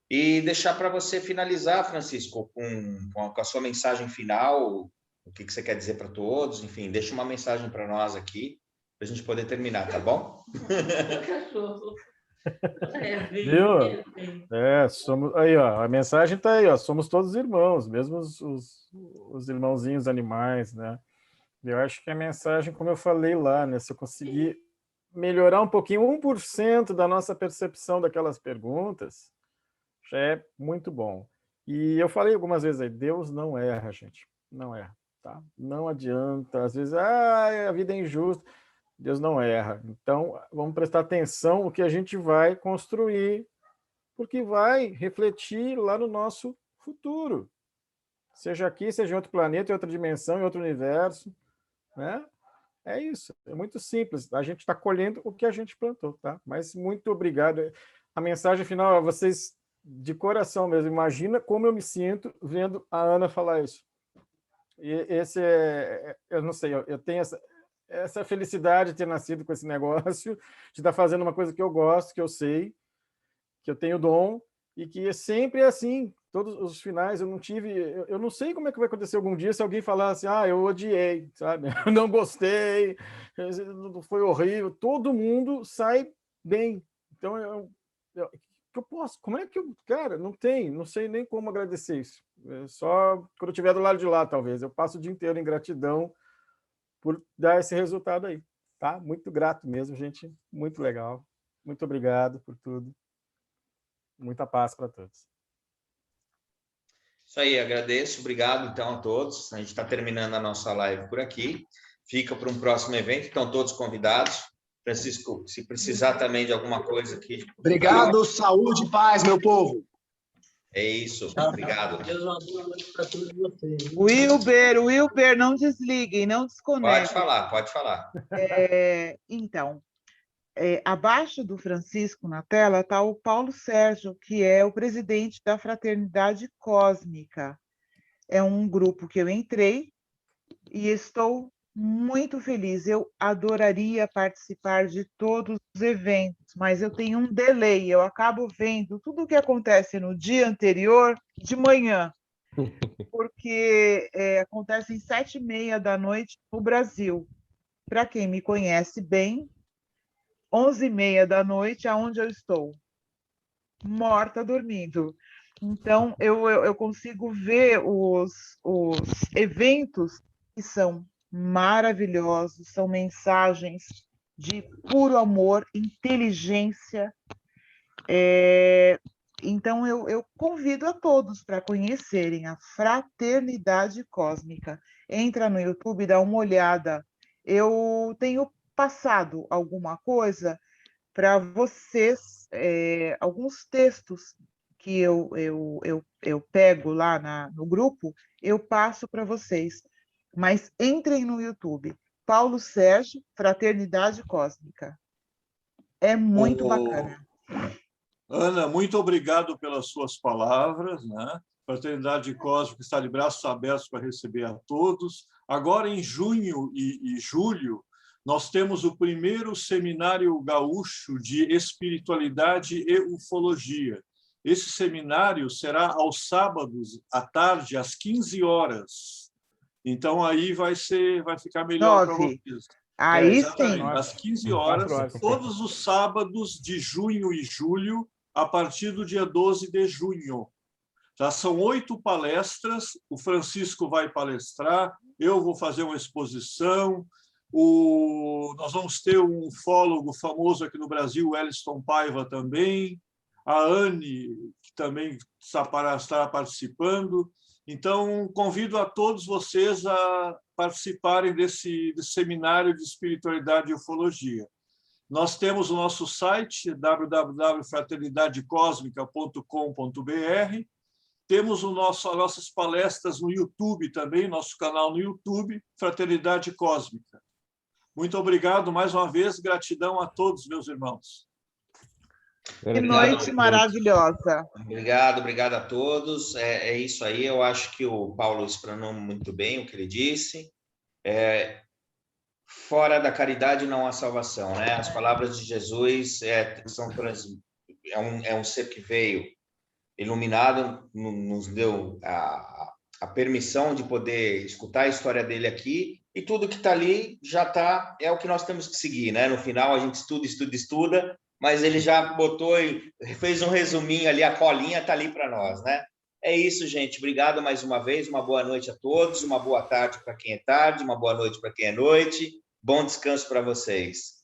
E deixar para você finalizar, Francisco, com a sua mensagem final, o que você quer dizer para todos, enfim, deixa uma mensagem para nós aqui, para a gente poder terminar, tá bom? Viu? Somos aí, ó, a mensagem está aí, ó, somos todos irmãos, mesmo os irmãozinhos animais, né? Eu acho que a mensagem, como eu falei lá, né, se eu conseguir melhorar um pouquinho, 1% da nossa percepção daquelas perguntas, já é muito bom. E eu falei algumas vezes aí, Deus não erra, gente, não erra, tá? Não adianta, às vezes, a vida é injusta, Deus não erra. Então, vamos prestar atenção no que a gente vai construir, porque vai refletir lá no nosso futuro. Seja aqui, seja em outro planeta, em outra dimensão, em outro universo, né? É isso, é muito simples. A gente está colhendo o que a gente plantou, tá? Mas muito obrigado. A mensagem final é vocês, de coração mesmo, imagina como eu me sinto vendo a Ana falar isso. E esse eu não sei, eu tenho essa felicidade de ter nascido com esse negócio, de estar fazendo uma coisa que eu gosto, que eu sei, que eu tenho dom, e que é sempre assim, todos os finais eu não tive, eu não sei como é que vai acontecer algum dia se alguém falar assim, eu odiei, sabe? Eu não gostei, foi horrível, todo mundo sai bem. Então, eu posso, como é que eu, cara, não sei nem como agradecer isso. Só quando eu estiver do lado de lá, talvez. Eu passo o dia inteiro em gratidão por dar esse resultado aí, tá? Muito grato mesmo, gente, muito legal. Muito obrigado por tudo. Muita paz para todos. Isso aí, agradeço, obrigado então a todos. A gente está terminando a nossa live por aqui. Fica para um próximo evento, estão todos convidados. Francisco, se precisar também de alguma coisa aqui. Obrigado, saúde e paz, meu povo. É isso, obrigado. Deus uma boa noite para todos vocês. Wilber, não desliguem, não desconectem. Pode falar. Então, abaixo do Francisco na tela está o Paulo Sérgio, que é o presidente da Fraternidade Cósmica. É um grupo que eu entrei e estou muito feliz. Eu adoraria participar de todos os eventos, mas eu tenho um delay. Eu acabo vendo tudo o que acontece no dia anterior de manhã, porque acontece às 7h30 da noite no Brasil. Para quem me conhece bem, 11h30 da noite, aonde eu estou? Morta, dormindo. Então, eu consigo ver os eventos que são maravilhosos, são mensagens de puro amor, inteligência. Então, eu convido a todos para conhecerem a Fraternidade Cósmica. Entra no YouTube, dá uma olhada. Eu tenho passado alguma coisa para vocês, alguns textos que eu pego lá no grupo, eu passo para vocês. Mas entrem no YouTube, Paulo Sérgio, Fraternidade Cósmica. É muito Ô, bacana. Ana, muito obrigado pelas suas palavras, né? Fraternidade Cósmica está de braços abertos para receber a todos. Agora, em junho e julho, nós temos o primeiro seminário gaúcho de espiritualidade e ufologia. Esse seminário será aos sábados, à tarde, às 15 horas. Então, aí vai ficar melhor para 9. vocês. Aí Exatamente, sim. às 15 4 horas, horas. todos os sábados de junho e julho, a partir do dia 12 de junho. Já são 8 palestras, o Francisco vai palestrar, eu vou fazer uma exposição, nós vamos ter um ufólogo famoso aqui no Brasil, o Elliston Paiva também, a Anne, que também estará participando. Então, convido a todos vocês a participarem desse seminário de espiritualidade e ufologia. Nós temos o nosso site, www.fraternidadecosmica.com.br. Temos as nossas palestras no YouTube também, nosso canal no YouTube, Fraternidade Cósmica. Muito obrigado mais uma vez, gratidão a todos, meus irmãos. Que noite maravilhosa. Obrigado a todos. É isso aí, eu acho que o Paulo explanou muito bem o que ele disse. Fora da caridade não há salvação, né? As palavras de Jesus é um ser que veio iluminado, nos deu a permissão de poder escutar a história dele aqui, e tudo que está ali é o que nós temos que seguir, né? No final a gente estuda, mas ele já botou e fez um resuminho ali, a colinha está ali para nós, né? É isso, gente. Obrigado mais uma vez, uma boa noite a todos, uma boa tarde para quem é tarde, uma boa noite para quem é noite, bom descanso para vocês.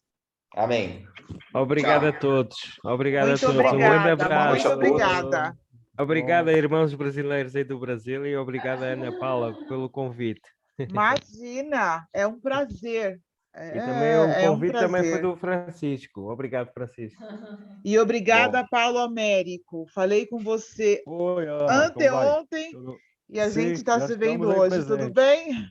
Amém. Obrigado Tchau. a todos. Obrigado Muito a todos. Um grande obrigada, abraço. muito obrigada. Obrigado a irmãos brasileiros aí do Brasil e obrigado a Ana Paula pelo convite. Imagina, é um prazer. E também o É um convite também foi prazer. do Francisco. Obrigado, Francisco. E obrigada, Paulo Américo. Falei com você Oi, Ana, como vai? anteontem e a gente Sim, está já se estamos vendo aí hoje. Tudo presentes. bem?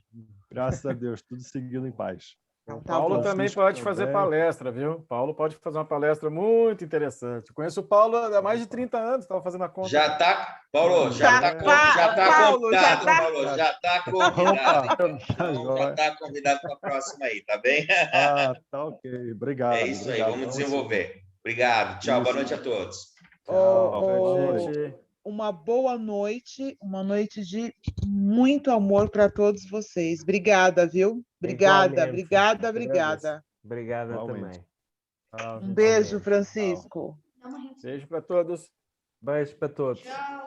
Graças a Deus, tudo seguindo em paz. Então, O tá Paulo bom. também Francisco pode fazer também. palestra, viu? Paulo pode fazer uma palestra muito interessante. Conheço o Paulo há mais de 30 anos, estava fazendo a conta. Já tá, Paulo, já tá Paulo, convidado, já tá- Paulo, já tá convidado. Opa, Então, já tá convidado para a próxima aí, tá bem? Ah, tá ok. Obrigado. É isso aí, obrigado. vamos desenvolver. Obrigado, tchau, boa noite a todos. Tchau, Ô, gente. uma boa noite, uma noite de muito amor para todos vocês. Obrigada, viu? Obrigada, Igualmente. obrigada. Obrigada Igualmente. também. Tchau, Um gente. beijo, Francisco. Beijo para todos. Beijo para todos. Tchau.